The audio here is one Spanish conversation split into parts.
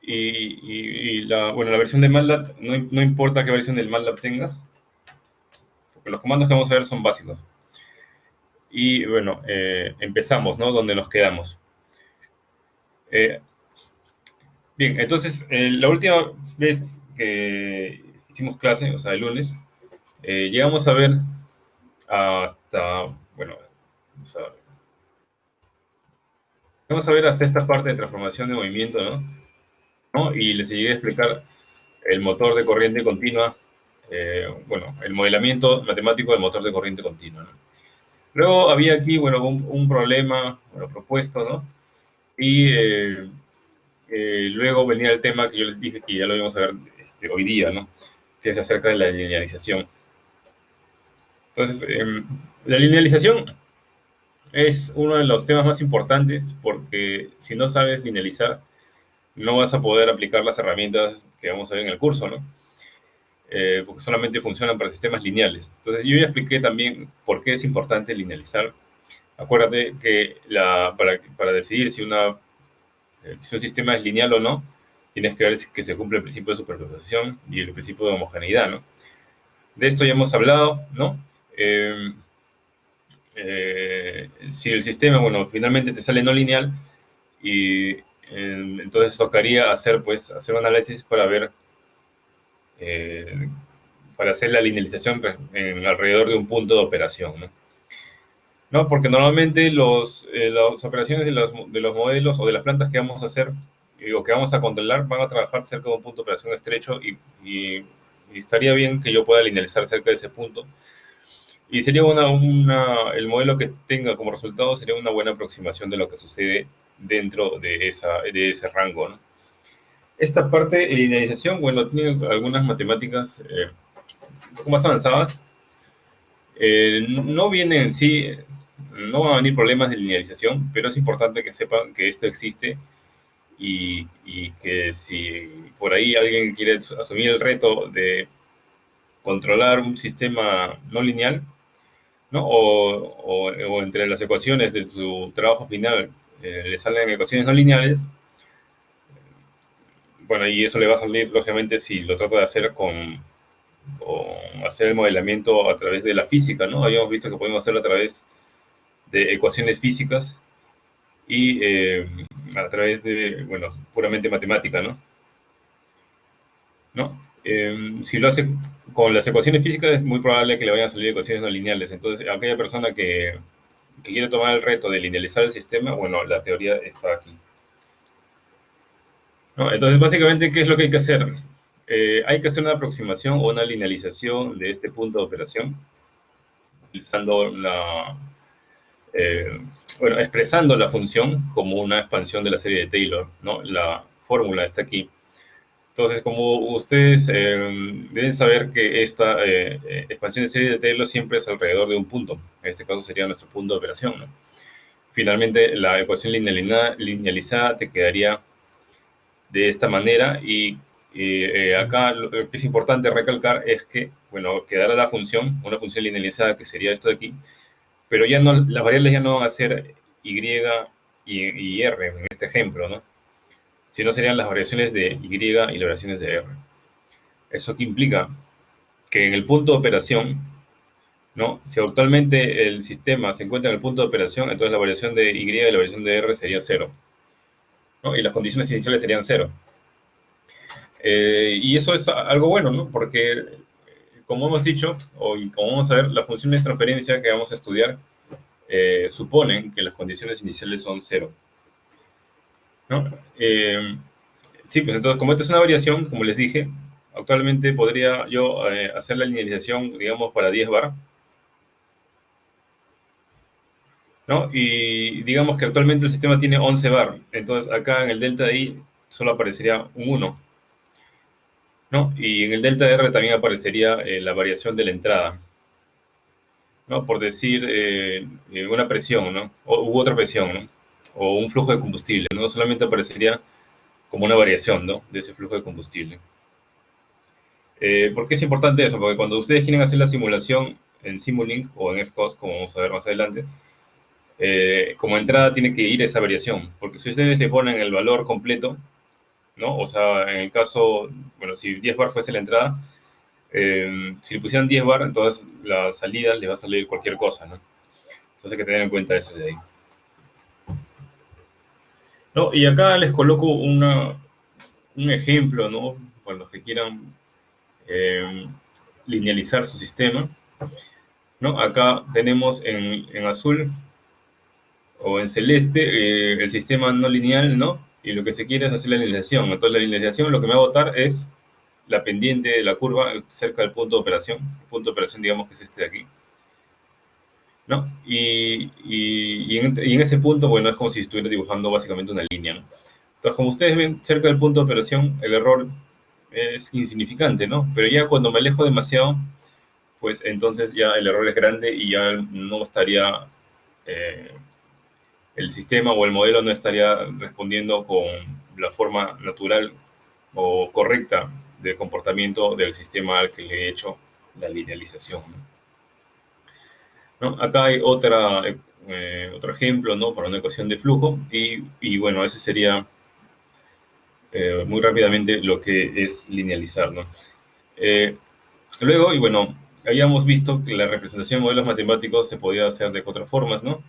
Bueno, la versión de MATLAB, no importa qué versión del MATLAB tengas, porque los comandos que vamos a ver son básicos. Y bueno, empezamos, ¿no? Donde nos quedamos. Bien, entonces, la última vez que hicimos clase, o sea, el lunes, llegamos a ver hasta, bueno, vamos a, vamos a ver hasta esta parte de transformación de movimiento, ¿no? Y les llegué a explicar el motor de corriente continua, bueno, el modelamiento matemático del motor de corriente continua, ¿no? Luego había aquí, bueno, un problema, bueno, propuesto, ¿no? Y luego venía el tema que yo les dije que ya lo íbamos a ver hoy día, ¿no? Que es acerca de la linealización. Entonces, la linealización es uno de los temas más importantes porque si no sabes linealizar, no vas a poder aplicar las herramientas que vamos a ver en el curso, ¿no? Porque solamente funcionan para sistemas lineales. Entonces, yo ya expliqué también por qué es importante linealizar. Acuérdate que para decidir si un sistema es lineal o no, tienes que ver que se cumple el principio de superposición y el principio de homogeneidad, ¿no? De esto ya hemos hablado, ¿no? Si el sistema, bueno, finalmente te sale no lineal, y entonces tocaría hacer un análisis para ver, eh, para hacer la linealización alrededor de un punto de operación, ¿no? ¿No? Porque normalmente las operaciones de los modelos o de las plantas que vamos a hacer o que vamos a controlar van a trabajar cerca de un punto de operación estrecho y estaría bien que yo pueda linealizar cerca de ese punto. Y sería el modelo que tenga como resultado sería una buena aproximación de lo que sucede dentro de ese rango, ¿no? Esta parte de linealización, bueno, tiene algunas matemáticas un poco más avanzadas. No viene en sí, no van a venir problemas de linealización, pero es importante que sepan que esto existe y que si por ahí alguien quiere asumir el reto de controlar un sistema no lineal, ¿no? O entre las ecuaciones de su trabajo final le salen ecuaciones no lineales, bueno, y eso le va a salir, lógicamente, si lo trata de hacer con hacer el modelamiento a través de la física, ¿no? Habíamos visto que podemos hacerlo a través de ecuaciones físicas y a través de, bueno, puramente matemática, ¿no? ¿No? Si lo hace con las ecuaciones físicas es muy probable que le vayan a salir ecuaciones no lineales. Entonces, aquella persona que quiere tomar el reto de linealizar el sistema, bueno, la teoría está aquí, ¿no? Entonces, básicamente, ¿qué es lo que hay que hacer? Hay que hacer una aproximación o una linealización de este punto de operación, utilizando eh, bueno, expresando la función como una expansión de la serie de Taylor, ¿no? La fórmula está aquí. Entonces, como ustedes deben saber que esta expansión de serie de Taylor siempre es alrededor de un punto. En este caso sería nuestro punto de operación, ¿no? Finalmente, la ecuación linealizada te quedaría de esta manera y acá lo que es importante recalcar es que, bueno, quedará la función, una función linealizada que sería esto de aquí, pero ya no, las variables ya no van a ser y y r en este ejemplo, ¿no? Sino serían las variaciones de y y las variaciones de r. ¿Eso qué implica? Que en el punto de operación, ¿no? Si actualmente el sistema se encuentra en el punto de operación, entonces la variación de y y la variación de r sería cero, ¿no? Y las condiciones iniciales serían cero. Y eso es algo bueno, ¿no? Porque, como hemos dicho, y como vamos a ver, las funciones de transferencia que vamos a estudiar suponen que las condiciones iniciales son cero, ¿no? Sí, pues entonces, como esta es una variación, como les dije, actualmente podría yo hacer la linealización, digamos, para 10 bar, ¿no? Y digamos que actualmente el sistema tiene 11 bar, entonces acá en el delta de i solo aparecería un 1, ¿no? Y en el delta de r también aparecería la variación de la entrada, ¿no? Por decir una presión, ¿no? U otra presión, ¿no? O un flujo de combustible, ¿no? Solamente aparecería como una variación, ¿no? De ese flujo de combustible. ¿Por qué es importante eso? Porque cuando ustedes quieren hacer la simulación en Simulink o en XCOS, como vamos a ver más adelante, como entrada tiene que ir esa variación, porque si ustedes le ponen el valor completo, ¿no? O sea, en el caso, bueno, si 10 bar fuese la entrada, si le pusieran 10 bar, entonces la salida le va a salir cualquier cosa, ¿no? Entonces hay que tener en cuenta eso de ahí. ¿No? Y acá les coloco un ejemplo, ¿no? Para los que quieran eh, linealizar su sistema, ¿no? Acá tenemos en azul o en celeste el sistema no lineal, ¿no? Y lo que se quiere es hacer la linealización. Entonces la linealización lo que me va a botar es la pendiente de la curva cerca del punto de operación. El punto de operación digamos que es este de aquí, ¿no? Y en ese punto, bueno, es como si estuviera dibujando básicamente una línea, ¿no? Entonces, como ustedes ven, cerca del punto de operación, el error es insignificante, ¿no? Pero ya cuando me alejo demasiado, pues entonces ya el error es grande y ya no estaría, eh, el sistema o el modelo no estaría respondiendo con la forma natural o correcta de comportamiento del sistema al que le he hecho la linealización, ¿no? Acá hay otro ejemplo, ¿no? Para una ecuación de flujo y bueno, ese sería muy rápidamente lo que es linealizar, ¿no? Eh, Luego, y bueno, habíamos visto que la representación de modelos matemáticos se podía hacer de cuatro formas, ¿no?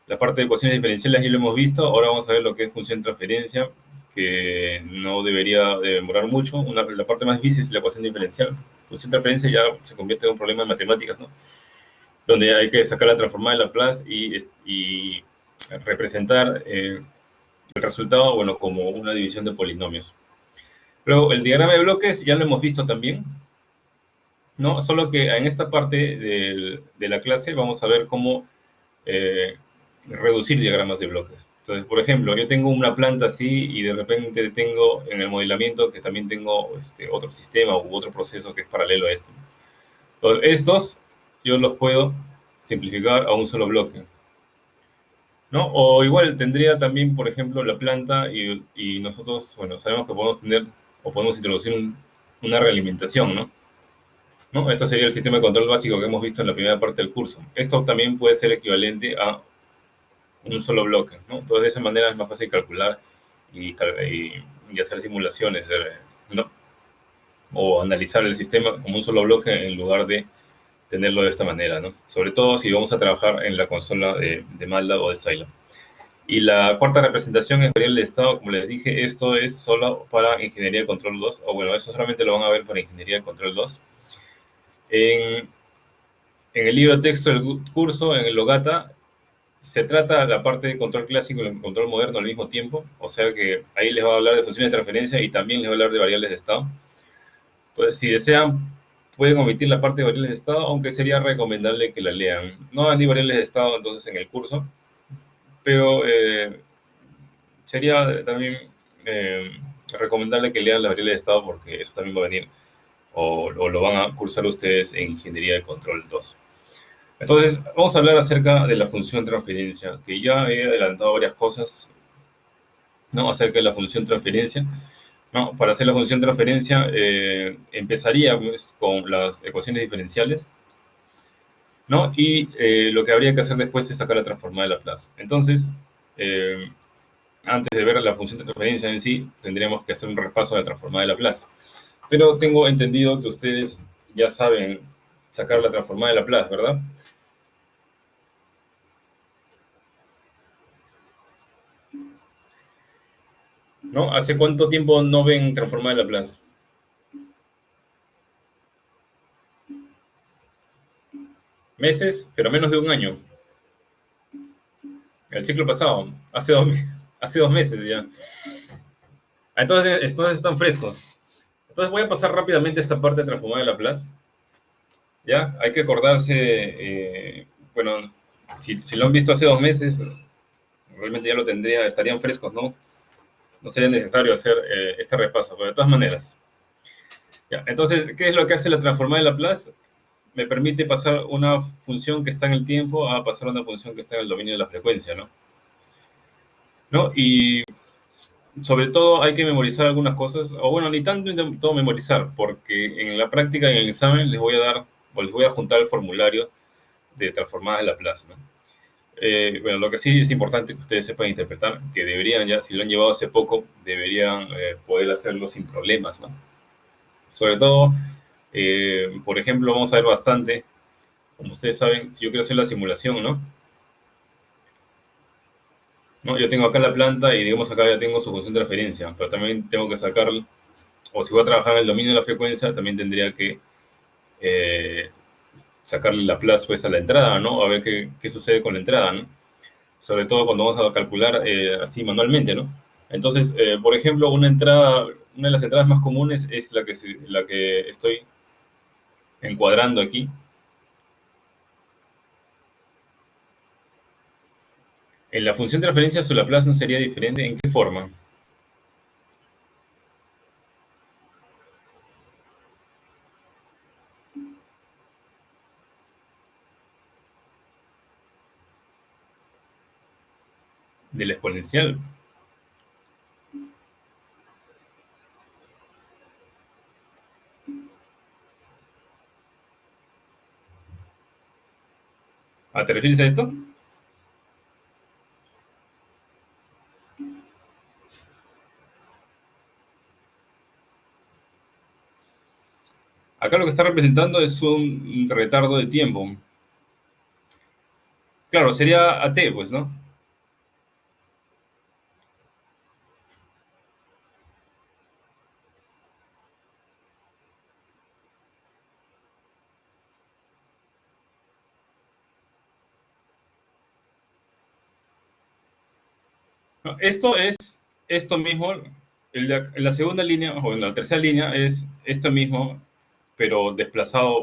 La parte de ecuaciones diferenciales ya lo hemos visto, ahora vamos a ver lo que es función de transferencia, que no debería demorar mucho. La parte más difícil es la ecuación diferencial. Función de transferencia ya se convierte en un problema de matemáticas, ¿no? Donde hay que sacar la transformada de Laplace y representar el resultado, bueno, como una división de polinomios. Luego, el diagrama de bloques ya lo hemos visto también, ¿no? Solo que en esta parte de la clase vamos a ver cómo reducir diagramas de bloques. Entonces, por ejemplo, yo tengo una planta así y de repente tengo en el modelamiento que también tengo otro sistema u otro proceso que es paralelo a este. Entonces, estos yo los puedo simplificar a un solo bloque, ¿no? O igual tendría también, por ejemplo, la planta y nosotros, bueno, sabemos que podemos tener o podemos introducir una realimentación, ¿no? ¿No? Esto sería el sistema de control básico que hemos visto en la primera parte del curso. Esto también puede ser equivalente a un solo bloque, ¿no? Entonces, de esa manera es más fácil calcular y hacer simulaciones, ¿no? O analizar el sistema como un solo bloque en lugar de tenerlo de esta manera, ¿no? Sobre todo si vamos a trabajar en la consola de MATLAB o de Scilab. Y la cuarta representación es variable de estado, como les dije, esto es solo para Ingeniería de Control 2, o bueno, eso solamente lo van a ver para Ingeniería de Control 2. En, en el libro de texto del curso, en el Logata, se trata la parte de control clásico y el control moderno al mismo tiempo, o sea que ahí les va a hablar de funciones de transferencia y también les va a hablar de variables de estado. Entonces, si desean, pueden omitir la parte de variables de estado, aunque sería recomendable que la lean. No hay variables de estado entonces en el curso, pero sería también eh, recomendable que lean la variable de estado porque eso también va a venir o lo van a cursar ustedes en Ingeniería de Control 2. Entonces, vamos a hablar acerca de la función transferencia, que ya he adelantado varias cosas, ¿no? Acerca de la función transferencia. ¿No? Para hacer la función transferencia, empezaría pues, con las ecuaciones diferenciales, ¿no? Y lo que habría que hacer después es sacar la transformada de Laplace. Entonces, eh, antes de ver la función de transferencia en sí, tendríamos que hacer un repaso de la transformada de Laplace. Pero tengo entendido que ustedes ya saben sacar la transformada de Laplace, ¿verdad? ¿No? ¿Hace cuánto tiempo no ven transformada de Laplace? Meses, pero menos de un año. El ciclo pasado, hace 2 meses ya. Entonces están frescos. Entonces voy a pasar rápidamente esta parte de transformada de Laplace. ¿Ya? Hay que acordarse, bueno, si lo han visto hace 2 meses, realmente ya lo tendría, estarían frescos, ¿no? No sería necesario hacer este repaso, pero de todas maneras. ¿Ya? Entonces, ¿qué es lo que hace la transformada de Laplace? Me permite pasar una función que está en el tiempo a pasar a una función que está en el dominio de la frecuencia, ¿no? ¿No? Y sobre todo hay que memorizar algunas cosas, o bueno, ni tanto intento memorizar, porque en la práctica, en el examen, les voy a dar, o les voy a juntar el formulario de transformadas de Laplace, ¿no? Bueno, lo que sí es importante que ustedes sepan interpretar, que deberían ya, si lo han llevado hace poco, deberían poder hacerlo sin problemas, ¿no? Sobre todo, por ejemplo, vamos a ver bastante, como ustedes saben, si yo quiero hacer la simulación, ¿no? ¿No? Yo tengo acá la planta y digamos acá ya tengo su función de referencia, pero también tengo que sacar, o si voy a trabajar en el dominio de la frecuencia, también tendría que eh, sacarle la plaza pues a la entrada, ¿no? A ver qué sucede con la entrada, ¿no? Sobre todo cuando vamos a calcular así manualmente, ¿no? Entonces, por ejemplo, una de las entradas más comunes es la que estoy encuadrando aquí. En la función de referencia su Laplace no sería diferente. ¿En qué forma? De la exponencial. ¿Ah, te refieres a esto? Acá lo que está representando es un retardo de tiempo. Claro, sería AT, pues, ¿no? No, esto es esto mismo, en la segunda línea o en la tercera línea es esto mismo, pero desplazado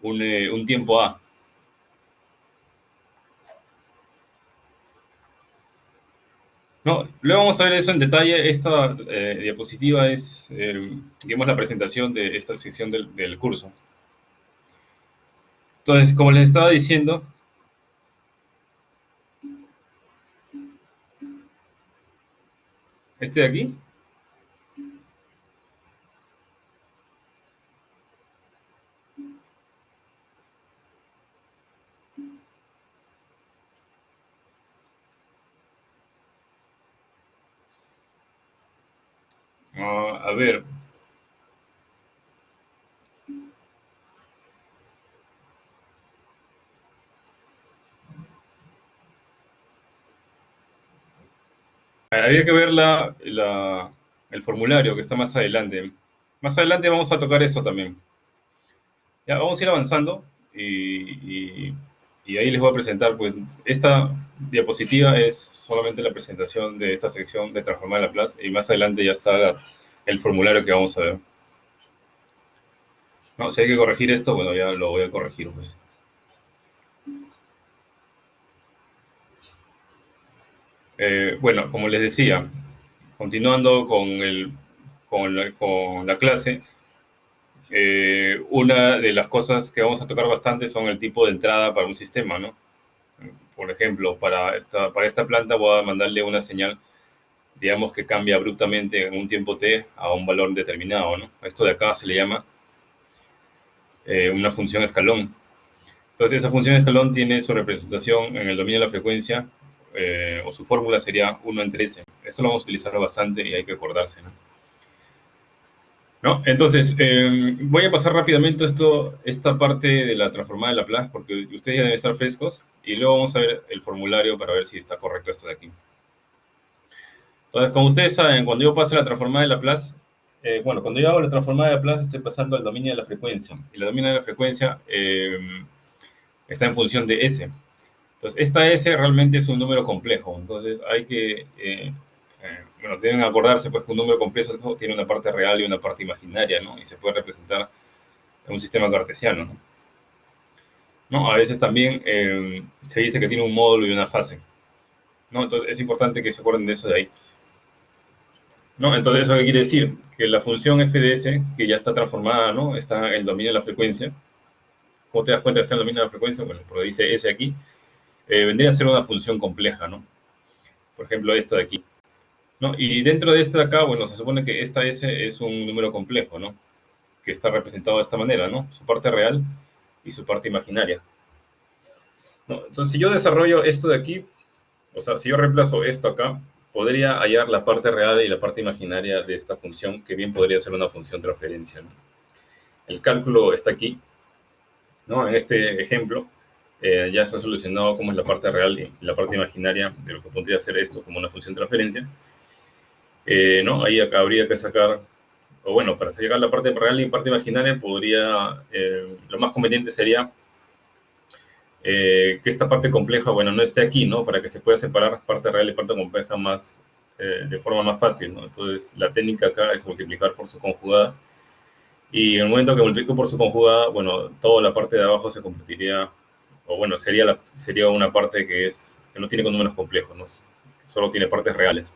un tiempo A. No, luego vamos a ver eso en detalle. Esta diapositiva es, digamos, la presentación de esta sección del curso. Entonces, como les estaba diciendo, este de aquí, a ver, había que ver el formulario que está más adelante. Más adelante vamos a tocar esto también. Ya, vamos a ir avanzando y ahí les voy a presentar, pues, esta diapositiva es solamente la presentación de esta sección de transformar Laplace y más adelante ya está el formulario que vamos a ver. No, si hay que corregir esto, bueno, ya lo voy a corregir, pues. Bueno, como les decía, continuando con la clase, una de las cosas que vamos a tocar bastante son el tipo de entrada para un sistema, ¿no? Por ejemplo, para esta planta voy a mandarle una señal, digamos que cambia abruptamente en un tiempo t a un valor determinado, ¿no? Esto de acá se le llama una función escalón. Entonces, esa función escalón tiene su representación en el dominio de la frecuencia, o su fórmula sería 1 entre s. Esto lo vamos a utilizar bastante y hay que acordarse, ¿no? ¿No? Entonces, voy a pasar rápidamente esta parte de la transformada de Laplace, porque ustedes ya deben estar frescos, y luego vamos a ver el formulario para ver si está correcto esto de aquí. Entonces, como ustedes saben, cuando yo paso la transformada de Laplace, bueno, cuando yo hago la transformada de Laplace estoy pasando al dominio de la frecuencia, y el dominio de la frecuencia está en función de S. Entonces, esta S realmente es un número complejo, entonces hay que, bueno, deben acordarse pues que un número complejo tiene una parte real y una parte imaginaria, ¿no? Y se puede representar en un sistema cartesiano, ¿no? ¿No? A veces también se dice que tiene un módulo y una fase, ¿no? Entonces es importante que se acuerden de eso de ahí, ¿no? Entonces, ¿eso qué quiere decir? Que la función f de s, que ya está transformada, ¿no? Está en el dominio de la frecuencia. ¿Cómo te das cuenta que está en el dominio de la frecuencia? Bueno, porque dice s aquí, vendría a ser una función compleja, ¿no? Por ejemplo, esta de aquí, ¿no? Y dentro de esta de acá, bueno, se supone que esta s es un número complejo, ¿no? Que está representado de esta manera, ¿no? Su parte real y su parte imaginaria. ¿no? Entonces, si yo desarrollo esto de aquí, o sea, si yo reemplazo esto acá, podría hallar la parte real y la parte imaginaria de esta función, que bien podría ser una función de transferencia, ¿no? El cálculo está aquí, ¿no? En este ejemplo, ya está solucionado cómo es la parte real y la parte imaginaria de lo que podría ser esto como una función de transferencia. ¿No? Ahí acá habría que sacar, o bueno, para sacar la parte real y parte imaginaria, podría, lo más conveniente sería que esta parte compleja, bueno, no esté aquí, ¿no? Para que se pueda separar parte real y parte compleja más, de forma más fácil, ¿no? Entonces, la técnica acá es multiplicar por su conjugada. Y en el momento que multiplico por su conjugada, bueno, toda la parte de abajo se convertiría, o bueno, sería una parte que no tiene números complejos, ¿no? Solo tiene partes reales.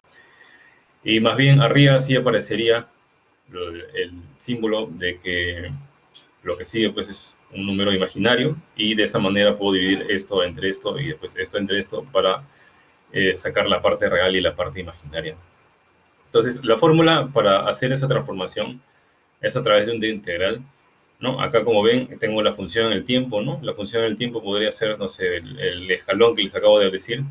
Y más bien arriba sí aparecería el símbolo de que lo que sigue pues es un número imaginario y de esa manera puedo dividir esto entre esto y después esto entre esto para sacar la parte real y la parte imaginaria. Entonces la fórmula para hacer esa transformación es a través de un integral, ¿no? Acá como ven tengo la función en el tiempo, ¿no? La función en el tiempo podría ser, no sé, el escalón que les acabo de decir,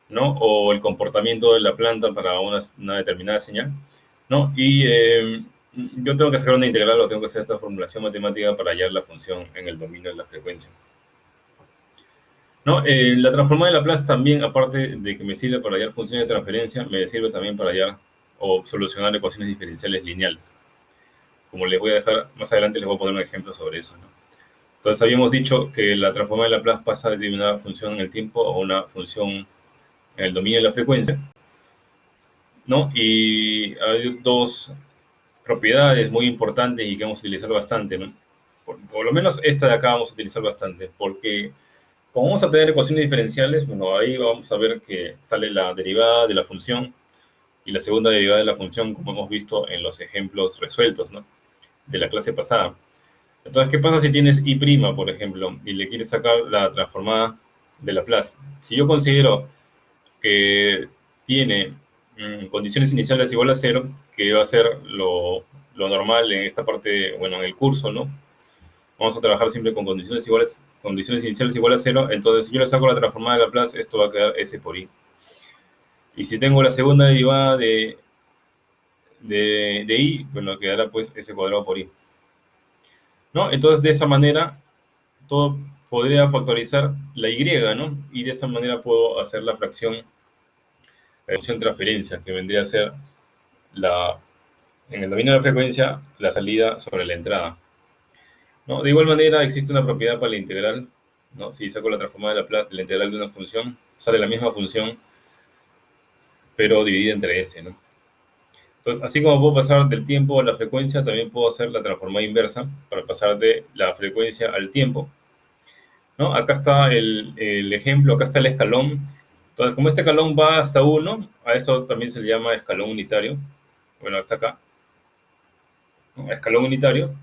¿no? O el comportamiento de la planta para una determinada señal, ¿no? Y yo tengo que sacar una integral o tengo que hacer esta formulación matemática para hallar la función en el dominio de la frecuencia, ¿no? La transformada de Laplace también, aparte de que me sirve para hallar funciones de transferencia, me sirve también para hallar o solucionar ecuaciones diferenciales lineales. Como les voy a dejar, más adelante les voy a poner un ejemplo sobre eso, ¿no? Entonces habíamos dicho que la transformada de Laplace pasa de una función en el tiempo a una función en el dominio de la frecuencia, ¿no? Y hay dos propiedades muy importantes y que vamos a utilizar bastante, ¿no? Por lo menos esta de acá vamos a utilizar bastante, porque como vamos a tener ecuaciones diferenciales, bueno, ahí vamos a ver que sale la derivada de la función y la segunda derivada de la función, como hemos visto en los ejemplos resueltos, ¿no? De la clase pasada. Entonces, ¿qué pasa si tienes y', por ejemplo, y le quieres sacar la transformada de Laplace? Si yo considero que tiene condiciones iniciales igual a cero, que va a ser lo normal en esta parte, bueno, en el curso, ¿no? Vamos a trabajar siempre con condiciones iniciales igual a cero, entonces si yo le saco la transformada de Laplace, esto va a quedar S por I. Y si tengo la segunda derivada de I, bueno, quedará pues S cuadrado por I. ¿No? Entonces de esa manera, todo podría factorizar la Y, ¿no? Y de esa manera puedo hacer la fracción, la función de transferencia, que vendría a ser la, en el dominio de la frecuencia, la salida sobre la entrada, ¿no? De igual manera, existe una propiedad para la integral, ¿no? Si saco la transformada de Laplace de la integral de una función, sale la misma función, pero dividida entre S, ¿no? Entonces, así como puedo pasar del tiempo a la frecuencia, también puedo hacer la transformada inversa para pasar de la frecuencia al tiempo, ¿no? Acá está el ejemplo, acá está el escalón. Entonces, como este escalón va hasta 1, a esto también se le llama escalón unitario. Bueno, hasta acá, ¿no? Escalón unitario.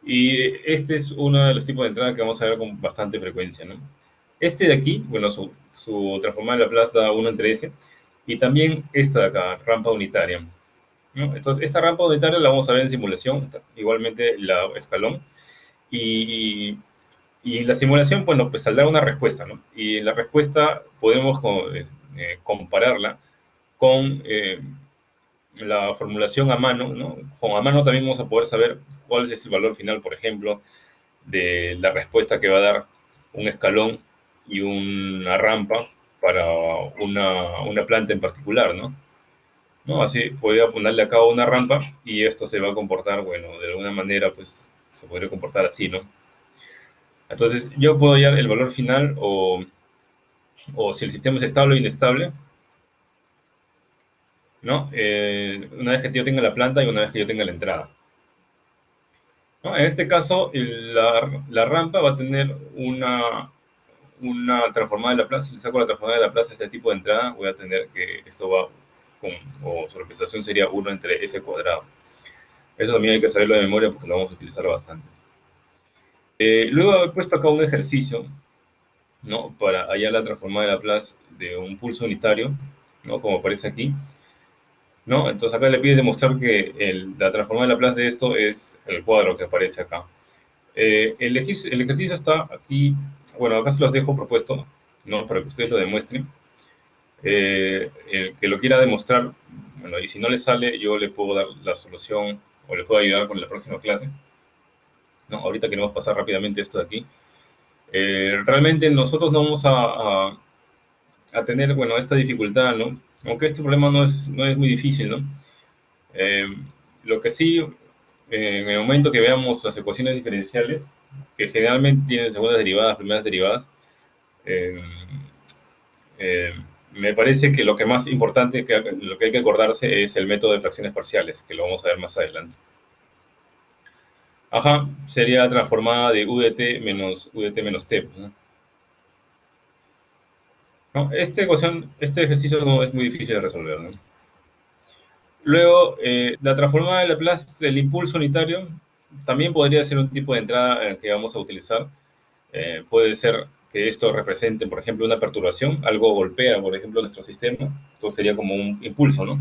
Y este es uno de los tipos de entrada que vamos a ver con bastante frecuencia, ¿no? Este de aquí, bueno, su transformada de Laplace da 1 entre S. Y también esta de acá, rampa unitaria, ¿no? Entonces, esta rampa unitaria la vamos a ver en simulación, igualmente la escalón. Y, y la simulación, bueno, pues saldrá una respuesta, ¿no? Y la respuesta podemos compararla con la formulación a mano, ¿no? Con a mano también vamos a poder saber cuál es el valor final, por ejemplo, de la respuesta que va a dar un escalón y una rampa para una planta en particular, ¿no? ¿No? Así podría ponerle a cabo una rampa y esto se va a comportar, bueno, de alguna manera, pues se podría comportar así, ¿no? Entonces, yo puedo hallar el valor final o si el sistema es estable o inestable, ¿no? Una vez que yo tenga la planta y una vez que yo tenga la entrada, ¿no? En este caso, la rampa va a tener una transformada de Laplace. Si le saco la transformada de Laplace a este tipo de entrada, voy a tener que esto va o su representación sería 1 entre S cuadrado. Eso también hay que saberlo de memoria porque lo vamos a utilizar bastante. Luego he puesto acá un ejercicio, ¿no? Para hallar la transformada de Laplace de un pulso unitario, ¿no? Como aparece aquí, ¿no? Entonces acá le pide demostrar que la transformada de Laplace de esto es el cuadro que aparece acá. El ejercicio está aquí, bueno, acá se los dejo propuesto, ¿no? Para que ustedes lo demuestren. El que lo quiera demostrar, bueno, y si no le sale, yo le puedo dar la solución o le puedo ayudar con la próxima clase, ¿no? Ahorita queremos pasar rápidamente esto de aquí. Realmente nosotros no vamos a tener, bueno, esta dificultad, ¿no? Aunque este problema no es muy difícil, ¿no? Eh, lo que sí, en el momento que veamos las ecuaciones diferenciales, que generalmente tienen segundas derivadas, primeras derivadas, eh, eh, me parece que lo que más importante, lo que hay que acordarse es el método de fracciones parciales, que lo vamos a ver más adelante. Ajá, sería transformada de UDT menos T, ¿no? ¿No? Este ejercicio no es muy difícil de resolver, ¿no? Luego, la transformada de Laplace del impulso unitario también podría ser un tipo de entrada que vamos a utilizar. Puede ser que esto represente, por ejemplo, una perturbación, algo golpea, por ejemplo, nuestro sistema, entonces sería como un impulso, ¿no?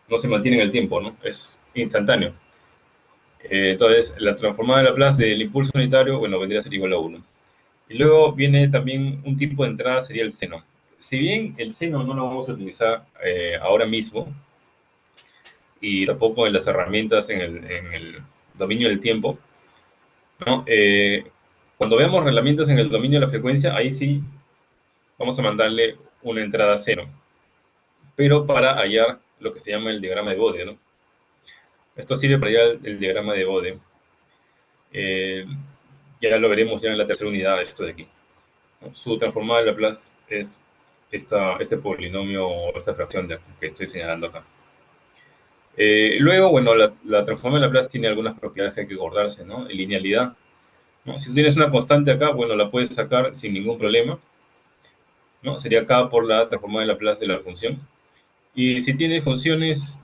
No se mantiene en el tiempo, ¿no? Es instantáneo. Entonces, la transformada de Laplace del impulso unitario, bueno, vendría a ser igual a 1. Y luego viene también un tipo de entrada, sería el seno. Si bien el seno no lo vamos a utilizar ahora mismo, y tampoco en las herramientas en el dominio del tiempo, ¿no? Cuando veamos herramientas en el dominio de la frecuencia, ahí sí vamos a mandarle una entrada cero, pero para hallar lo que se llama el diagrama de Bode, ¿no? Esto sirve para hallar el diagrama de Bode. Eh, ya lo veremos ya en la tercera unidad, esto de aquí, ¿no? Su transformada de Laplace es este polinomio o esta fracción que estoy señalando acá. Luego, bueno, la transformada de Laplace tiene algunas propiedades que hay que acordarse, ¿no? Linealidad, ¿no? Si tú tienes una constante acá, bueno, la puedes sacar sin ningún problema, ¿no? Sería K por la transformada de Laplace de la función. Y si tiene funciones,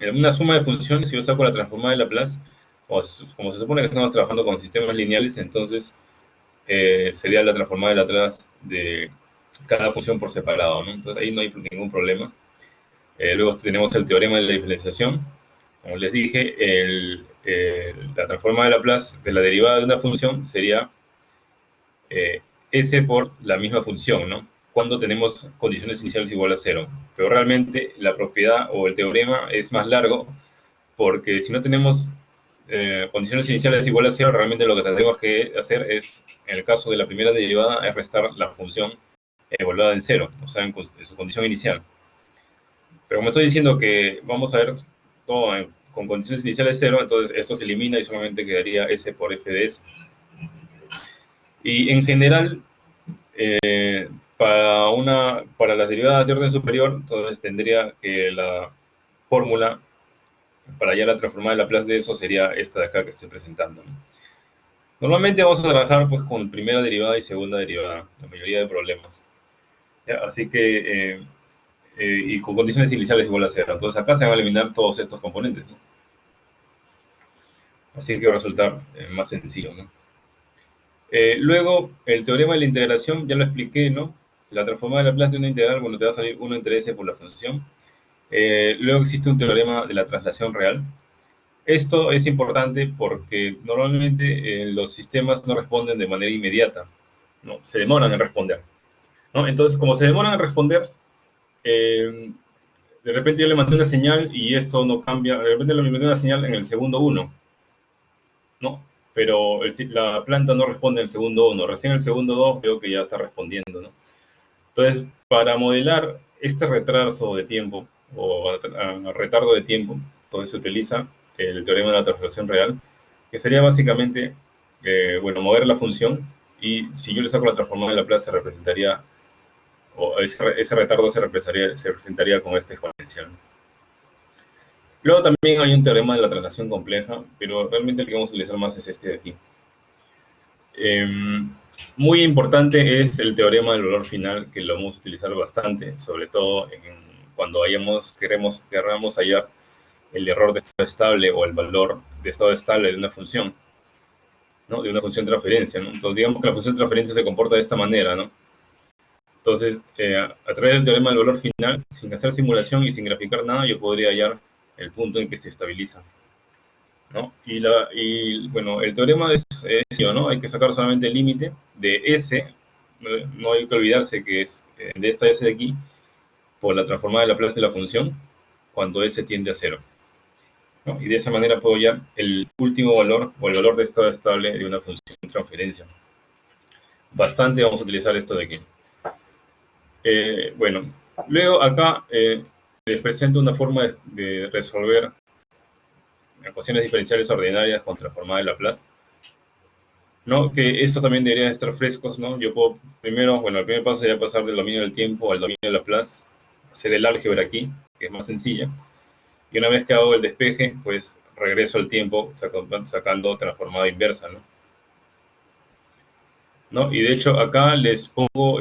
una suma de funciones, si yo saco la transformada de Laplace, como se supone que estamos trabajando con sistemas lineales, entonces sería la transformada de Laplace de cada función por separado, ¿no? Entonces ahí no hay ningún problema. Luego tenemos el teorema de la diferenciación. Como les dije, la transformada de Laplace de la derivada de una función sería S por la misma función, ¿no? Cuando tenemos condiciones iniciales igual a cero. Pero realmente la propiedad o el teorema es más largo porque si no tenemos condiciones iniciales igual a cero, realmente lo que tendremos que hacer es, en el caso de la primera derivada, es restar la función evaluada en cero, o sea, en su condición inicial. Pero como estoy diciendo que vamos a ver todo con condiciones iniciales cero, entonces esto se elimina y solamente quedaría S por F de S. Y en general, para las derivadas de orden superior, entonces tendría que la fórmula para ya la transformada de Laplace de eso sería esta de acá que estoy presentando, ¿no? Normalmente vamos a trabajar pues con primera derivada y segunda derivada, la mayoría de problemas. ¿Ya? Así que, y con condiciones iniciales igual a cero. Entonces acá se van a eliminar todos estos componentes, ¿no? Así que va a resultar más sencillo, ¿no? Luego, el teorema de la integración, ya lo expliqué, ¿no? La transformada de Laplace de una integral, bueno, te va a salir 1 entre s por la función. Luego existe un teorema de la traslación real. Esto es importante porque normalmente los sistemas no responden de manera inmediata, ¿no? Se demoran en responder, ¿no? Entonces, como se demoran en responder, de repente yo le mandé una señal y esto no cambia, de repente le mandé una señal en el segundo 1, ¿no? Pero la planta no responde en el segundo 1, recién en el segundo 2 veo que ya está respondiendo, ¿no? Entonces, para modelar este retraso de tiempo o retardo de tiempo, entonces se utiliza el teorema de la transformación real, que sería básicamente, bueno, mover la función y si yo le saco la transformada de Laplace se representaría, o ese retardo se representaría con este exponencial. Luego también hay un teorema de la traslación compleja, pero realmente el que vamos a utilizar más es este de aquí. Muy importante es el teorema del valor final, que lo vamos a utilizar bastante, sobre todo cuando queramos hallar el error de estado estable o el valor de estado estable de una función, ¿no? De una función de transferencia, ¿no? Entonces, digamos que la función de transferencia se comporta de esta manera, ¿no? Entonces, a través del teorema del valor final, sin hacer simulación y sin graficar nada, yo podría hallar el punto en que se estabiliza, ¿no? Bueno, el teorema es yo, ¿no? Hay que sacar solamente el límite de S, no hay que olvidarse que es de esta S de aquí, por la transformada de Laplace de la función, cuando S tiende a cero, ¿no? Y de esa manera puedo hallar el último valor, o el valor de estado estable de una función de transferencia. Bastante vamos a utilizar esto de aquí. Bueno, luego acá les presento una forma de resolver ecuaciones diferenciales ordinarias con transformada de Laplace, ¿no? Que esto también debería estar frescos, ¿no? Yo puedo primero, bueno, el primer paso sería pasar del dominio del tiempo al dominio de Laplace, hacer el álgebra aquí, que es más sencilla, y una vez que hago el despeje, pues regreso al tiempo sacando transformada inversa, ¿no? ¿No? Y de hecho acá les pongo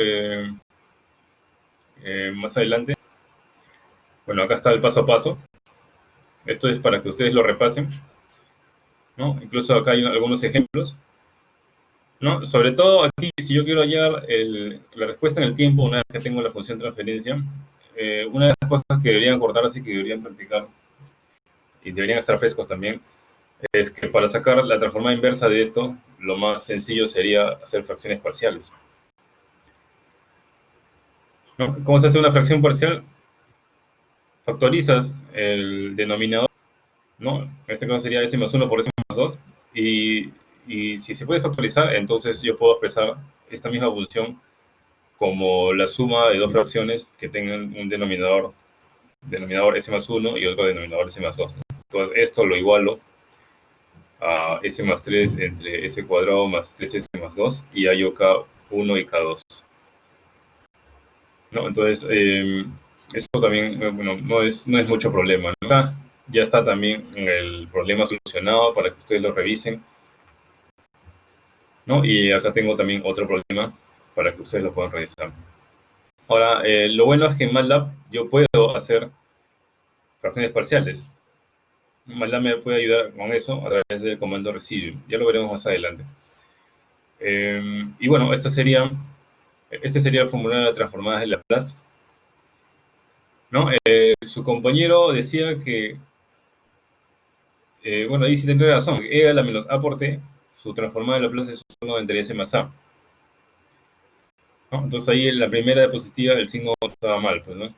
más adelante, bueno, acá está el paso a paso, esto es para que ustedes lo repasen, ¿no? Incluso acá hay algunos ejemplos, ¿no? Sobre todo aquí, si yo quiero hallar la respuesta en el tiempo, una vez que tengo la función transferencia, una de las cosas que deberían acordarse y que deberían practicar, y deberían estar frescos también, es que para sacar la transformada inversa de esto, lo más sencillo sería hacer fracciones parciales, ¿no? ¿Cómo se hace una fracción parcial? Factorizas el denominador, ¿no? En este caso sería s más 1 por s más 2, y si se puede factorizar, entonces yo puedo expresar esta misma función como la suma de dos fracciones que tengan un denominador s más 1 y otro denominador s más 2, ¿no? Entonces esto lo igualo a s más 3 entre s cuadrado más 3s más 2 y hallo k1 y k2, ¿no? Entonces esto también, bueno, no es mucho problema, ¿no? Acá ya está también el problema solucionado para que ustedes lo revisen, ¿no? Y acá tengo también otro problema para que ustedes lo puedan revisar. Ahora, lo bueno es que en MATLAB yo puedo hacer fracciones parciales. MATLAB me puede ayudar con eso a través del comando residuum. Ya lo veremos más adelante. Y bueno, este sería el formulario de transformadas de Laplace, ¿no? Su compañero decía que, bueno, ahí sí tendría razón, E a la menos A por T, su transformada de Laplace es 1 entre S más A, ¿no? Entonces ahí en la primera diapositiva el signo estaba mal, pues, ¿no?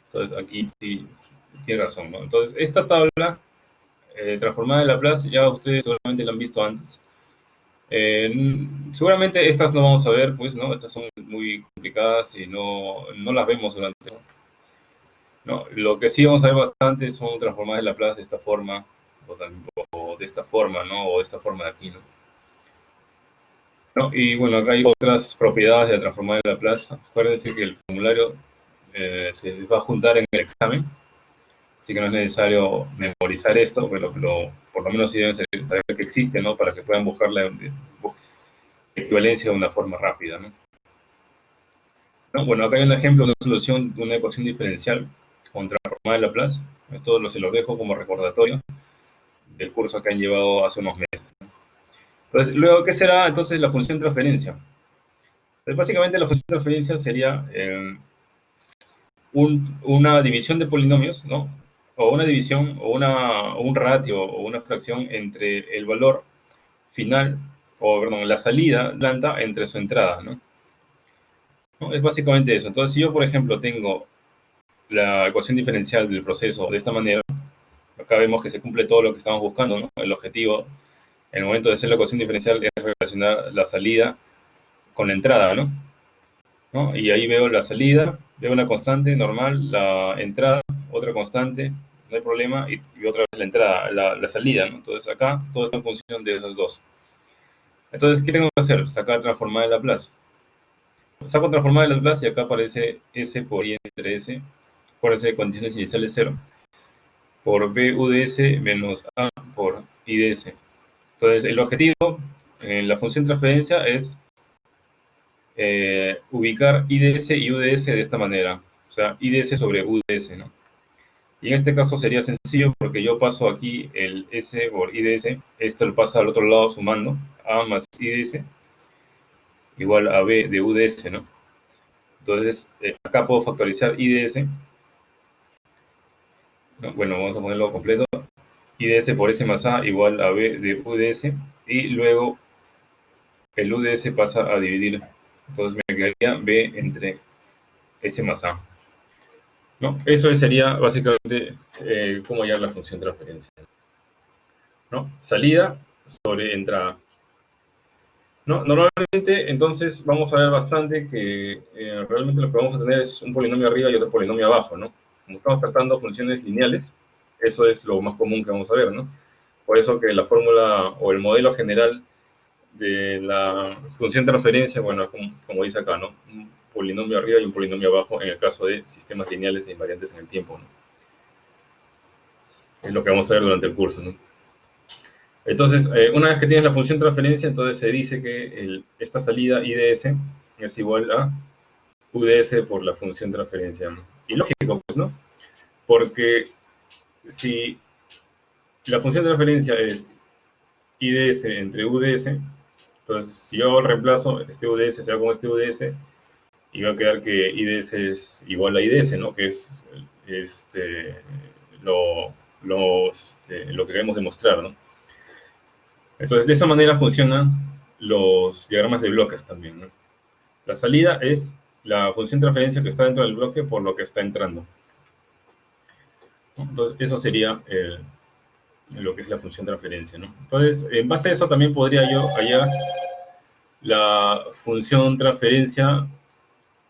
Entonces aquí sí tiene razón, ¿no? Entonces esta tabla transformada de Laplace ya ustedes seguramente la han visto antes. Seguramente estas no vamos a ver, pues, ¿no? Estas son muy complicadas y no las vemos durante, ¿no? Lo que sí vamos a ver bastante son transformadas de Laplace de esta forma, o de esta forma, ¿no? O de esta forma de aquí, ¿no? ¿No? Y bueno, acá hay otras propiedades de la transformada de Laplace. Acuérdense que el formulario se va a juntar en el examen, así que no es necesario memorizar esto, pero por lo menos sí deben saber que existe, ¿no? Para que puedan buscar la equivalencia de una forma rápida, ¿no? ¿No? Bueno, acá hay un ejemplo de una solución de una ecuación diferencial con transformada de Laplace. Esto se los dejo como recordatorio del curso que han llevado hace unos meses, ¿no? Entonces, luego, ¿qué será entonces la función transferencia? Pues básicamente la función transferencia sería una división de polinomios, ¿no? O una división, o un ratio, o una fracción entre el valor final, o perdón, la salida lambda entre su entrada, ¿no? ¿No? Es básicamente eso. Entonces, si yo, por ejemplo, tengo la ecuación diferencial del proceso de esta manera, acá vemos que se cumple todo lo que estamos buscando, ¿no? El objetivo, en el momento de hacer la ecuación diferencial, es relacionar la salida con la entrada, ¿no? ¿No? Y ahí veo la salida, veo una constante normal, la entrada, otra constante, no hay problema, y otra vez la entrada, la salida, ¿no? Entonces acá todo está en función de esas dos. Entonces, ¿qué tengo que hacer? Sacar transformada de Laplace. Saco transformada de Laplace y acá aparece S por I entre S, por S de condiciones iniciales 0, por B UDS menos A por IDS. Entonces, el objetivo en la función transferencia es ubicar IDS y UDS de esta manera. O sea, IDS sobre UDS, ¿no? Y en este caso sería sencillo porque yo paso aquí el S por IDS, esto lo pasa al otro lado sumando, A más IDS igual a B de UDS, ¿no? Entonces, acá puedo factorizar IDS, ¿no? Bueno, vamos a ponerlo completo. IDS por S más A igual a B de UDS, y luego el UDS pasa a dividir, entonces me quedaría B entre S más A, ¿no? Eso sería básicamente cómo hallar la función de transferencia, ¿no? Salida sobre entrada, ¿no? Normalmente, entonces, vamos a ver bastante que realmente lo que vamos a tener es un polinomio arriba y otro polinomio abajo, ¿no? Como estamos tratando funciones lineales, eso es lo más común que vamos a ver, ¿no? Por eso que la fórmula o el modelo general de la función de transferencia, bueno, como dice acá, ¿no? Un polinomio arriba y un polinomio abajo en el caso de sistemas lineales e invariantes en el tiempo, ¿no? Es lo que vamos a ver durante el curso, ¿no? Entonces, una vez que tienes la función transferencia, entonces se dice que esta salida IDS es igual a UDS por la función transferencia, ¿no? Y lógico, pues, ¿no? Porque si la función de transferencia es IDS entre UDS, entonces si yo hago el reemplazo, este UDS se va con este UDS, y va a quedar que IDS es igual a IDS, ¿no? Que es lo que queremos demostrar, ¿no? Entonces, de esa manera funcionan los diagramas de bloques también, ¿no? La salida es la función de transferencia que está dentro del bloque por lo que está entrando, ¿no? Entonces, eso sería lo que es la función de transferencia, ¿no? Entonces, en base a eso también podría yo hallar la función transferencia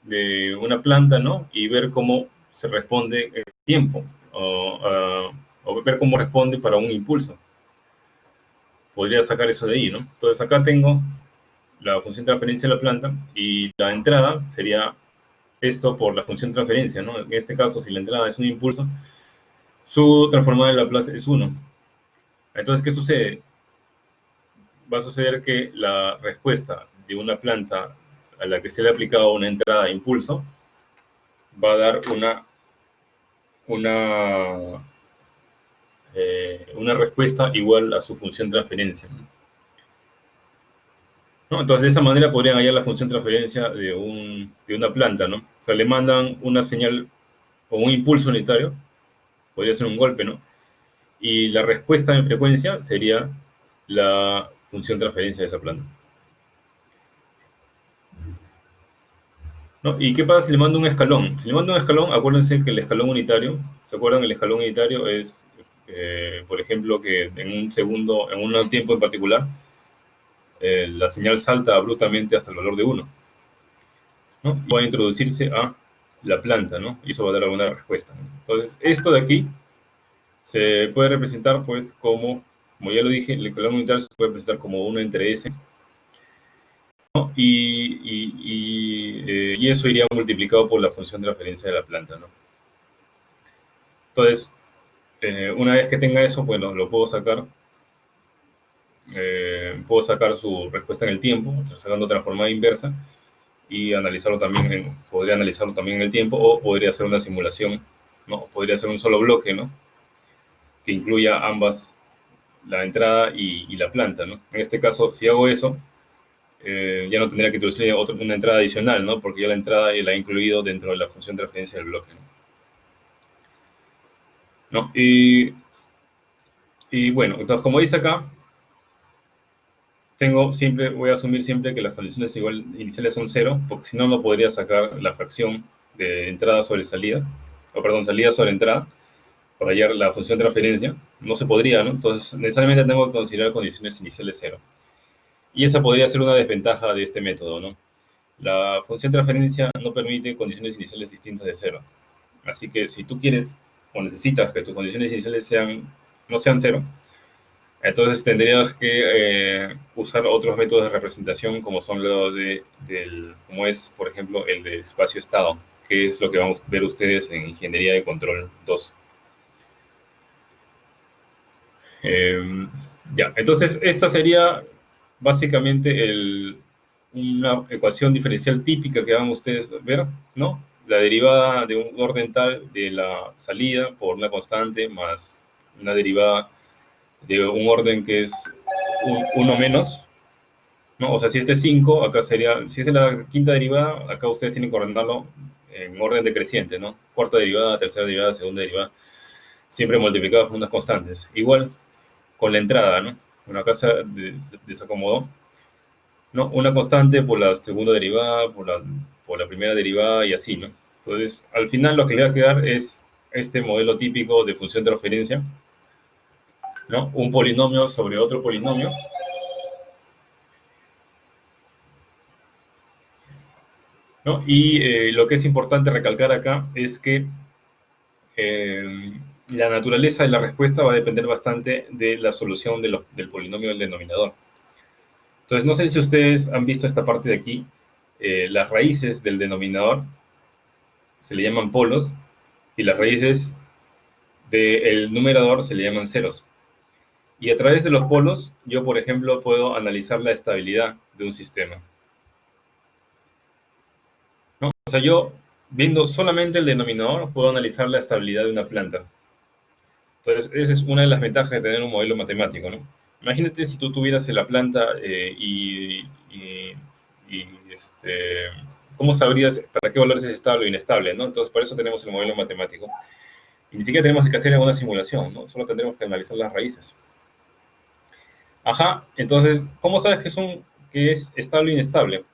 de una planta, ¿no? Y ver cómo se responde el tiempo, o ver cómo responde para un impulso. Podría sacar eso de ahí, ¿no? Entonces acá tengo la función de transferencia de la planta y la entrada sería esto por la función de transferencia, ¿no? En este caso, si la entrada es un impulso, su transformada de Laplace es 1. Entonces, ¿qué sucede? Va a suceder que la respuesta de una planta a la que se le ha aplicado una entrada de impulso va a dar una, una respuesta igual a su función de transferencia, ¿no? Entonces, de esa manera podrían hallar la función de transferencia de una planta, ¿no? O sea, le mandan una señal o un impulso unitario, podría ser un golpe, ¿no? Y la respuesta en frecuencia sería la función de transferencia de esa planta, ¿no? ¿Y qué pasa si le mando un escalón? Si le mando un escalón, acuérdense que el escalón unitario, ¿se acuerdan? El escalón unitario es, por ejemplo, que en un segundo, en un tiempo en particular, la señal salta abruptamente hasta el valor de 1, ¿no? Y va a introducirse a la planta, ¿no? Y eso va a dar alguna respuesta, ¿no? Entonces, esto de aquí se puede representar, pues, como ya lo dije, el escalón unitario se puede representar como 1 entre S, ¿no? Y eso iría multiplicado por la función de referencia de la planta, ¿no? Entonces, una vez que tenga eso, bueno, lo puedo sacar su respuesta en el tiempo, sacando transformada inversa, y analizarlo también, podría analizarlo también en el tiempo, o podría hacer una simulación, ¿no? Podría ser un solo bloque, ¿no? Que incluya ambas, la entrada y la planta, ¿no? En este caso, si hago eso, ya no tendría que introducir una entrada adicional, ¿no? Porque ya la entrada la he incluido dentro de la función de referencia del bloque, ¿no? Y bueno, entonces, como dice acá, voy a asumir siempre que las condiciones iniciales son 0, porque si no, no podría sacar la fracción de entrada sobre salida, o perdón, salida sobre entrada, para hallar la función de transferencia. No se podría, ¿no? Entonces, necesariamente tengo que considerar condiciones iniciales 0. Y esa podría ser una desventaja de este método, ¿no? La función de transferencia no permite condiciones iniciales distintas de 0. Así que si tú quieres o necesitas que tus condiciones iniciales no sean 0, entonces tendrías que usar otros métodos de representación como son como es, por ejemplo, el de espacio-estado, que es lo que vamos a ver ustedes en Ingeniería de Control 2. Ya, entonces esta sería básicamente una ecuación diferencial típica que van ustedes a ver, ¿no? La derivada de un orden tal de la salida por una constante más una derivada de un orden que es 1 menos, ¿no? O sea, si este es 5, acá sería, si es la quinta derivada, acá ustedes tienen que ordenarlo en orden decreciente, ¿no? Cuarta derivada, tercera derivada, segunda derivada. siempre multiplicados por unas constantes. Igual con la entrada, ¿no? Bueno, acá se desacomodó, ¿no? Una constante por la segunda derivada, por la primera derivada y así, ¿no? Entonces, al final lo que le va a quedar es este modelo típico de función de transferencia, ¿no? Un polinomio sobre otro polinomio, ¿no? Y lo que es importante recalcar acá es que eh, la naturaleza de la respuesta va a depender bastante de la solución del polinomio del denominador. Entonces, no sé si ustedes han visto esta parte de aquí, las raíces del denominador se le llaman polos y las raíces del numerador se le llaman ceros. Y a través de los polos, yo, por ejemplo, puedo analizar la estabilidad de un sistema, ¿no? O sea, yo, viendo solamente el denominador, puedo analizar la estabilidad de una planta. Entonces, esa es una de las ventajas de tener un modelo matemático, ¿no? Imagínate si tú tuvieras la planta ¿cómo sabrías para qué valores es estable o inestable, ¿no? Entonces, por eso tenemos el modelo matemático. Y ni siquiera tenemos que hacer alguna simulación, ¿no? Solo tendremos que analizar las raíces. Ajá, entonces, ¿cómo sabes que es estable o inestable?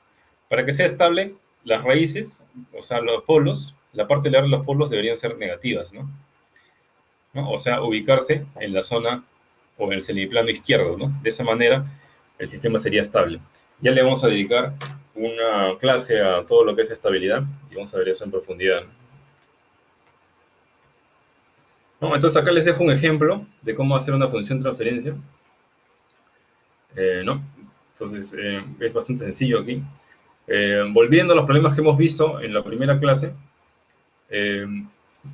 Para que sea estable, las raíces, o sea, los polos, la parte lineal de los polos deberían ser negativas, ¿no? ¿No? O sea, ubicarse en la zona o en el semiplano izquierdo, ¿no? De esa manera, el sistema sería estable. Ya le vamos a dedicar una clase a todo lo que es estabilidad y vamos a ver eso en profundidad, ¿no? Entonces acá les dejo un ejemplo de cómo hacer una función transferencia, ¿no? Entonces es bastante sencillo aquí. Volviendo a los problemas que hemos visto en la primera clase, eh,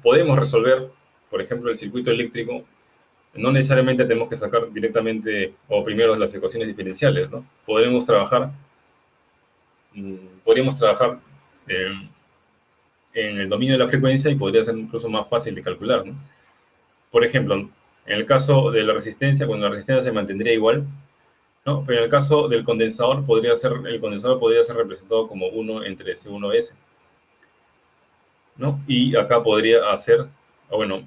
podemos resolver, por ejemplo, el circuito eléctrico. No necesariamente tenemos que sacar directamente o primero las ecuaciones diferenciales, ¿no? Podríamos trabajar eh, en el dominio de la frecuencia y podría ser incluso más fácil de calcular, ¿no? Por ejemplo, en el caso de la resistencia, cuando la resistencia se mantendría igual, ¿no? Pero en el caso del condensador, el condensador podría ser representado como 1 entre C1S, ¿no? Y acá podría hacer, bueno,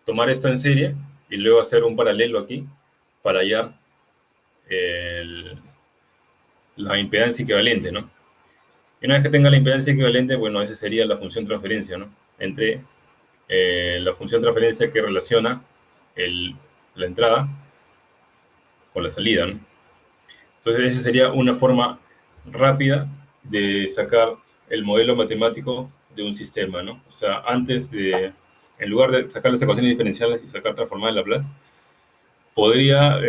tomar esto en serie y luego hacer un paralelo aquí para hallar el, la impedancia equivalente, ¿no? Y una vez que tenga la impedancia equivalente, bueno, esa sería la función transferencia, ¿no? Entre la función transferencia que relaciona la entrada con la salida, ¿no? Entonces, esa sería una forma rápida de sacar el modelo matemático de un sistema, ¿no? O sea, en lugar de sacar las ecuaciones diferenciales y sacar transformada de Laplace, podría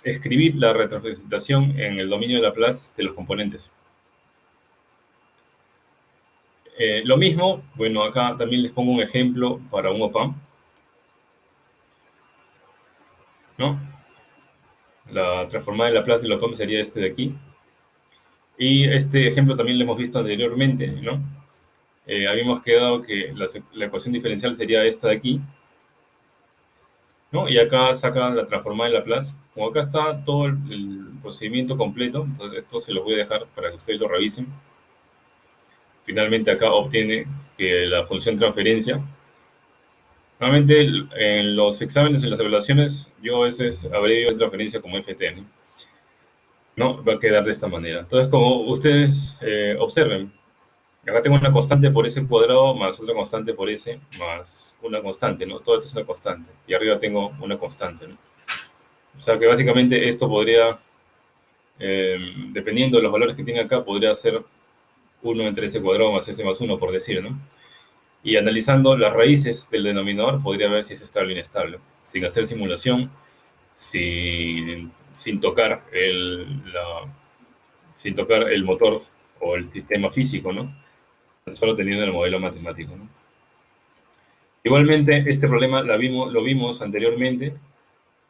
escribir la representación en el dominio de Laplace de los componentes. Lo mismo, bueno, acá también les pongo un ejemplo para un op-amp, ¿no? La transformada de Laplace del op-amp sería este de aquí. Y este ejemplo también lo hemos visto anteriormente, ¿no? Habíamos quedado que la ecuación diferencial sería esta de aquí, ¿no? Y acá sacan la transformada de Laplace. Como acá está todo el procedimiento completo, entonces esto se los voy a dejar para que ustedes lo revisen. Finalmente acá obtiene que la función transferencia. Normalmente en los exámenes, en las evaluaciones, yo a veces abrevio transferencia como FT, ¿no? No, va a quedar de esta manera. Entonces, como ustedes observen, acá tengo una constante por ese cuadrado, más otra constante por ese, más una constante, ¿no? Todo esto es una constante. Y arriba tengo una constante, ¿no? O sea que básicamente esto podría, dependiendo de los valores que tiene acá, podría ser 1 entre ese cuadrado más ese más 1, por decir, ¿no? Y analizando las raíces del denominador, podría ver si es estable o inestable, sin hacer simulación, sin tocar sin tocar el motor o el sistema físico, ¿no? Solo teniendo el modelo matemático, ¿no? Igualmente, este problema lo vimos anteriormente,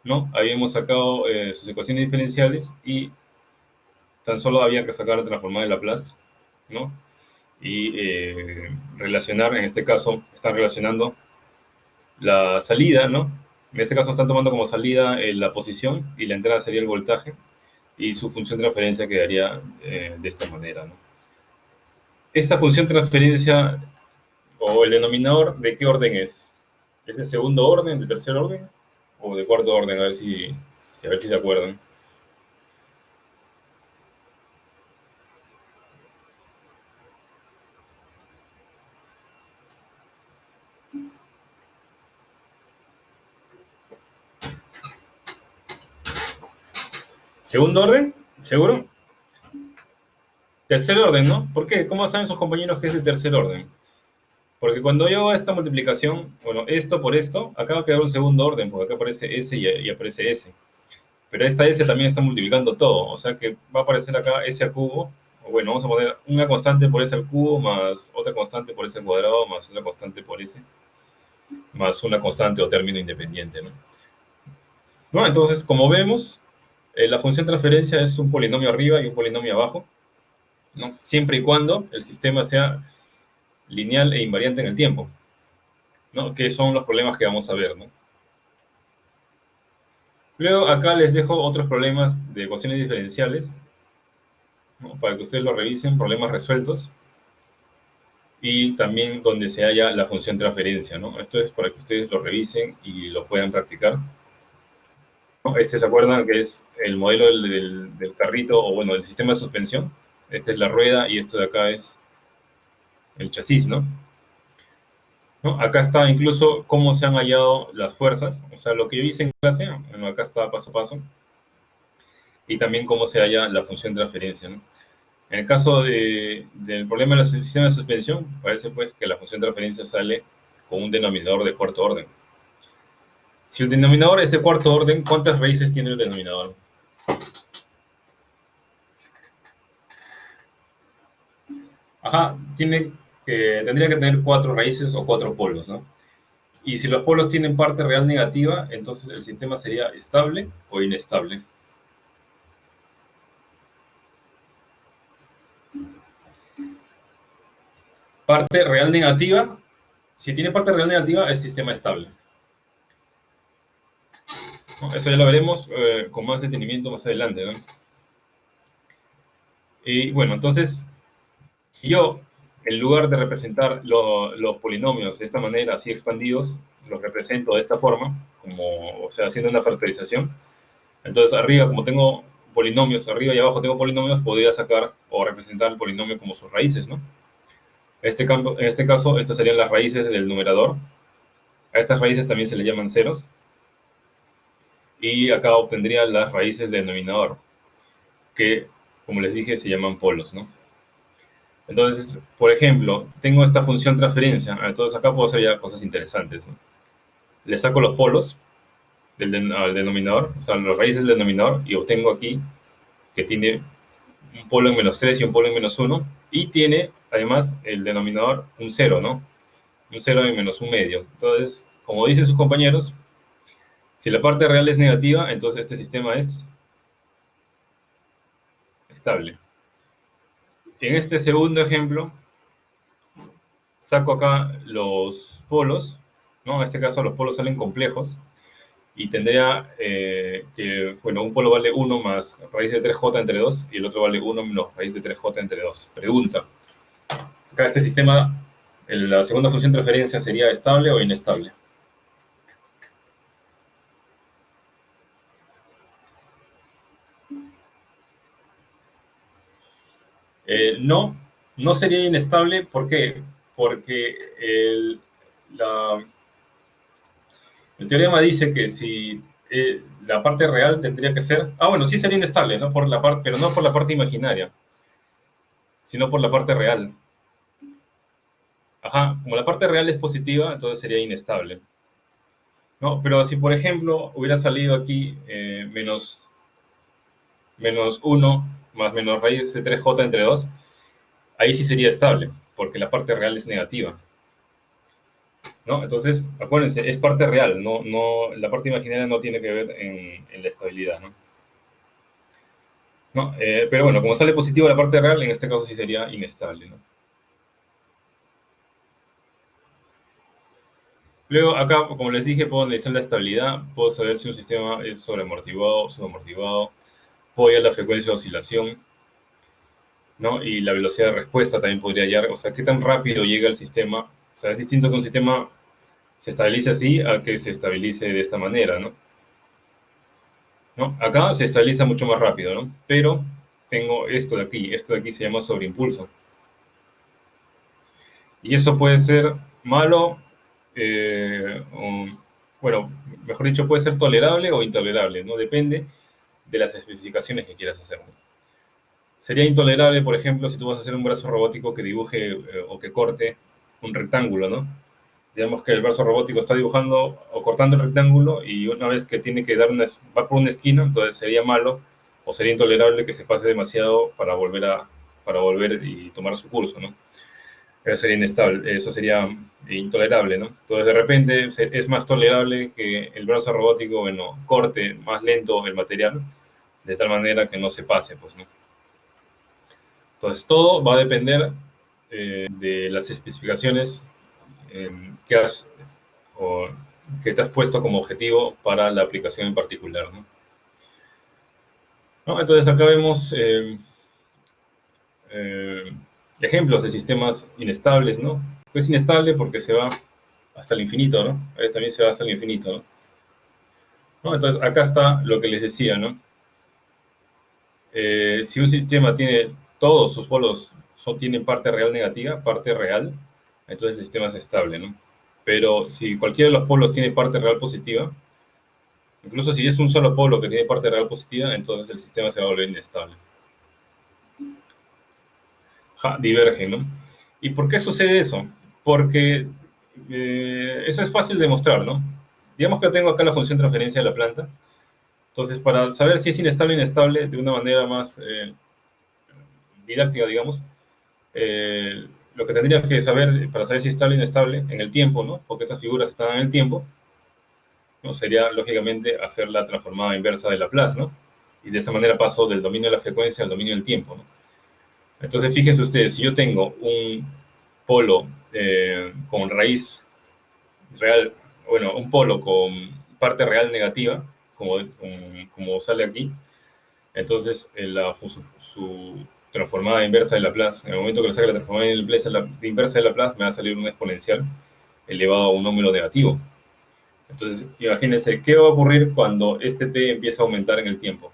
¿no? Habíamos sacado sus ecuaciones diferenciales y tan solo había que sacar la transformada de Laplace, ¿no? Y relacionar, en este caso, están relacionando la salida, ¿no? En este caso están tomando como salida la posición y la entrada sería el voltaje y su función de transferencia quedaría de esta manera, ¿no? Esta función de transferencia o el denominador, ¿de qué orden es? ¿Es de segundo orden, de tercer orden o de cuarto orden? A ver si se acuerdan. ¿Segundo orden? ¿Seguro? Tercer orden, ¿no? ¿Por qué? ¿Cómo saben sus compañeros que es de tercer orden? Porque cuando yo hago esta multiplicación, bueno, esto por esto, acá va a quedar un segundo orden, porque acá aparece S y aparece S. Pero esta S también está multiplicando todo, o sea que va a aparecer acá S al cubo, o bueno, vamos a poner una constante por S al cubo, más otra constante por S al cuadrado, más otra constante por S, más una constante o término independiente, ¿no? ¿No? Entonces, como vemos, la función transferencia es un polinomio arriba y un polinomio abajo, ¿no? Siempre y cuando el sistema sea lineal e invariante en el tiempo, ¿no? Que son los problemas que vamos a ver, ¿no? Luego acá les dejo otros problemas de ecuaciones diferenciales, ¿no? Para que ustedes lo revisen, problemas resueltos, y también donde se halla la función transferencia, ¿no? Esto es para que ustedes lo revisen y lo puedan practicar, ¿no? Este se acuerdan que es el modelo del carrito, o bueno, del sistema de suspensión. Esta es la rueda y esto de acá es el chasis, ¿no? ¿No? Acá está incluso cómo se han hallado las fuerzas, o sea, lo que yo hice en clase, bueno, acá está paso a paso, y también cómo se halla la función transferencia, ¿no? En el caso del problema del sistema de suspensión, parece pues que la función transferencia sale con un denominador de cuarto orden. Si el denominador es de cuarto orden, ¿cuántas raíces tiene el denominador? Ajá, tendría que tener cuatro raíces o cuatro polos, ¿no? Y si los polos tienen parte real negativa, entonces el sistema sería estable o inestable. Parte real negativa, si tiene parte real negativa, es sistema estable, ¿no? Eso ya lo veremos con más detenimiento más adelante, ¿no? Y bueno, entonces, si yo, en lugar de representar los polinomios de esta manera, así expandidos, los represento de esta forma, como, o sea, haciendo una factorización, entonces arriba, como tengo polinomios, arriba y abajo tengo polinomios, podría sacar o representar el polinomio como sus raíces, ¿no? En este caso, estas serían las raíces del numerador. A estas raíces también se le llaman ceros. Y acá obtendría las raíces del denominador, que, como les dije, se llaman polos, ¿no? Entonces, por ejemplo, tengo esta función transferencia. Entonces acá puedo hacer ya cosas interesantes, ¿no? Le saco los polos al denominador, o sea, las raíces del denominador, y obtengo aquí que tiene un polo en menos 3 y un polo en menos 1, y tiene, además, el denominador un 0, ¿no? Un 0 en menos un medio. Entonces, como dicen sus compañeros, si la parte real es negativa, entonces este sistema es estable. En este segundo ejemplo, saco acá los polos, ¿no? En este caso los polos salen complejos, y tendría que, bueno, un polo vale 1 más raíz de 3j entre 2, y el otro vale 1 menos raíz de 3j entre 2. Pregunta. Acá este sistema, la segunda función de referencia sería estable o inestable. No, no sería inestable. ¿Por qué? Porque la, el teorema dice que si la parte real tendría que ser... Ah, bueno, sí sería inestable, ¿no? Pero no por la parte imaginaria, sino por la parte real. Ajá, como la parte real es positiva, entonces sería inestable, ¿no? Pero si, por ejemplo, hubiera salido aquí menos 1 más menos raíz de 3j entre 2, ahí sí sería estable, porque la parte real es negativa, ¿no? Entonces, acuérdense, es parte real, la parte imaginaria no tiene que ver en la estabilidad, ¿no? ¿No? Pero bueno, como sale positivo la parte real, en este caso sí sería inestable, ¿no? Luego, acá, como les dije, puedo analizar la estabilidad, puedo saber si un sistema es sobreamortiguado o subamortiguado, puedo hallar la frecuencia de oscilación, ¿no? Y la velocidad de respuesta también podría hallar, o sea, qué tan rápido llega el sistema. O sea, es distinto que un sistema se estabilice así a que se estabilice de esta manera, ¿no? ¿No? Acá se estabiliza mucho más rápido, ¿no? Pero tengo esto de aquí se llama sobreimpulso. Y eso puede ser malo, bueno, mejor dicho, puede ser tolerable o intolerable, ¿no? Depende de las especificaciones que quieras hacer, ¿no? Sería intolerable, por ejemplo, si tú vas a hacer un brazo robótico que dibuje o que corte un rectángulo, ¿no? Digamos que el brazo robótico está dibujando o cortando el rectángulo y una vez que tiene que va por una esquina, entonces sería malo o sería intolerable que se pase demasiado para volver y tomar su curso, ¿no? Eso sería inestable, eso sería intolerable, ¿no? Entonces de repente es más tolerable que el brazo robótico, bueno, corte más lento el material, de tal manera que no se pase, pues, ¿no? Entonces todo va a depender de las especificaciones eh, que has o que te has puesto como objetivo para la aplicación en particular, ¿no? ¿No? Entonces acá vemos eh, ejemplos de sistemas inestables, ¿no? Es inestable porque se va hasta el infinito, ¿no? También se va hasta el infinito, ¿no? ¿No? Entonces acá está lo que les decía, ¿no? Si un sistema tiene todos sus polos tienen parte real negativa, parte real, entonces el sistema es estable, ¿no? Pero si cualquiera de los polos tiene parte real positiva, incluso si es un solo polo que tiene parte real positiva, entonces el sistema se va a volver inestable. Divergen, ¿no? ¿Y por qué sucede eso? Porque eso es fácil de demostrar, ¿no? Digamos que tengo acá la función transferencia de la planta. Entonces, para saber si es inestable o inestable de una manera más didáctica, digamos, lo que tendría que saber para saber si es estable o inestable en el tiempo, ¿no? Porque estas figuras están en el tiempo, ¿no? Sería, lógicamente, hacer la transformada inversa de Laplace, ¿no? Y de esa manera paso del dominio de la frecuencia al dominio del tiempo, ¿no? Entonces, fíjense ustedes, si yo tengo un polo con raíz real, bueno, un polo con parte real negativa, como sale aquí, entonces su transformada inversa de Laplace, en el momento que le saque la transformada inversa de Laplace, me va a salir un exponencial elevado a un número negativo. Entonces, imagínense, ¿qué va a ocurrir cuando este t empieza a aumentar en el tiempo?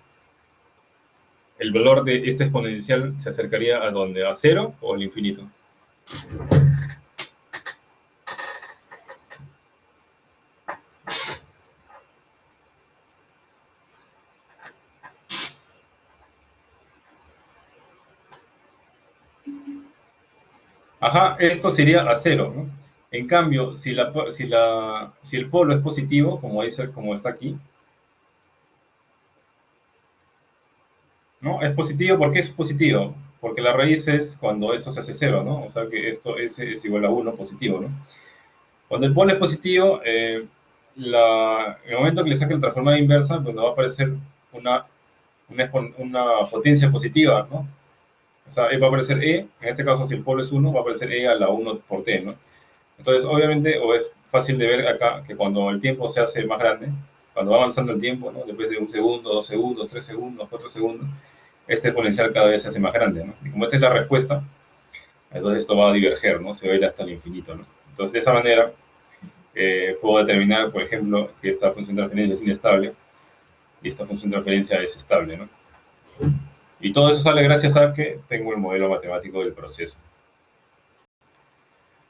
¿El valor de este exponencial se acercaría a dónde? ¿A cero o al infinito? Ajá, esto sería a cero, ¿no? En cambio, si el polo es positivo, como está aquí, ¿no? Es positivo, ¿por qué es positivo? Porque la raíz es cuando esto se hace cero, ¿no? O sea que esto es igual a 1, positivo, ¿no? Cuando el polo es positivo, en el momento que le saque la transformada inversa, pues nos va a aparecer una potencia positiva, ¿no? O sea, va a aparecer E, en este caso si el polo es 1, va a aparecer E a la 1 por T, ¿no? Entonces, obviamente, o es fácil de ver acá que cuando el tiempo se hace más grande, cuando va avanzando el tiempo, ¿no? Después de un segundo, 2 segundos, 3 segundos, 4 segundos, este exponencial cada vez se hace más grande, ¿no? Y como esta es la respuesta, entonces esto va a diverger, ¿no? Se va a ir hasta el infinito, ¿no? Entonces, de esa manera, puedo determinar, por ejemplo, que esta función de transferencia es inestable y esta función de transferencia es estable, ¿no? Y todo eso sale gracias a que tengo el modelo matemático del proceso.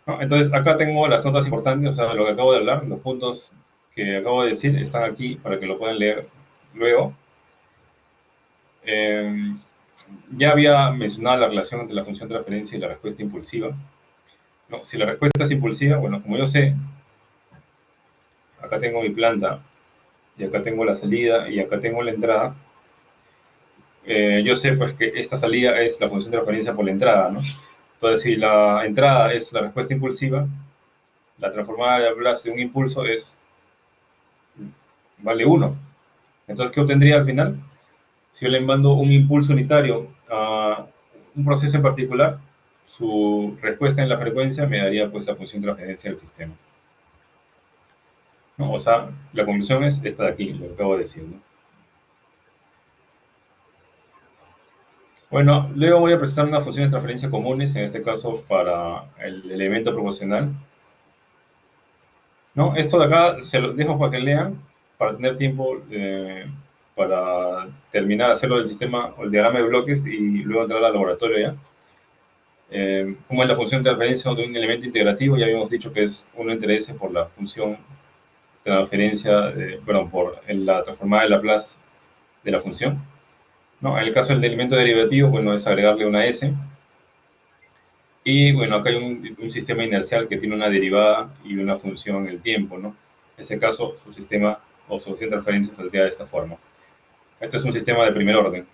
¿No? Entonces, acá tengo las notas importantes, o sea, lo que acabo de hablar, los puntos que acabo de decir están aquí para que lo puedan leer luego. Ya había mencionado la relación entre la función de transferencia y la respuesta impulsiva. ¿No? Si la respuesta es impulsiva, bueno, como yo sé, acá tengo mi planta, y acá tengo la salida, y acá tengo la entrada, yo sé pues que esta salida es la función de transferencia por la entrada, ¿no? Entonces, si la entrada es la respuesta impulsiva, la transformada de Laplace de un impulso vale 1. Entonces, ¿qué obtendría al final? Si yo le mando un impulso unitario a un proceso en particular, su respuesta en la frecuencia me daría pues la función de transferencia del sistema, ¿no? O sea, la conclusión es esta de aquí, lo que acabo de decir, ¿no? Bueno, luego voy a presentar unas funciones de transferencia comunes, en este caso para el elemento proporcional. ¿no? Esto de acá se lo dejo para que lean, para tener tiempo para terminar, hacerlo del sistema o el diagrama de bloques y luego entrar al laboratorio ya. ¿Cómo es la función de transferencia de un elemento integrativo? Ya habíamos dicho que es 1 entre s por la función transferencia, perdón, por la transformada de Laplace de la función, ¿no? En el caso del elemento derivativo, bueno, es agregarle una s. Y bueno, acá hay un sistema inercial que tiene una derivada y una función en el tiempo, ¿no? En este caso, su sistema o su función de transferencia saldría de esta forma. Esto es un sistema de primer orden.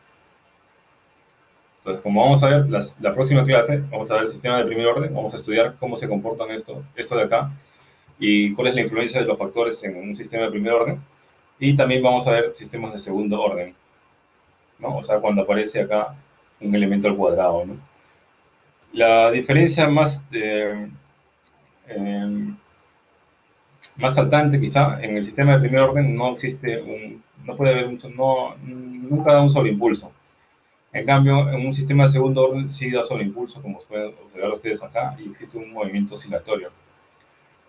Entonces, como vamos a ver, la próxima clase, vamos a ver el sistema de primer orden, vamos a estudiar cómo se comportan esto de acá, y cuál es la influencia de los factores en un sistema de primer orden. Y también vamos a ver sistemas de segundo orden, ¿no? O sea, cuando aparece acá un elemento al cuadrado, ¿no? La diferencia eh, más saltante quizá, en el sistema de primer orden no existe no puede haber nunca da un sobreimpulso. En cambio, en un sistema de segundo orden sí da sobreimpulso, como pueden observar ustedes acá, y existe un movimiento oscilatorio.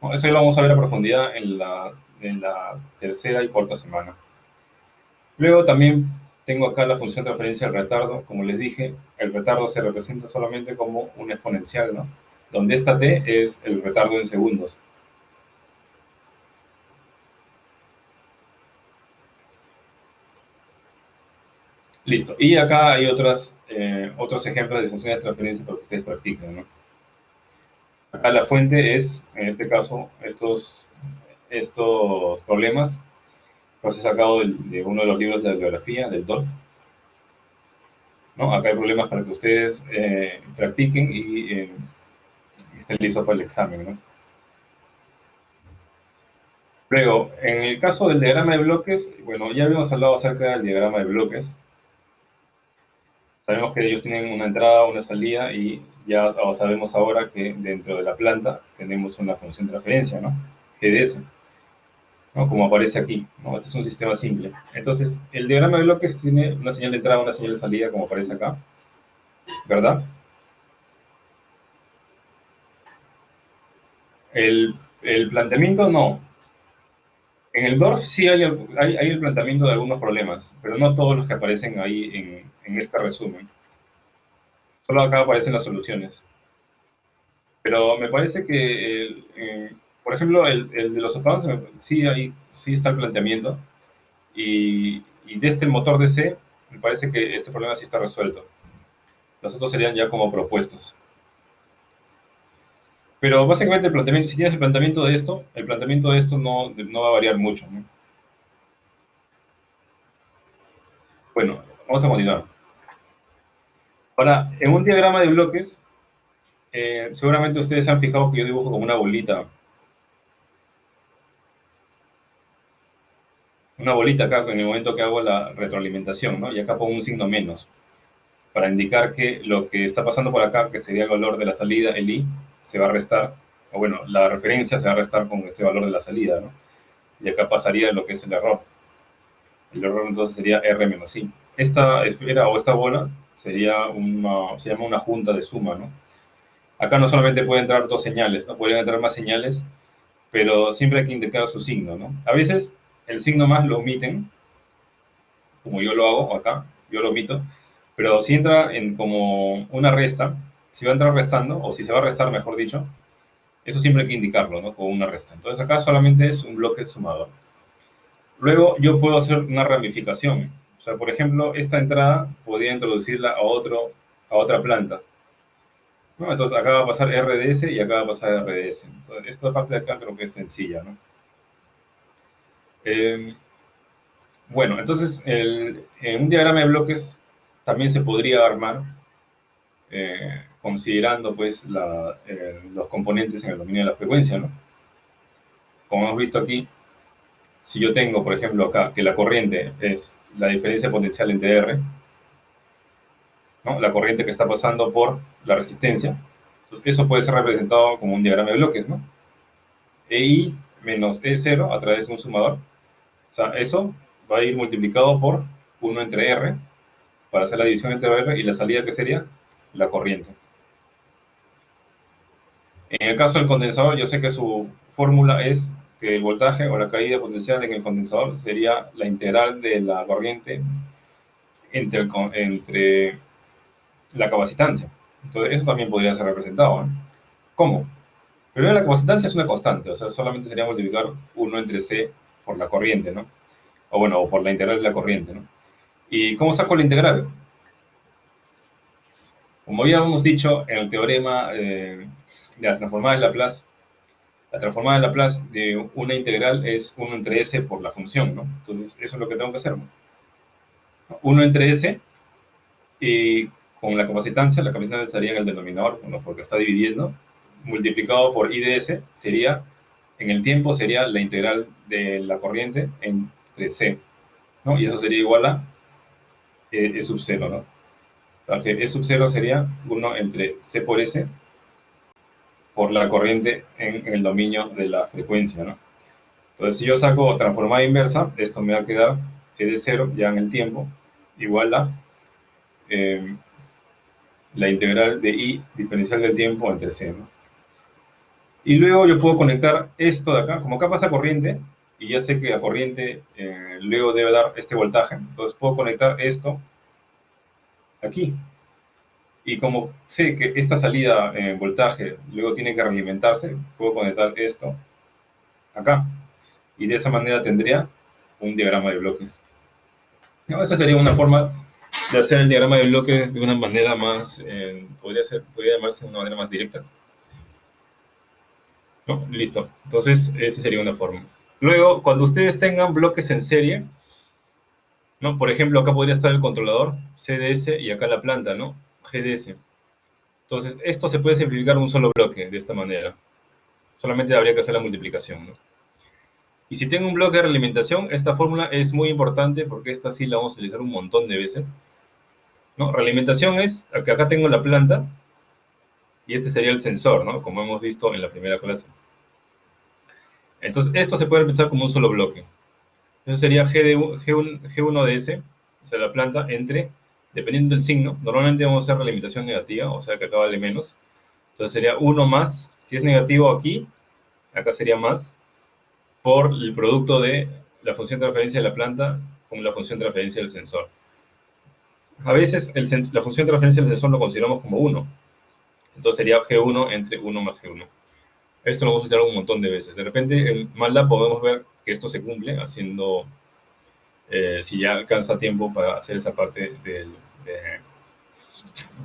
Bueno, eso ya lo vamos a ver a profundidad en la tercera y cuarta semana. Luego también tengo acá la función de referencia al retardo. Como les dije, el retardo se representa solamente como una exponencial, ¿no? Donde esta t es el retardo en segundos. Listo. Y acá hay otros ejemplos de funciones de transferencia para que ustedes practiquen, ¿no? Acá la fuente es, en este caso, estos problemas los he sacado de uno de los libros de la bibliografía, del DOLF, ¿no? Acá hay problemas para que ustedes practiquen y estén listos para el examen, ¿no? Luego, en el caso del diagrama de bloques, bueno, ya habíamos hablado acerca del diagrama de bloques. Sabemos que ellos tienen una entrada, una salida, y ya sabemos ahora que dentro de la planta tenemos una función de referencia, ¿no? GDS, ¿no? Como aparece aquí, ¿no? Este es un sistema simple. Entonces, el diagrama de bloques tiene una señal de entrada, una señal de salida, como aparece acá, ¿verdad? El planteamiento no. En el DORF sí hay el planteamiento de algunos problemas, pero no todos los que aparecen ahí en este resumen. Solo acá aparecen las soluciones. Pero me parece que, por ejemplo, el de los sopranos, sí está el planteamiento. Y de este motor de C, me parece que este problema sí está resuelto. Los otros serían ya como propuestos. Pero básicamente el planteamiento, si tienes el planteamiento de esto no va a variar mucho, ¿no? Bueno, vamos a continuar. Ahora, en un diagrama de bloques, seguramente ustedes se han fijado que yo dibujo como una bolita acá en el momento que hago la retroalimentación, ¿no? Y acá pongo un signo menos, para indicar que lo que está pasando por acá, que sería el valor de la salida, el I, se va a restar, o bueno, la referencia se va a restar con este valor de la salida, ¿no? Y acá pasaría lo que es el error. El error entonces sería R menos I. Esta esfera o esta bola se llama una junta de suma, ¿no? Acá no solamente pueden entrar dos señales, ¿no? Pueden entrar más señales, pero siempre hay que indicar su signo, ¿no? A veces el signo más lo omiten, como yo lo hago acá, yo lo omito, pero si entra en como una resta, si va a entrar restando, o si se va a restar, mejor dicho, eso siempre hay que indicarlo, ¿no? Como una resta. Entonces acá solamente es un bloque sumador. Luego yo puedo hacer una ramificación. O sea, por ejemplo, esta entrada podría introducirla a otra planta, ¿no? Entonces acá va a pasar RDS y acá va a pasar RDS. Entonces, esta parte de acá creo que es sencilla, ¿no? Eh, bueno, entonces en un diagrama de bloques también se podría armar considerando pues los componentes en el dominio de la frecuencia, ¿no? Como hemos visto aquí, si yo tengo, por ejemplo, acá que la corriente es la diferencia potencial entre R, ¿no? La corriente que está pasando por la resistencia, entonces eso puede ser representado como un diagrama de bloques, ¿no? EI menos E0 a través de un sumador, o sea, eso va a ir multiplicado por 1 entre R para hacer la división entre R y la salida que sería la corriente. En el caso del condensador, yo sé que su fórmula es que el voltaje o la caída potencial en el condensador sería la integral de la corriente entre la capacitancia. Entonces, eso también podría ser representado, ¿no? ¿Cómo? Primero, la capacitancia es una constante, o sea, solamente sería multiplicar 1 entre C por la corriente, ¿no? O bueno, o por la integral de la corriente, ¿no? ¿Y cómo saco la integral? Como ya hemos dicho en el teorema de la transformada de Laplace, la transformada de Laplace de una integral es 1 entre S por la función, ¿no? Entonces, eso es lo que tengo que hacer, ¿no? 1 entre S, y con la capacitancia estaría en el denominador, bueno, porque está dividiendo, multiplicado por I de S, sería, en el tiempo, sería la integral de la corriente entre C, ¿no? Y eso sería igual a E sub 0, ¿no? Porque E sub 0 sería 1 entre C por S por la corriente en el dominio de la frecuencia, ¿no? Entonces, si yo saco transformada inversa, esto me va a quedar E de 0 ya en el tiempo, igual a eh, la integral de I diferencial del tiempo entre C, ¿no? Y luego yo puedo conectar esto de acá, como acá pasa corriente, y ya sé que la corriente luego debe dar este voltaje, entonces puedo conectar esto aquí. Y como sé que esta salida en voltaje luego tiene que realimentarse, puedo conectar esto acá. Y de esa manera tendría un diagrama de bloques. ¿No? Esa sería una forma de hacer el diagrama de bloques de una manera más, podría llamarse de una manera más directa, ¿no? Listo. Entonces, esa sería una forma. Luego, cuando ustedes tengan bloques en serie, ¿no? Por ejemplo, acá podría estar el controlador, CDS, y acá la planta, ¿no? GDS. Entonces, esto se puede simplificar en un solo bloque, de esta manera. Solamente habría que hacer la multiplicación, ¿no? Y si tengo un bloque de realimentación, esta fórmula es muy importante porque esta sí la vamos a utilizar un montón de veces, ¿no? Realimentación es que acá tengo la planta y este sería el sensor, ¿no? Como hemos visto en la primera clase. Entonces, esto se puede representar como un solo bloque. Eso sería G1 de S, o sea, la planta, entre, dependiendo del signo, normalmente vamos a hacer realimentación negativa, o sea, que acá vale menos. Entonces sería 1 más, si es negativo aquí, acá sería más, por el producto de la función de transferencia de la planta con la función de transferencia del sensor. A veces la función de transferencia del sensor lo consideramos como 1. Entonces sería G1 entre 1 más G1. Esto lo vamos a utilizar un montón de veces. De repente en MATLAB podemos ver que esto se cumple haciendo, si ya alcanza tiempo para hacer esa parte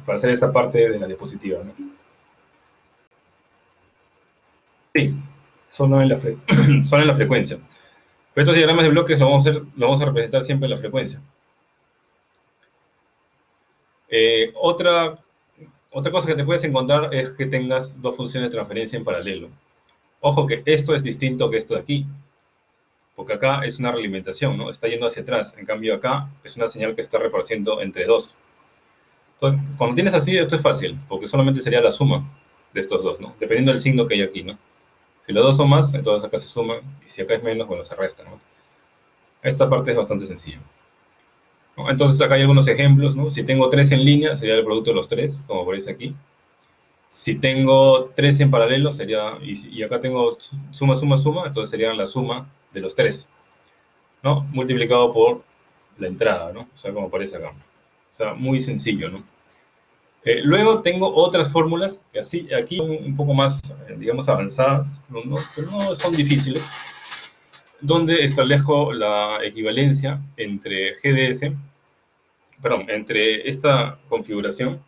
para hacer esta parte de la diapositiva, ¿no? Sí, solo en la, solo en la frecuencia. Pero estos diagramas de bloques lo vamos a representar siempre en la frecuencia. Otra cosa que te puedes encontrar es que tengas dos funciones de transferencia en paralelo. Ojo que esto es distinto que esto de aquí, porque acá es una realimentación, ¿no? Está yendo hacia atrás. En cambio acá es una señal que está repartiendo entre dos. Entonces, cuando tienes así, esto es fácil, porque solamente sería la suma de estos dos, ¿no? Dependiendo del signo que hay aquí, ¿no? Si los dos son más, entonces acá se suman, y si acá es menos, bueno, se restan, ¿no? Esta parte es bastante sencilla, ¿no? Entonces acá hay algunos ejemplos, ¿no? Si tengo 3 en línea, sería el producto de los 3, como aparece aquí. Si tengo 3 en paralelo, sería, y acá tengo suma, suma, suma, entonces serían la suma de los 3, ¿no? Multiplicado por la entrada, ¿no? O sea, como aparece acá. O sea, muy sencillo, ¿no? Luego tengo otras fórmulas que así, aquí son un poco más, digamos, avanzadas, pero no son difíciles, donde establezco la equivalencia entre GDS, perdón, entre esta configuración,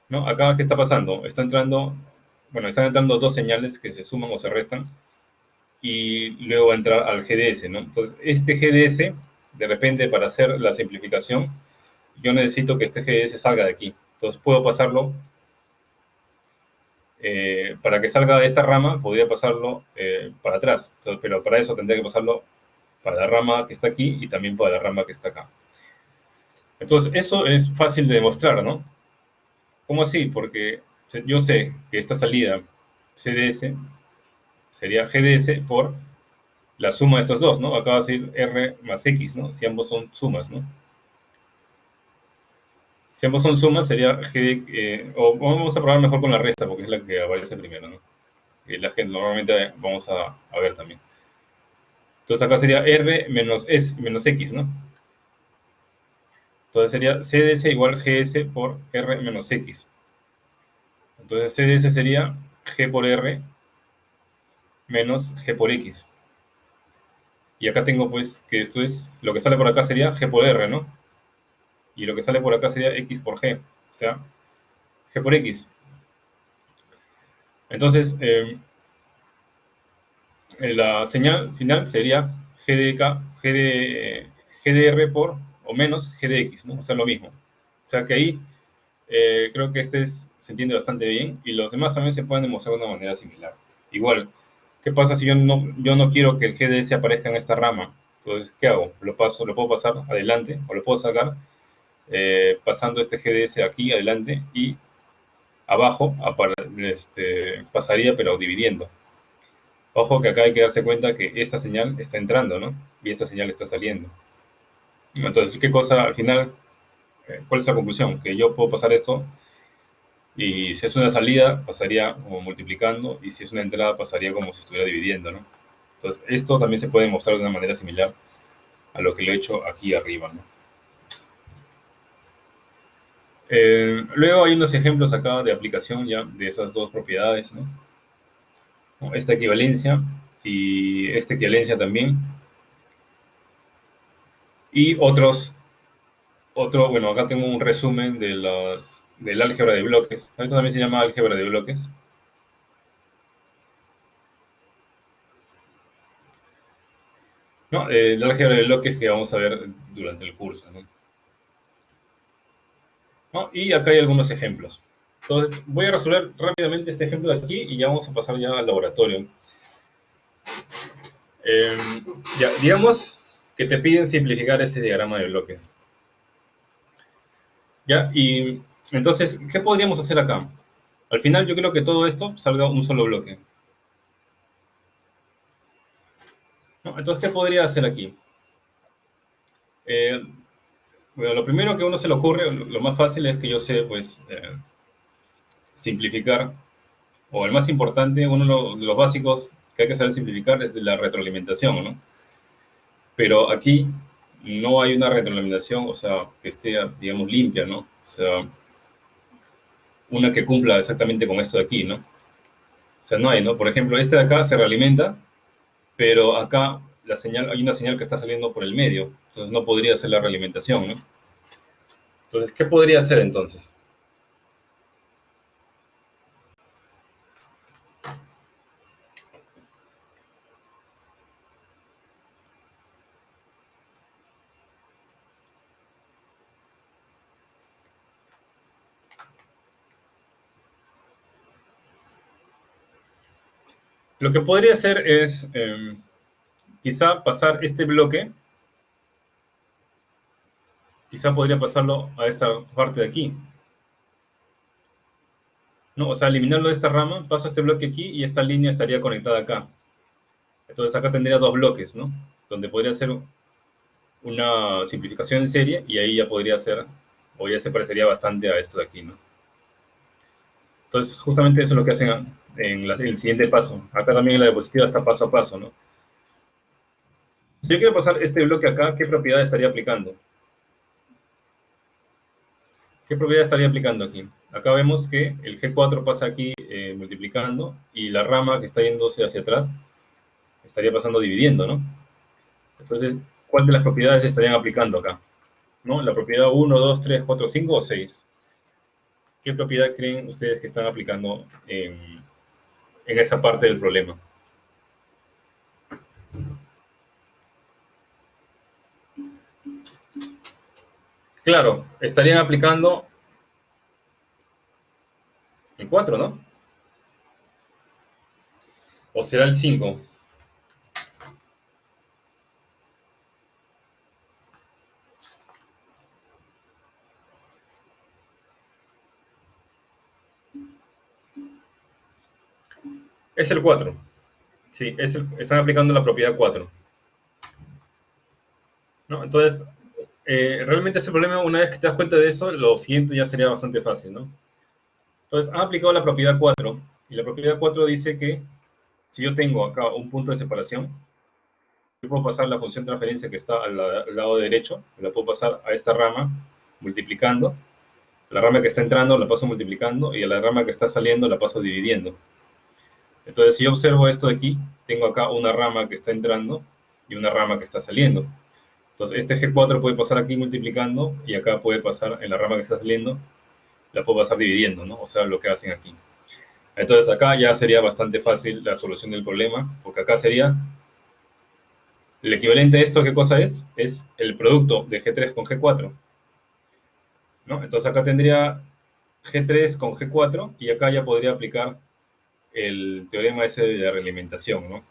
¿no? Acá, ¿qué está pasando? Están entrando dos señales que se suman o se restan, y luego va a entrar al GDS, ¿no? Entonces, este GDS, de repente, para hacer la simplificación, yo necesito que este GDS salga de aquí. Entonces, puedo pasarlo, para que salga de esta rama, podría pasarlo para atrás. Entonces, pero para eso tendría que pasarlo para la rama que está aquí y también para la rama que está acá. Entonces, eso es fácil de demostrar, ¿no? ¿Cómo así? Porque yo sé que esta salida CDS sería GDS por la suma de estos dos, ¿no? Acá va a ser R más X, ¿no? Si ambos son sumas, ¿no? Si ambos son sumas, sería G, o vamos a probar mejor con la resta, porque es la que aparece primero, ¿no? que la gente normalmente vamos a ver también. Entonces acá sería R menos, S, menos X, ¿no? Entonces sería CDS igual GS por R menos X. Entonces CDS sería G por R menos G por X. Y acá tengo pues que esto es, lo que sale por acá sería G por R, ¿no? Y lo que sale por acá sería X por G, o sea, G por X. Entonces, la señal final sería G de, K, G de R por, o menos G de X, ¿no? O sea, lo mismo. O sea que ahí creo que se entiende bastante bien y los demás también se pueden demostrar de una manera similar. Igual, ¿qué pasa si yo no quiero que el GDS aparezca en esta rama? Entonces, ¿qué hago? Lo puedo pasar adelante o lo puedo sacar pasando este GDS aquí adelante y abajo pasaría pero dividiendo. Ojo que acá hay que darse cuenta que esta señal está entrando, ¿no? Y esta señal está saliendo. Entonces, ¿qué cosa al final? ¿Cuál es la conclusión? Que yo puedo pasar esto y si es una salida pasaría como multiplicando y si es una entrada pasaría como si estuviera dividiendo, ¿no? Entonces, esto también se puede mostrar de una manera similar a lo que lo he hecho aquí arriba, ¿no? Luego hay unos ejemplos acá de aplicación ya de esas dos propiedades, ¿no? Esta equivalencia y esta equivalencia también. Y bueno, acá tengo un resumen del álgebra de bloques. Esto también se llama álgebra de bloques. ¿No? El álgebra de bloques que vamos a ver durante el curso, ¿no? ¿No? Y acá hay algunos ejemplos. Entonces, voy a resolver rápidamente este ejemplo de aquí y ya vamos a pasar ya al laboratorio. Eh, ya, digamos que te piden simplificar ese diagrama de bloques. ¿Ya? Y entonces, ¿qué podríamos hacer acá? Al final yo creo que todo esto salga un solo bloque. ¿No? Entonces, ¿qué podría hacer aquí? Bueno, lo primero que a uno se le ocurre, lo más fácil es que yo sé, pues, simplificar, o el más importante, uno de los básicos que hay que saber simplificar es de la retroalimentación, ¿no? Pero aquí no hay una retroalimentación, o sea, que esté, digamos, limpia, ¿no? O sea, una que cumpla exactamente con esto de aquí, ¿no? O sea, no hay, ¿no? Por ejemplo, este de acá se realimenta, pero acá hay una señal que está saliendo por el medio, entonces no podría ser la realimentación, ¿no? Entonces, ¿qué podría hacer entonces? Lo que podría hacer es quizá pasar este bloque, quizá podría pasarlo a esta parte de aquí, ¿no? O sea, eliminarlo de esta rama, paso este bloque aquí y esta línea estaría conectada acá. Entonces acá tendría dos bloques, ¿no? Donde podría ser una simplificación en serie y ahí ya podría ser, o ya se parecería bastante a esto de aquí, ¿no? Entonces justamente eso es lo que hacen en el siguiente paso. Acá también en la diapositiva está paso a paso, ¿no? Si yo quiero pasar este bloque acá, ¿qué propiedad estaría aplicando? ¿Qué propiedad estaría aplicando aquí? Acá vemos que el G4 pasa aquí multiplicando y la rama que está yéndose hacia atrás estaría pasando dividiendo, ¿no? Entonces, ¿cuál de las propiedades estarían aplicando acá? ¿No? ¿La propiedad 1, 2, 3, 4, 5 o 6? ¿Qué propiedad creen ustedes que están aplicando en esa parte del problema? Claro, estarían aplicando el 4, ¿no? ¿O será el 5? Es el 4. Sí, están aplicando la propiedad 4. ¿No? Entonces, realmente este problema, una vez que te das cuenta de eso, lo siguiente ya sería bastante fácil, ¿no? Entonces, han aplicado la propiedad 4, y la propiedad 4 dice que si yo tengo acá un punto de separación, yo puedo pasar la función transferencia que está al lado derecho, la puedo pasar a esta rama multiplicando. La rama que está entrando la paso multiplicando y a la rama que está saliendo la paso dividiendo. Entonces, si yo observo esto de aquí, tengo acá una rama que está entrando y una rama que está saliendo. Entonces, este G4 puede pasar aquí multiplicando y acá puede pasar en la rama que está saliendo, la puedo pasar dividiendo, ¿no? O sea, lo que hacen aquí. Entonces, acá ya sería bastante fácil la solución del problema, porque acá sería el equivalente a esto, ¿qué cosa es? Es el producto de G3 con G4, ¿no? Entonces, acá tendría G3 con G4 y acá ya podría aplicar el teorema ese de la realimentación, ¿no?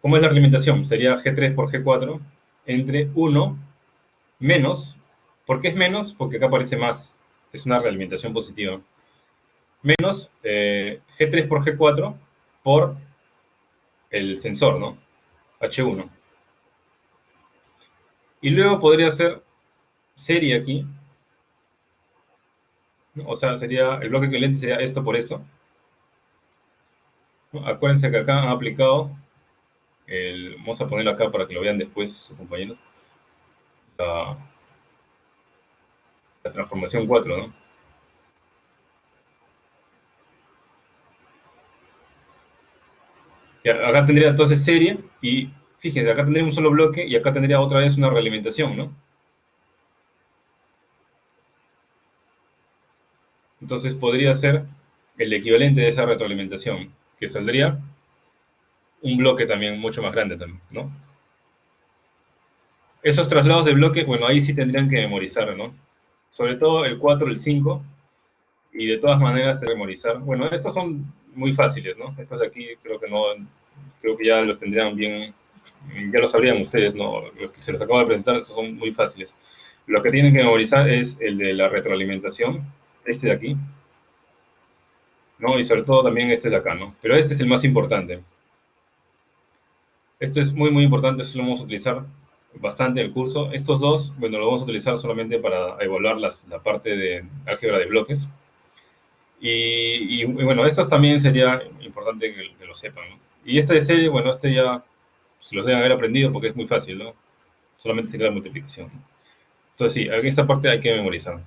¿Cómo es la realimentación? Sería G3 por G4 entre 1 menos, ¿por qué es menos? Porque acá aparece más, es una realimentación positiva, menos G3 por G4 por el sensor, ¿no? H1. Y luego podría ser serie aquí, ¿no? O sea, sería, el bloque equivalente sería esto por esto, ¿no? Acuérdense que acá han aplicado, vamos a ponerlo acá para que lo vean después sus compañeros, la, la transformación 4, ¿no? Y acá tendría entonces serie y fíjense, acá tendría un solo bloque y acá tendría otra vez una realimentación, ¿no? Entonces podría ser el equivalente de esa retroalimentación, que saldría un bloque también mucho más grande también, ¿no? Esos traslados de bloque, bueno, ahí sí tendrían que memorizar, ¿no? Sobre todo el 4, el 5, y de todas maneras de memorizar. Bueno, estos son muy fáciles, ¿no? Estos de aquí creo que no, creo que ya los tendrían bien, ya lo sabrían ustedes, ¿no? Los que se los acabo de presentar, estos son muy fáciles. Lo que tienen que memorizar es el de la retroalimentación, este de aquí, ¿no? Y sobre todo también este de acá, ¿no? Pero este es el más importante. Esto es muy, muy importante, esto lo vamos a utilizar bastante en el curso. Estos dos, bueno, lo vamos a utilizar solamente para evaluar la parte de álgebra de bloques. Y bueno, estos también sería importante que lo sepan, ¿no? Y este de serie, bueno, este ya se los deben haber aprendido porque es muy fácil, ¿no? Solamente sería la multiplicación, ¿no? Entonces sí, en esta parte hay que memorizar.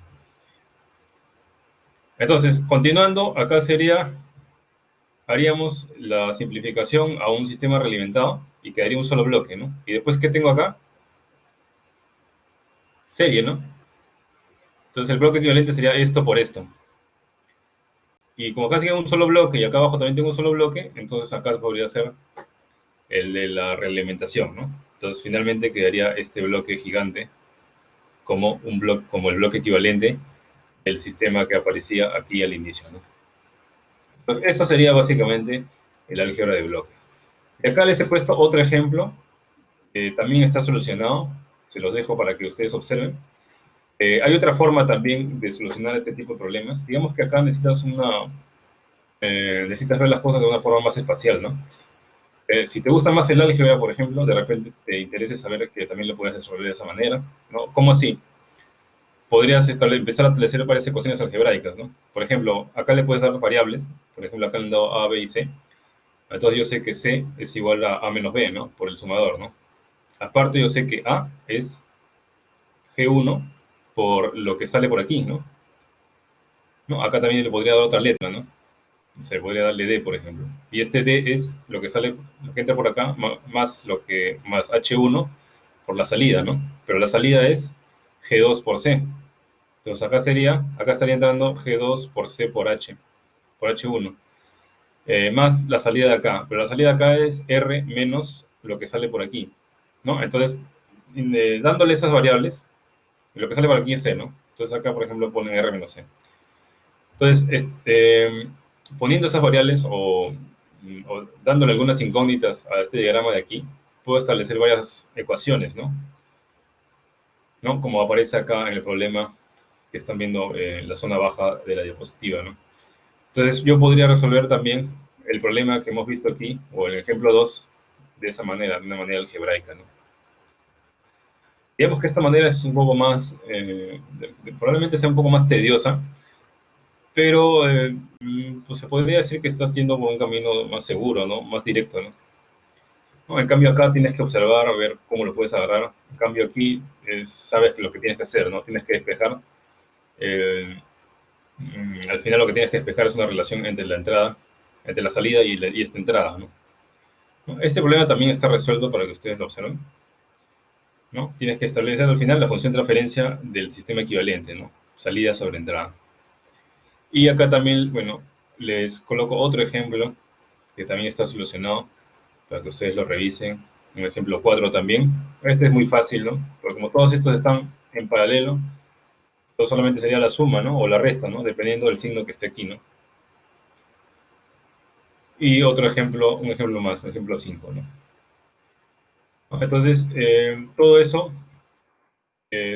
Entonces, continuando, acá sería, haríamos la simplificación a un sistema realimentado y quedaría un solo bloque, ¿no? Y después, ¿qué tengo acá? Serie, ¿no? Entonces el bloque equivalente sería esto por esto. Y como acá tiene un solo bloque y acá abajo también tengo un solo bloque, entonces acá podría ser el de la realimentación, ¿no? Entonces finalmente quedaría este bloque gigante como, como el bloque equivalente del sistema que aparecía aquí al inicio, ¿no? Entonces eso sería básicamente el álgebra de bloques. Y acá les he puesto otro ejemplo, también está solucionado, se los dejo para que ustedes observen. Hay otra forma también de solucionar este tipo de problemas. Digamos que acá necesitas ver las cosas de una forma más espacial, ¿no? Si te gusta más el álgebra, por ejemplo, de repente te interesa saber que también lo puedes resolver de esa manera, ¿no? ¿Cómo así? Podrías empezar a establecer varias ecuaciones algebraicas, ¿no? Por ejemplo, acá le puedes dar variables, por ejemplo, acá le han dado A, B y C. Entonces yo sé que C es igual a menos B, ¿no? Por el sumador, ¿no? Aparte yo sé que A es G1 por lo que sale por aquí, ¿no? ¿No? Acá también le podría dar otra letra, ¿no? Se podría darle D, por ejemplo. Y este D es lo que sale, lo que entra por acá, más más H1 por la salida, ¿no? Pero la salida es G2 por C. Entonces acá estaría entrando G2 por C por H1. Más la salida de acá. Pero la salida de acá es R menos lo que sale por aquí, ¿no? Entonces, dándole esas variables, lo que sale por aquí es C, ¿no? Entonces acá, por ejemplo, ponen R menos C. Entonces, poniendo esas variables o dándole algunas incógnitas a este diagrama de aquí, puedo establecer varias ecuaciones, ¿no? ¿No? Como aparece acá en el problema que están viendo en la zona baja de la diapositiva, ¿no? Entonces, yo podría resolver también el problema que hemos visto aquí, o el ejemplo 2, de esa manera, de una manera algebraica, ¿no? Digamos que esta manera es un poco más, probablemente sea un poco más tediosa, pero pues se podría decir que estás yendo por un camino más seguro, ¿no? Más directo, ¿no? ¿No? En cambio acá tienes que observar, a ver cómo lo puedes agarrar. En cambio aquí sabes lo que tienes que hacer, ¿no? Tienes que despejar. eh, Al final lo que tienes que despejar es una relación entre la entrada, entre la salida y esta entrada, ¿no? ¿No? Este problema también está resuelto para que ustedes lo observen, ¿no? Tienes que establecer al final la función de transferencia del sistema equivalente, ¿no? Salida sobre entrada. Y acá también, bueno, les coloco otro ejemplo que también está solucionado para que ustedes lo revisen. Un ejemplo 4 también. Este es muy fácil, ¿no? Porque como todos estos están en paralelo, pues solamente sería la suma, ¿no? O la resta, ¿no? Dependiendo del signo que esté aquí, ¿no? Y otro ejemplo, un ejemplo más, un ejemplo 5, ¿no? Entonces, todo eso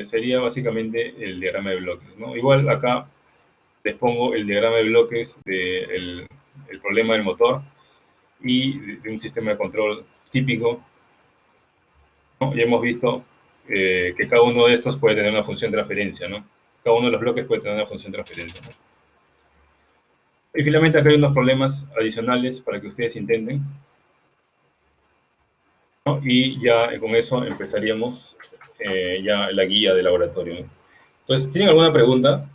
sería básicamente el diagrama de bloques, ¿no? Igual acá les pongo el diagrama de bloques del el problema del motor y de un sistema de control típico, ¿no? Ya hemos visto que cada uno de estos puede tener una función de transferencia, ¿no? Cada uno de los bloques puede tener una función de transferencia, ¿no? Y finalmente acá hay unos problemas adicionales para que ustedes intenten, ¿no? Y ya con eso empezaríamos ya la guía de laboratorio, ¿no? Entonces, ¿tienen alguna pregunta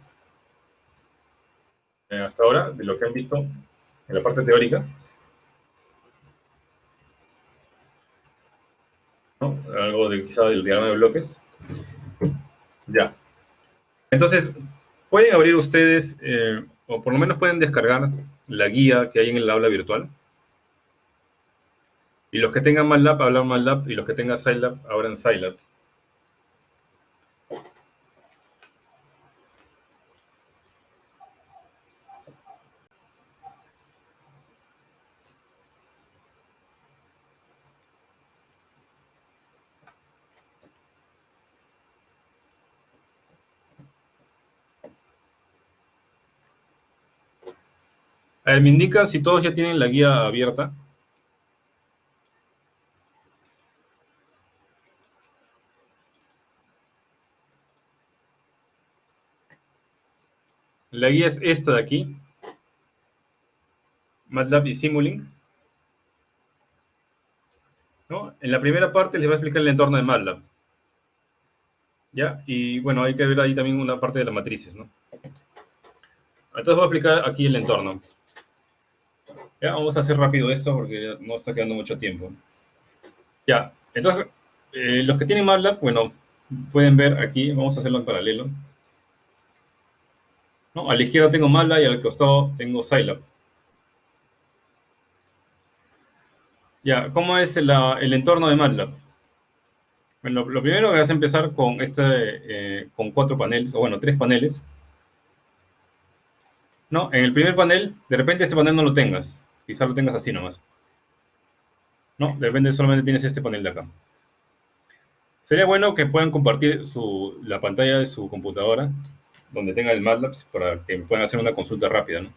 hasta ahora de lo que han visto en la parte teórica? ¿No? Algo de quizá del diagrama de bloques. Ya. Entonces, pueden abrir ustedes, o por lo menos pueden descargar la guía que hay en el aula virtual. Y los que tengan MATLAB, hablan MATLAB, y los que tengan Scilab, abran Scilab. A ver, me indica si todos ya tienen la guía abierta. La guía es esta de aquí, MATLAB y Simulink, ¿no? En la primera parte les va a explicar el entorno de MATLAB, ¿ya? Y bueno, hay que ver ahí también una parte de las matrices, ¿no? Entonces voy a explicar aquí el entorno. Ya, vamos a hacer rápido esto porque ya no está quedando mucho tiempo. Ya, entonces, los que tienen MATLAB, bueno, pueden ver aquí, vamos a hacerlo en paralelo, ¿no? A la izquierda tengo MATLAB y al costado tengo Scilab. Ya, ¿cómo es el entorno de MATLAB? Bueno, lo primero que vas a empezar con con 4 paneles, o bueno, 3 paneles, ¿no? En el primer panel, de repente este panel no lo tengas, quizás lo tengas así nomás, ¿no? De repente solamente tienes este panel de acá. Sería bueno que puedan compartir la pantalla de su computadora, donde tenga el MATLAB, para que puedan hacer una consulta rápida, ¿no?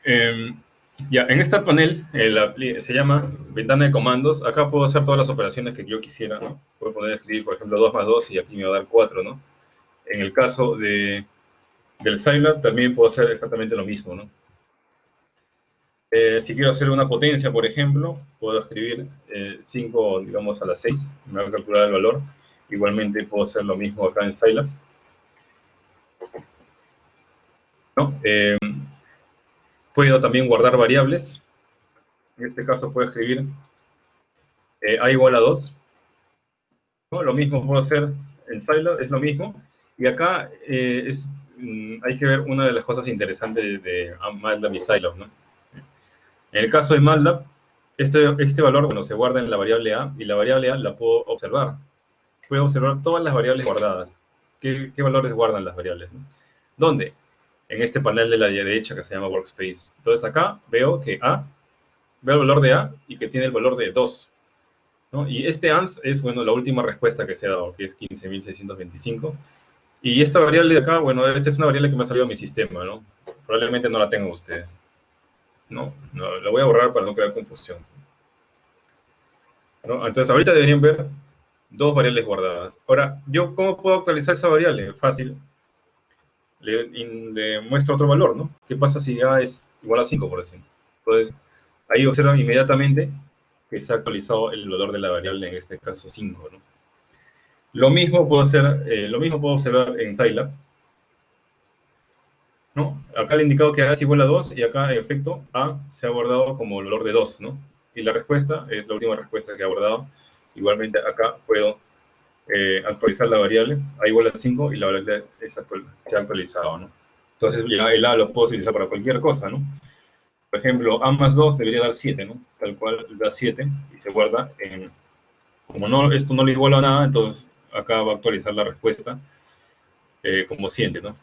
Eh, ya, en este panel se llama ventana de comandos. Acá puedo hacer todas las operaciones que yo quisiera, ¿no? Puedo poner escribir, por ejemplo, 2 más 2 y aquí me va a dar 4, ¿no? En el caso del Scilab también puedo hacer exactamente lo mismo, ¿no? Si quiero hacer una potencia, por ejemplo, puedo escribir 5, digamos, a la 6, me va a calcular el valor. Igualmente puedo hacer lo mismo acá en Scilab, ¿no? Puedo también guardar variables. En este caso puedo escribir a igual a 2, ¿no? Lo mismo puedo hacer en Scilab, es lo mismo. Y acá hay que ver una de las cosas interesantes de MATLAB y Scilab, ¿no? En el caso de MATLAB, este valor, bueno, se guarda en la variable A, y la variable A la puedo observar. Puedo observar todas las variables guardadas. ¿Qué valores guardan las variables, ¿no? ¿Dónde? En este panel de la derecha que se llama Workspace. Entonces acá veo que veo el valor de A y que tiene el valor de 2, ¿no? Y este ANS es, bueno, la última respuesta que se ha dado, que es 15.625. Y esta variable de acá, bueno, esta es una variable que me ha salido a mi sistema, ¿no? Probablemente no la tengan ustedes. No, la voy a borrar para no crear confusión, ¿no? Entonces ahorita deberían ver 2 variables guardadas. Ahora, ¿yo cómo puedo actualizar esa variable? Fácil. le muestro otro valor, ¿no? ¿Qué pasa si A es igual a 5, por ejemplo? Entonces, ahí observan inmediatamente que se ha actualizado el valor de la variable, en este caso 5, ¿no? Lo mismo puedo observar en Scilab, ¿no? Acá le he indicado que A es igual a 2 y acá, en efecto, A se ha guardado como el valor de 2, ¿no? Y la respuesta es la última respuesta que ha guardado. Igualmente acá puedo actualizar la variable A igual a 5 y la variable se ha actualizado, ¿no? Entonces ya el A lo puedo utilizar para cualquier cosa, ¿no? Por ejemplo, A más 2 debería dar 7, ¿no? Tal cual da 7 y se guarda en... Como no, esto no le iguala a nada, entonces acá va a actualizar la respuesta como 7, ¿no?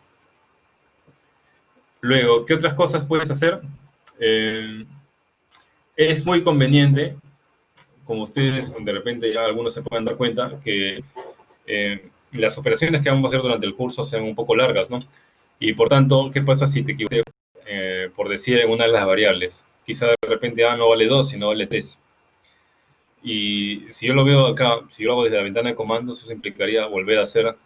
Luego, ¿qué otras cosas puedes hacer? Eh, es muy conveniente, como ustedes de repente ya algunos se pueden dar cuenta, que las operaciones que vamos a hacer durante el curso sean un poco largas, ¿no? Y por tanto, ¿qué pasa si te equivocas por decir en una de las variables? Quizá de repente A no vale 2, sino vale 3. Y si yo lo veo acá, si yo lo hago desde la ventana de comandos, eso implicaría volver a hacer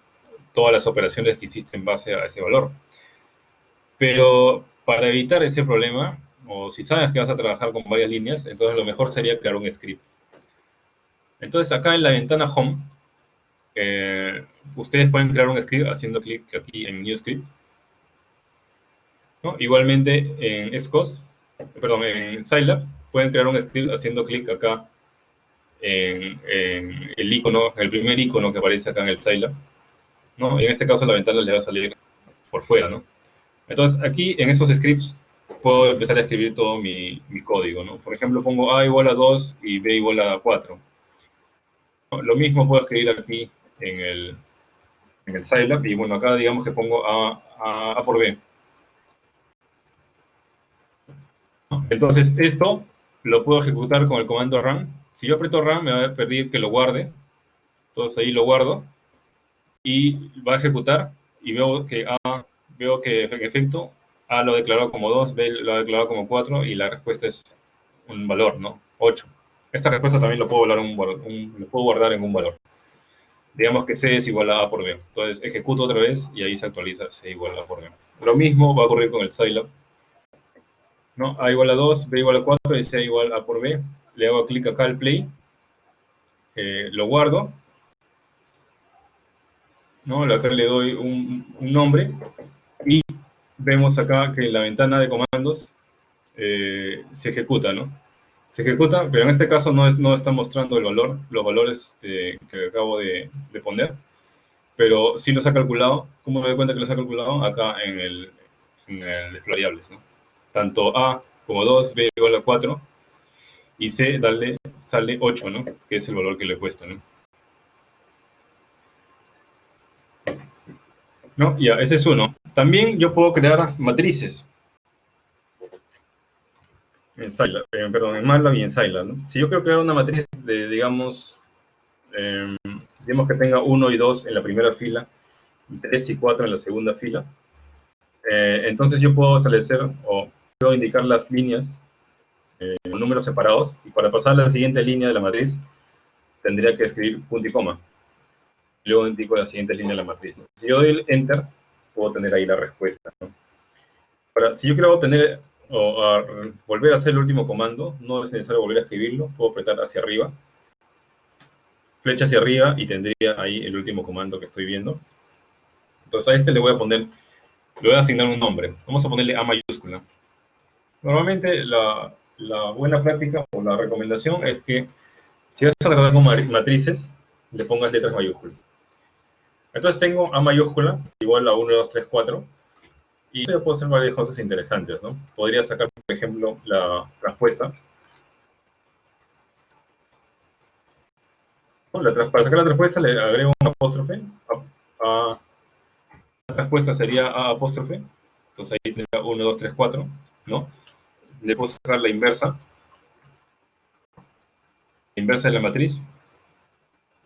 todas las operaciones que hiciste en base a ese valor. Pero para evitar ese problema, o si sabes que vas a trabajar con varias líneas, entonces lo mejor sería crear un script. Entonces acá en la ventana Home, ustedes pueden crear un script haciendo clic aquí en New Script, ¿no? Igualmente en en Scilab, pueden crear un script haciendo clic acá en el icono, el primer icono que aparece acá en el Scilab, ¿no? Y en este caso la ventana le va a salir por fuera, ¿no? Entonces aquí en esos scripts puedo empezar a escribir todo mi código, ¿no? Por ejemplo, pongo A igual a 2 y B igual a 4. Lo mismo puedo escribir aquí en el Scilab, y bueno, acá digamos que pongo A por B. Entonces esto lo puedo ejecutar con el comando run. Si yo aprieto run me va a pedir que lo guarde, entonces ahí lo guardo y va a ejecutar y veo que en efecto A lo declaró como 2, B lo ha declarado como 4 y la respuesta es un valor, ¿no? 8. Esta respuesta también lo puedo guardar en un valor. Digamos que C es igual a por B. Entonces ejecuto otra vez y ahí se actualiza C igual a por B. Lo mismo va a ocurrir con el Scilab, ¿no? A igual a 2, B igual a 4 y C igual a por B. Le hago clic acá al play, lo guardo, ¿no? Acá le doy un nombre y vemos acá que la ventana de comandos se ejecuta, ¿no? Se ejecuta, pero en este caso no está mostrando el valor, los valores que acabo de poner, pero sí los ha calculado. ¿Cómo me doy cuenta que los ha calculado? Acá en el variables, ¿no? Tanto A como 2, B igual a 4, y C sale 8, ¿no? Que es el valor que le he puesto, ¿no? ¿No? Ya, ese es uno. También yo puedo crear matrices en Scilab, perdón, en MATLAB y en Scilab, ¿no? Si yo quiero crear una matriz de, digamos que tenga 1 y 2 en la primera fila, y 3 y 4 en la segunda fila, entonces yo puedo establecer o puedo indicar las líneas con números separados, y para pasar a la siguiente línea de la matriz tendría que escribir punto y coma. Luego indico la siguiente línea de la matriz, ¿no? Si yo doy el Enter, puedo tener ahí la respuesta, ¿no? Ahora, si yo quiero obtener volver a hacer el último comando, no es necesario volver a escribirlo, puedo apretar hacia arriba, flecha hacia arriba, y tendría ahí el último comando que estoy viendo. Entonces a este le voy a asignar un nombre. Vamos a ponerle A mayúscula. Normalmente la buena práctica o la recomendación es que si vas a tratar con matrices, le pongas letras mayúsculas. Entonces tengo A mayúscula igual a 1, 2, 3, 4. Y yo puedo hacer varias cosas interesantes, ¿no? Podría sacar, por ejemplo, la respuesta. Para sacar la respuesta le agrego un apóstrofe. La respuesta sería A apóstrofe. Entonces ahí tendría 1, 2, 3, 4, ¿no? Le puedo sacar la inversa de la matriz.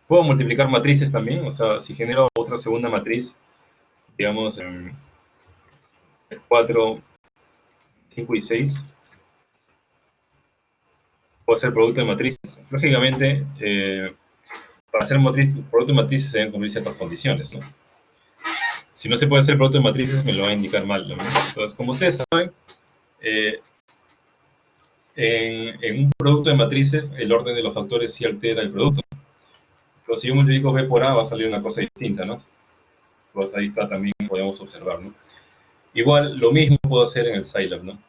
Puedo multiplicar matrices también, o sea, si genero otra segunda matriz, digamos, 4, 5 y 6, puedo hacer producto de matrices. Lógicamente, para hacer producto de matrices se deben cumplir ciertas condiciones, ¿no? Si no se puede hacer el producto de matrices, me lo va a indicar mal, ¿no? Entonces, como ustedes saben, eh, en un producto de matrices, el orden de los factores sí altera el producto. Pero si yo multiplico B por A, va a salir una cosa distinta, ¿no? Pues ahí está también, podemos observar, ¿no? Igual, lo mismo puedo hacer en el Scilab, ¿no?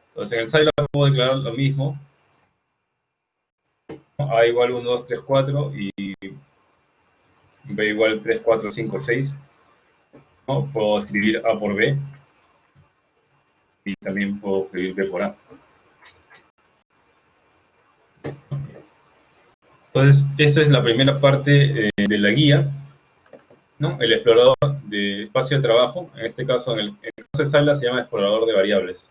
Entonces, en el Scilab puedo declarar lo mismo, ¿no? A igual 1, 2, 3, 4 y B igual 3, 4, 5, 6, ¿no? Puedo escribir A por B y también puedo escribir B por A. Entonces, esta es la primera parte de la guía, ¿no? El explorador de espacio de trabajo, en este caso, en el caso de Scilab se llama explorador de variables.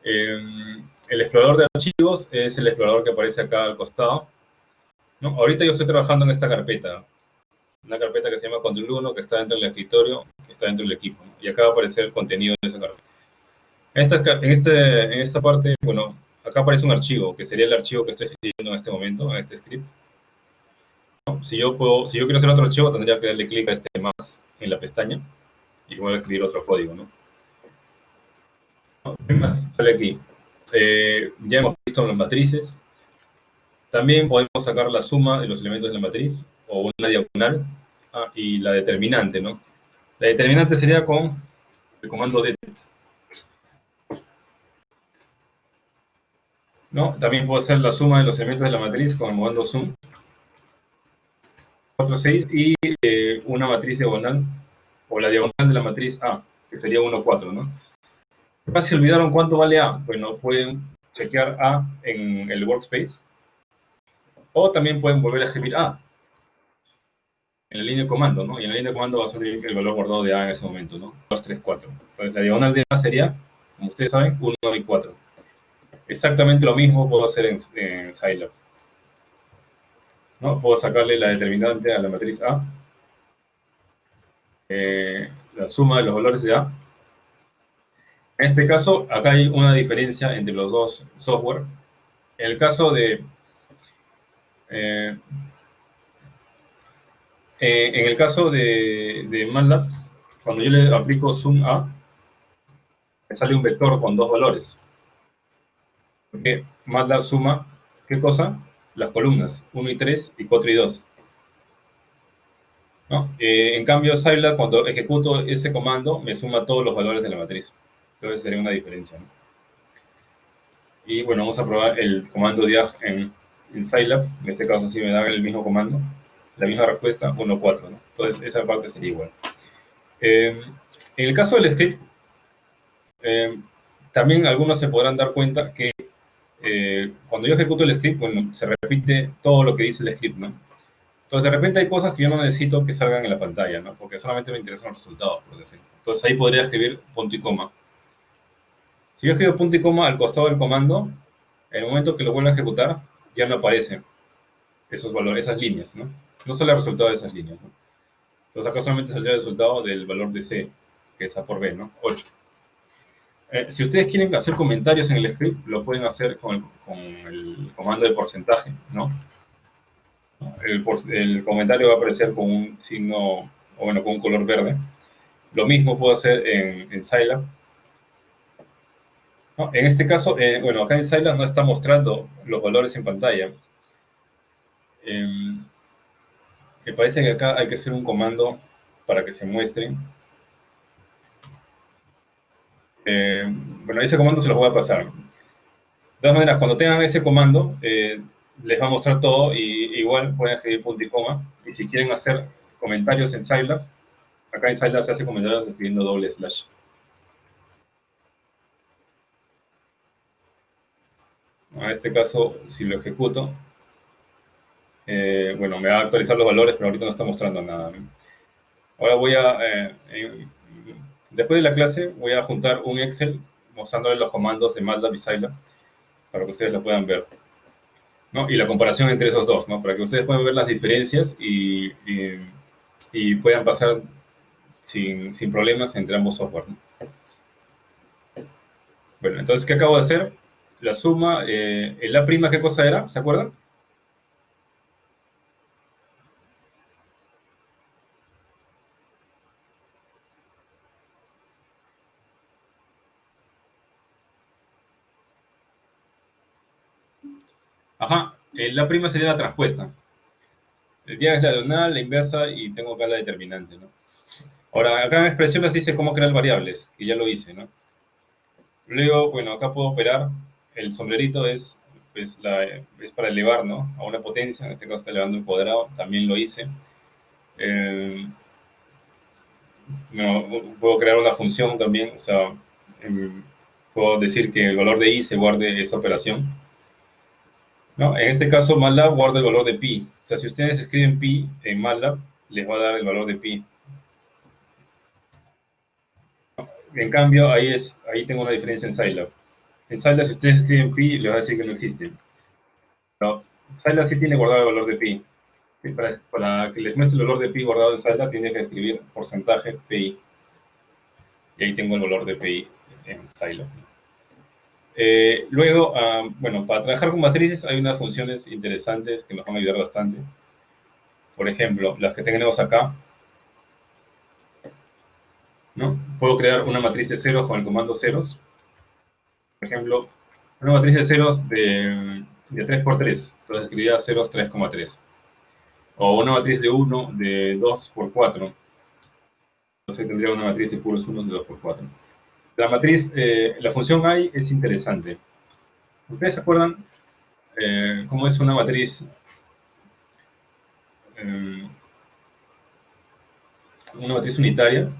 El explorador de archivos es el explorador que aparece acá al costado, ¿no? Ahorita yo estoy trabajando en esta carpeta, una carpeta que se llama Control 1, que está dentro del escritorio, que está dentro del equipo, ¿no? Y acá va a aparecer el contenido de esa carpeta. En esta parte, bueno, acá aparece un archivo, que sería el archivo que estoy escribiendo en este momento, en este script, ¿no? Si yo quiero hacer otro archivo, tendría que darle clic a este más en la pestaña y voy a escribir otro código, ¿no? ¿Qué más sale aquí? Ya hemos visto las matrices. También podemos sacar la suma de los elementos de la matriz o una diagonal y la determinante, ¿no? La determinante sería con el comando det, ¿no? También puedo hacer la suma de los elementos de la matriz con el comando sum 4, 6 y una matriz diagonal o la diagonal de la matriz A, que sería 1, 4, ¿no? Si olvidaron cuánto vale A, bueno, pueden chequear A en el workspace o también pueden volver a escribir A en la línea de comando, ¿no? Y en la línea de comando va a salir el valor guardado de A en ese momento, ¿no? 2, 3, 4. Entonces la diagonal de A sería, como ustedes saben, 1 y 4. Exactamente lo mismo puedo hacer en Scilab, ¿no? Puedo sacarle la determinante a la matriz A, la suma de los valores de A. En este caso, acá hay una diferencia entre los dos software. En el caso eh, en el caso de MATLAB, cuando yo le aplico sum A, me sale un vector con dos valores. Porque MATLAB suma, ¿qué cosa? Las columnas, 1 y 3 y 4 y 2. ¿No? En cambio, Scilab, cuando ejecuto ese comando, me suma todos los valores de la matriz. Entonces sería una diferencia, ¿no? Y bueno, vamos a probar el comando diag en Scilab. En este caso sí me da el mismo comando, la misma respuesta, 1, 4, ¿no? Entonces esa parte sería igual. En el caso del script, también algunos se podrán dar cuenta que cuando yo ejecuto el script, bueno, se repite todo lo que dice el script, ¿no? Entonces, de repente hay cosas que yo no necesito que salgan en la pantalla, ¿no? Porque solamente me interesan los resultados, por decir. Entonces, ahí podría escribir punto y coma. Si yo escribo punto y coma al costado del comando, en el momento que lo vuelva a ejecutar, ya no aparecen esos valores, esas líneas, ¿no? No sale el resultado de esas líneas, ¿no? Entonces, acá solamente saldría el resultado del valor de C, que es A por B, ¿no? 8. Si ustedes quieren hacer comentarios en el script, lo pueden hacer con el comando de porcentaje, ¿no? El comentario va a aparecer con un signo, o bueno, con un color verde. Lo mismo puedo hacer en Scilab, ¿no? En este caso, bueno, acá en Scilab no está mostrando los valores en pantalla. Me parece que acá hay que hacer un comando para que se muestren. Bueno, ese comando se los voy a pasar. De todas maneras, cuando tengan ese comando, les va a mostrar todo y igual pueden escribir punto y coma. Y si quieren hacer comentarios en Scilab, acá en Scilab se hace comentarios escribiendo doble slash. En este caso, si lo ejecuto, bueno, me va a actualizar los valores, pero ahorita no está mostrando nada. Ahora voy después de la clase, voy a juntar un Excel mostrándoles los comandos de MATLAB y Scilab para que ustedes lo puedan ver, ¿no? Y la comparación entre esos dos, ¿no? Para que ustedes puedan ver las diferencias y puedan pasar sin problemas entre ambos software, ¿no? Bueno, entonces, ¿qué acabo de hacer? La suma, el A', ¿qué cosa era? ¿Se acuerdan? Ajá, la prima sería la traspuesta. El día es la diagonal, la inversa y tengo acá la determinante, ¿no? Ahora, acá en expresiones dice cómo crear variables, que ya lo hice, ¿no? Luego, bueno, acá puedo operar. El sombrerito es, pues, es para elevar, ¿no? A una potencia. En este caso está elevando un cuadrado. También lo hice. Eh, bueno, puedo crear una función también. O sea, puedo decir que el valor de i se guarde esa operación, ¿no? En este caso, MATLAB guarda el valor de pi. O sea, si ustedes escriben pi en MATLAB, les va a dar el valor de pi. En cambio, ahí tengo una diferencia en Scilab. En Scilab, si ustedes escriben pi, les va a decir que no existe. No, Scilab sí tiene guardado el valor de pi. Y para que les muestre el valor de pi guardado en Scilab, tiene que escribir porcentaje pi. Y ahí tengo el valor de pi en Scilab. Luego, bueno, para trabajar con matrices hay unas funciones interesantes que nos van a ayudar bastante. Por ejemplo, las que tenemos acá, ¿no? Puedo crear una matriz de ceros con el comando ceros. Por ejemplo, una matriz de ceros de 3 por 3. Entonces escribiría ceros 3,3. O una matriz de 1 de 2 por 4. Entonces tendría una matriz de puros unos de 2 por 4. La matriz, la función I es interesante. ¿Ustedes se acuerdan cómo es eh, una matriz unitaria?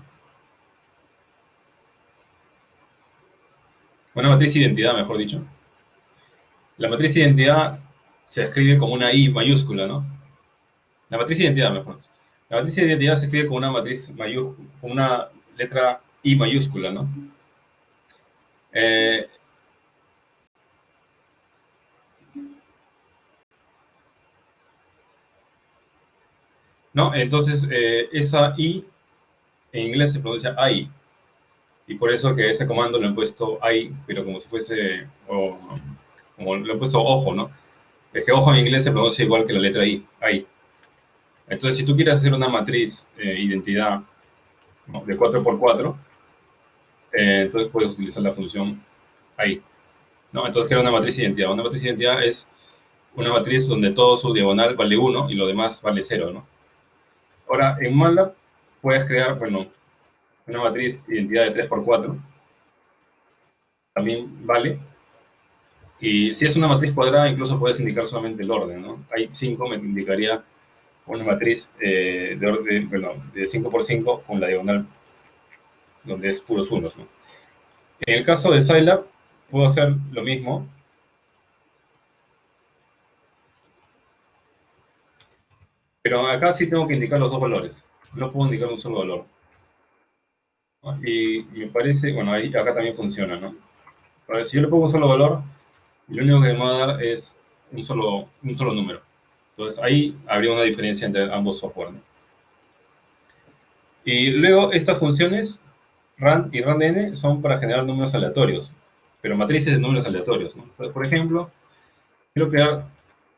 Una matriz identidad, mejor dicho. La matriz identidad se escribe como una I mayúscula, ¿no? La matriz identidad, mejor. La matriz identidad se escribe con una matriz mayúscula, con una letra I mayúscula, ¿no? Eh, ¿No? Entonces, esa I en inglés se pronuncia I. Y por eso que ese comando lo he puesto I, pero como si fuese, como lo he puesto ojo, ¿no? Es que ojo en inglés se pronuncia igual que la letra I, I. Entonces, si tú quieres hacer una matriz identidad, ¿no?, de 4 por 4, entonces puedes utilizar la función I, ¿no? Entonces crea una matriz identidad. Una matriz identidad es una matriz donde todo su diagonal vale 1 y lo demás vale 0, ¿no? Ahora, en MATLAB puedes crear, bueno, una matriz identidad de 3 por 4, también vale. Y si es una matriz cuadrada, incluso puedes indicar solamente el orden, ¿no? Hay 5, me indicaría una matriz de orden, bueno, de 5 por 5 con la diagonal donde es puros unos, ¿no? En el caso de Scilab, puedo hacer lo mismo, pero acá sí tengo que indicar los dos valores. No puedo indicar un solo valor, ¿no? Y me parece, bueno, ahí, acá también funciona, ¿no? Ahora, si yo le pongo un solo valor, lo único que me va a dar es un solo número. Entonces ahí habría una diferencia entre ambos software, ¿no? Y luego estas funciones, rand y randn, son para generar números aleatorios, pero matrices de números aleatorios, ¿no? Entonces, por ejemplo, quiero crear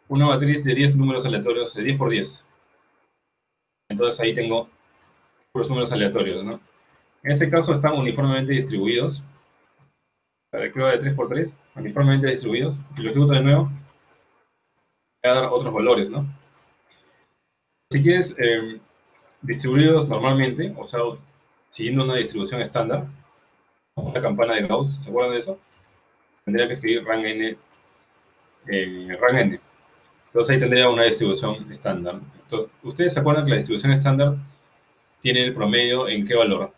una matriz de 10 números aleatorios, de 10 por 10. Entonces ahí tengo puros números aleatorios, ¿no? En este caso están uniformemente distribuidos. Creo de 3 por 3, uniformemente distribuidos. Si lo ejecuto de nuevo, voy a dar otros valores, ¿no? Si quieres distribuidos normalmente, o sea, siguiendo una distribución estándar, como la campana de Gauss, ¿se acuerdan de eso? Tendría que escribir rang n, rang n. Entonces ahí tendría una distribución estándar. Entonces, ¿ustedes se acuerdan que la distribución estándar tiene el promedio en qué valor?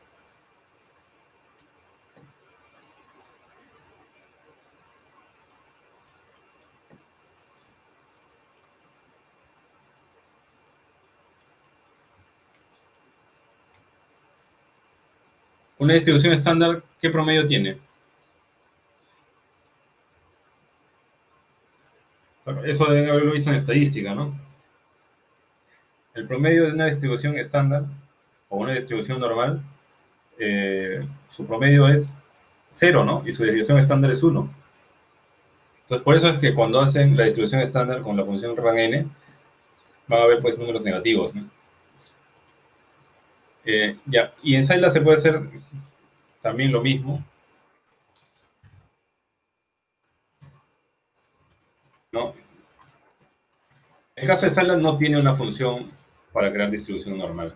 Una distribución estándar, ¿qué promedio tiene? O sea, eso deben haberlo visto en estadística, ¿no? El promedio de una distribución estándar o una distribución normal, su promedio es 0, ¿no? Y su distribución estándar es 1. Entonces, por eso es que cuando hacen la distribución estándar con la función rang van a haber pues números negativos, ¿no? Ya, y en Scilab se puede hacer también lo mismo, ¿no? el caso de Scilab no tiene una función para crear distribución normal.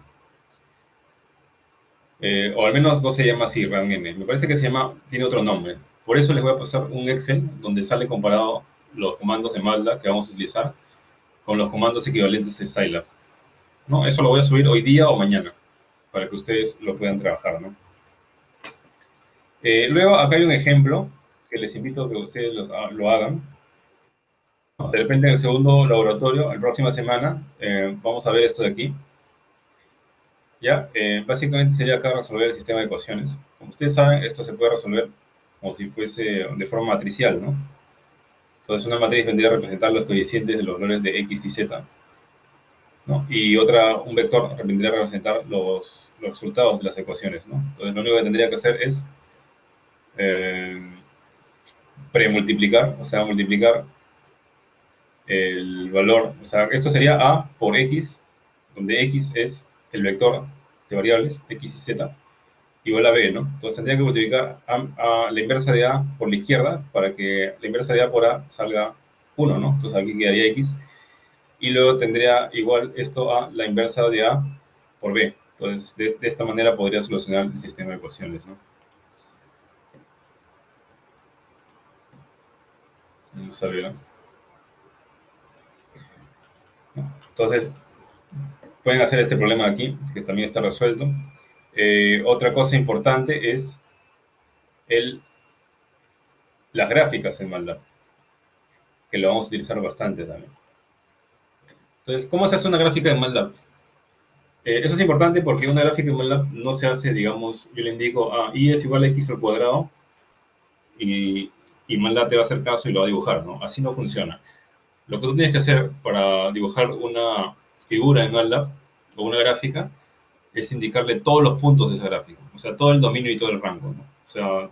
O al menos no se llama así realmente. Me parece que tiene otro nombre. Por eso les voy a pasar un Excel donde sale comparado los comandos de MATLAB que vamos a utilizar con los comandos equivalentes de Scilab. ¿No? Eso lo voy a subir hoy día o mañana para que ustedes lo puedan trabajar, ¿no? Luego, acá hay un ejemplo que les invito a que ustedes lo hagan. De repente, en el segundo laboratorio, la próxima semana, vamos a ver esto de aquí. ¿Ya? Básicamente sería acá resolver el sistema de ecuaciones. Como ustedes saben, esto se puede resolver como si fuese de forma matricial, ¿no? Entonces, una matriz vendría a representar los coeficientes de los valores de x y z, ¿no? Y un vector vendría a representar los resultados de las ecuaciones, ¿no? Entonces, lo único que tendría que hacer es premultiplicar, o sea, multiplicar el valor, o sea, esto sería a por x, donde x es el vector de variables, x y z, igual a b, ¿no? Entonces tendría que multiplicar a la inversa de a por la izquierda para que la inversa de a por a salga 1, ¿no? Entonces aquí quedaría x, y luego tendría igual esto a la inversa de a por b. Entonces, de esta manera podría solucionar el sistema de ecuaciones, ¿no? Vamos a ver. Entonces, pueden hacer este problema aquí, que también está resuelto. Otra cosa importante es las gráficas en MATLAB, que lo vamos a utilizar bastante también. Entonces, ¿cómo se hace una gráfica de MATLAB? Eso es importante porque una gráfica de MATLAB no se hace, digamos, yo le indico, y es igual a x al cuadrado, y MATLAB te va a hacer caso y lo va a dibujar, ¿no? Así no funciona. Lo que tú tienes que hacer para dibujar una figura en MATLAB, o una gráfica, es indicarle todos los puntos de esa gráfica, o sea, todo el dominio y todo el rango, ¿no? O sea,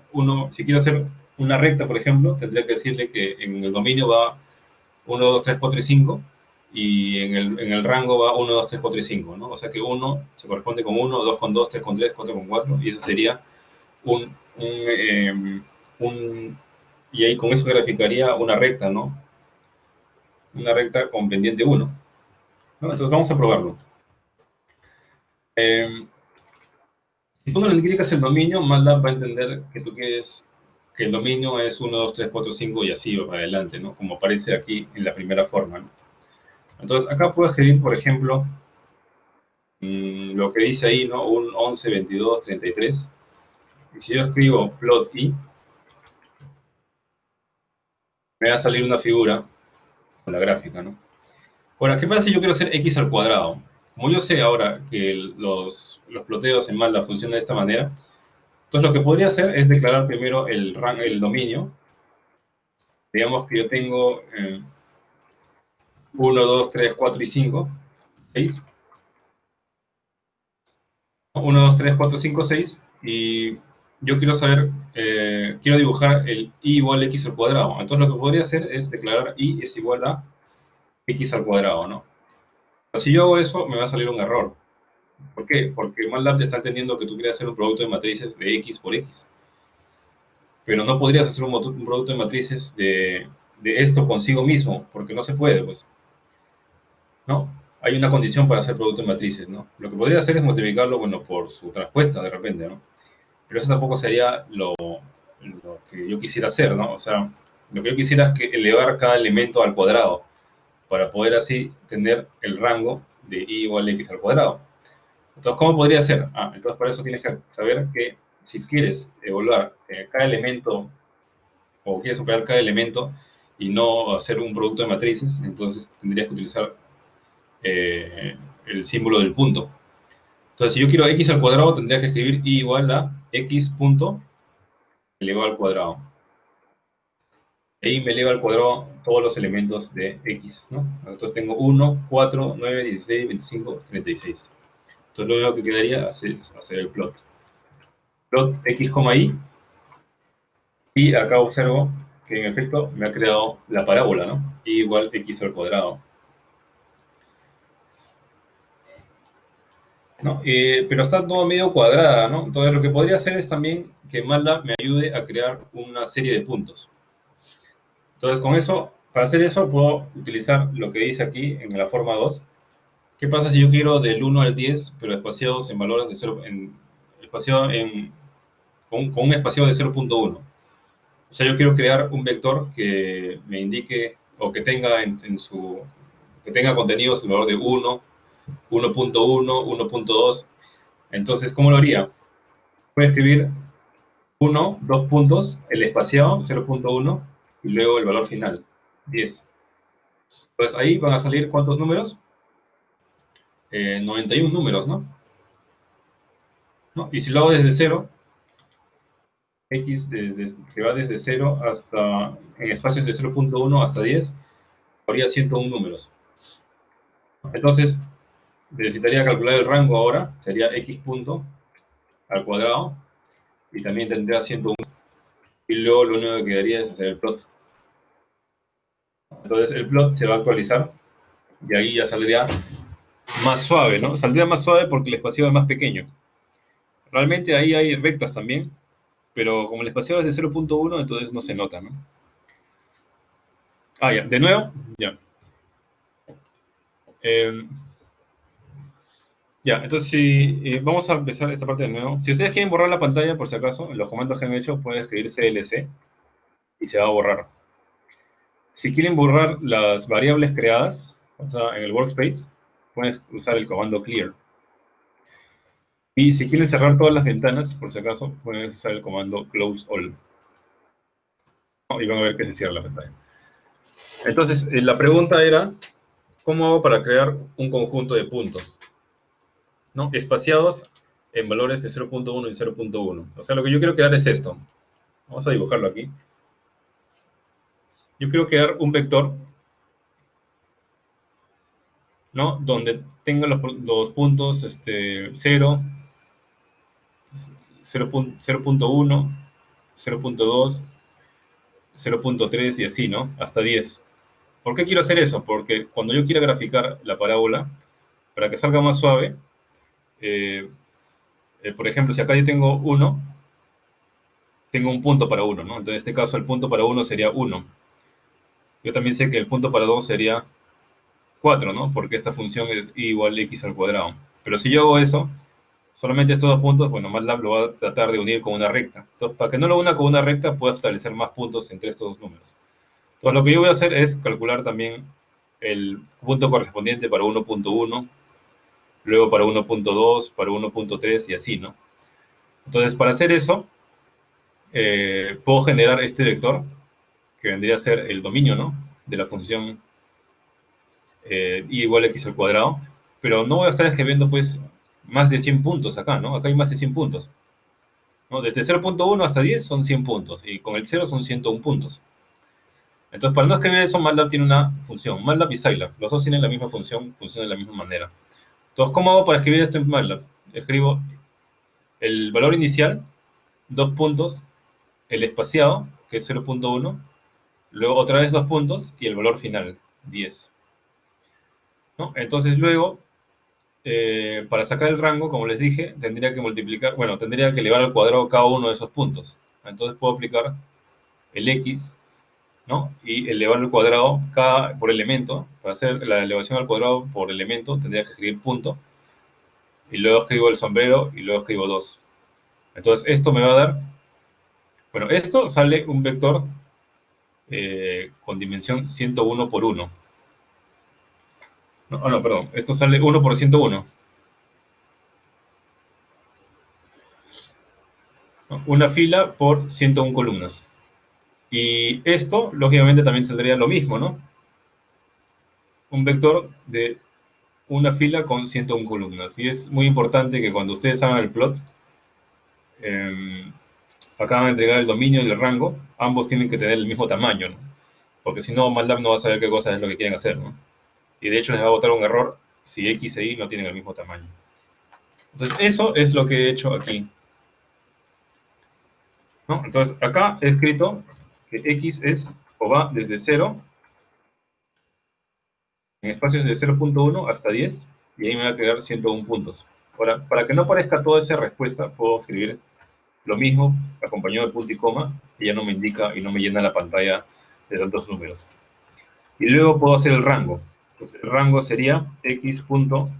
si quiere hacer una recta, por ejemplo, tendría que decirle que en el dominio va 1, 2, 3, 4 y 5, y en el rango va 1, 2, 3, 4 y 5, ¿no? O sea que 1 se corresponde con 1, 2 con 2, 3 con 3, 4 con 4, y ese sería y ahí con eso graficaría una recta, ¿no? Una recta con pendiente 1, ¿no? Entonces vamos a probarlo. Si tú no le indicas el dominio, MATLAB va a entender que tú quieres que el dominio es 1, 2, 3, 4, 5 y así va para adelante, ¿no? Como aparece aquí en la primera forma, ¿no? Entonces, acá puedo escribir, por ejemplo, lo que dice ahí, ¿no? Un 11, 22, 33. Y si yo escribo plot i, me va a salir una figura con la gráfica, ¿no? Ahora, ¿qué pasa si yo quiero hacer x al cuadrado? Como yo sé ahora que los ploteos en MATLAB funcionan de esta manera, entonces lo que podría hacer es declarar primero el dominio. Digamos que yo tengo 1, 2, 3, 4 y 5, 6. 1, 2, 3, 4, 5, 6. Y yo quiero saber, quiero dibujar el i igual a x al cuadrado. Entonces lo que podría hacer es declarar i es igual a x al cuadrado, ¿no? Pero si yo hago eso, me va a salir un error. ¿Por qué? Porque MATLAB está entendiendo que tú quieres hacer un producto de matrices de x por x. Pero no podrías hacer un producto de matrices de esto consigo mismo, porque no se puede, pues. ¿No? Hay una condición para hacer producto de matrices, ¿no? Lo que podría hacer es multiplicarlo, bueno, por su transpuesta de repente, ¿no? Pero eso tampoco sería lo que yo quisiera hacer, ¿no? O sea, lo que yo quisiera es que elevar cada elemento al cuadrado, para poder así tener el rango de i igual a x al cuadrado. Entonces, ¿cómo podría ser? Entonces para eso tienes que saber que si quieres evaluar cada elemento, o quieres operar cada elemento, y no hacer un producto de matrices, entonces tendrías que utilizar el símbolo del punto. Entonces, si yo quiero x al cuadrado, tendría que escribir i igual a x punto elevado al cuadrado. Y me eleva al cuadrado todos los elementos de x, ¿no? Entonces tengo 1, 4, 9, 16, 25, 36. Entonces lo único que quedaría es hacer el plot. Plot x, y. Y acá observo que en efecto me ha creado la parábola, ¿no? Y igual x al cuadrado. ¿No? Pero está todo medio cuadrada, ¿no? Entonces lo que podría hacer es también que MATLAB me ayude a crear una serie de puntos. Entonces con eso Para hacer eso puedo utilizar lo que dice aquí en la forma 2. ¿Qué pasa si yo quiero del 1 al 10, pero espaciados en valores de 0, espaciado con un espaciado de 0.1? O sea, yo quiero crear un vector que me indique o que tenga que tenga contenidos en valor de 1, 1.1, 1.2. Entonces, ¿cómo lo haría? Voy a escribir 1, 2 puntos, el espaciado 0.1 y luego el valor final, 10. Entonces ahí van a salir ¿cuántos números? 91 números, ¿no? ¿No? Y si lo hago desde 0, x que va desde 0 hasta, en espacios de 0.1 hasta 10, habría 101 números. Entonces, necesitaría calcular el rango ahora, sería x punto al cuadrado, y también tendría 101. Y luego lo único que quedaría es hacer el plot. Entonces el plot se va a actualizar, y ahí ya saldría más suave, ¿no? Saldría más suave porque el espaciado es más pequeño. Realmente ahí hay rectas también, pero como el espaciado es de 0.1, entonces no se nota, ¿no? Ah, ya, de nuevo, ya. Eh, ya, entonces si vamos a empezar esta parte de nuevo. Si ustedes quieren borrar la pantalla, por si acaso, en los comandos que han hecho, pueden escribir CLC y se va a borrar. Si quieren borrar las variables creadas, o sea, en el workspace, pueden usar el comando clear. Y si quieren cerrar todas las ventanas, por si acaso, pueden usar el comando close all. ¿No? Y van a ver que se cierra la pantalla. Entonces, la pregunta era, ¿cómo hago para crear un conjunto de puntos, ¿no? Espaciados en valores de 0.1 y 0.1. O sea, lo que yo quiero crear es esto. Vamos a dibujarlo aquí. Yo quiero crear un vector, ¿no? Donde tenga los puntos 0, 0.1, 0.2, 0.3 y así, ¿no? Hasta 10. ¿Por qué quiero hacer eso? Porque cuando yo quiera graficar la parábola, para que salga más suave, por ejemplo, si acá yo tengo 1, tengo un punto para 1, ¿no? Entonces, en este caso, el punto para 1 sería 1. Yo también sé que el punto para 2 sería 4, ¿no? Porque esta función es y igual a x al cuadrado. Pero si yo hago eso, solamente estos dos puntos, bueno, MATLAB lo va a tratar de unir con una recta. Entonces, para que no lo una con una recta, puedo establecer más puntos entre estos dos números. Entonces, lo que yo voy a hacer es calcular también el punto correspondiente para 1.1, luego para 1.2, para 1.3 y así, ¿no? Entonces, para hacer eso, puedo generar este vector, que vendría a ser el dominio, ¿no? De la función y igual a x al cuadrado, pero no voy a estar escribiendo, pues, más de 100 puntos acá, ¿no? Acá hay más de 100 puntos, ¿no? Desde 0.1 hasta 10 son 100 puntos, y con el 0 son 101 puntos. Entonces, para no escribir eso, MATLAB tiene una función. MATLAB y Scilab, los dos tienen la misma función, funcionan de la misma manera. Entonces, ¿cómo hago para escribir esto en MATLAB? Escribo el valor inicial, dos puntos, el espaciado, que es 0.1, luego otra vez dos puntos, y el valor final, 10. ¿No? Entonces, luego, para sacar el rango, como les dije, tendría que multiplicar, bueno, tendría que elevar al cuadrado cada uno de esos puntos. Entonces, puedo aplicar el x, ¿no? Y elevar al cuadrado por elemento. Para hacer la elevación al cuadrado por elemento, tendría que escribir punto, y luego escribo el sombrero, y luego escribo 2. Entonces, esto me va a dar, bueno, esto sale un vector con dimensión 101 por 1. No, no, perdón, esto sale 1 por 101. ¿No? Una fila por 101 columnas. Y esto, lógicamente, también saldría lo mismo, ¿no? Un vector de una fila con 101 columnas. Y es muy importante que cuando ustedes hagan el plot, acá van a entregar el dominio y el rango, ambos tienen que tener el mismo tamaño, ¿no? Porque si no, MATLAB no va a saber qué cosa es lo que quieren hacer, ¿no? Y de hecho les va a botar un error si X e Y no tienen el mismo tamaño. Entonces, eso es lo que he hecho aquí, ¿no? Entonces, acá he escrito que X es o va desde 0 en espacios de 0.1 hasta 10, y ahí me va a quedar 101 puntos. Ahora, para que no parezca toda esa respuesta, puedo escribir lo mismo acompañado de punto y coma, y ya no me indica y no me llena la pantalla de tantos números. Y luego puedo hacer el rango. Entonces, el rango sería x punto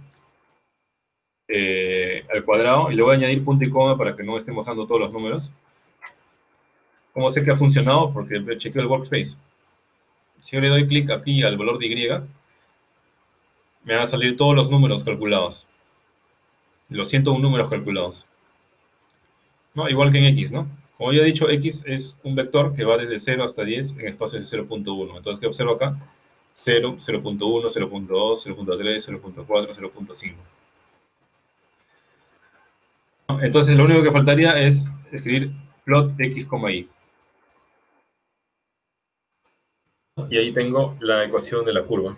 al cuadrado, y le voy a añadir punto y coma para que no esté mostrando todos los números. ¿Cómo sé que ha funcionado? Porque chequeo el workspace. Si yo le doy clic aquí al valor de y, me van a salir todos los números calculados. Los 101 números calculados. ¿No? Igual que en x, ¿no? Como ya he dicho, x es un vector que va desde 0 hasta 10 en espacios de 0.1. Entonces, ¿qué observo acá? 0, 0.1, 0.2, 0.3, 0.4, 0.5. Entonces, lo único que faltaría es escribir plot x, y. Y ahí tengo la ecuación de la curva.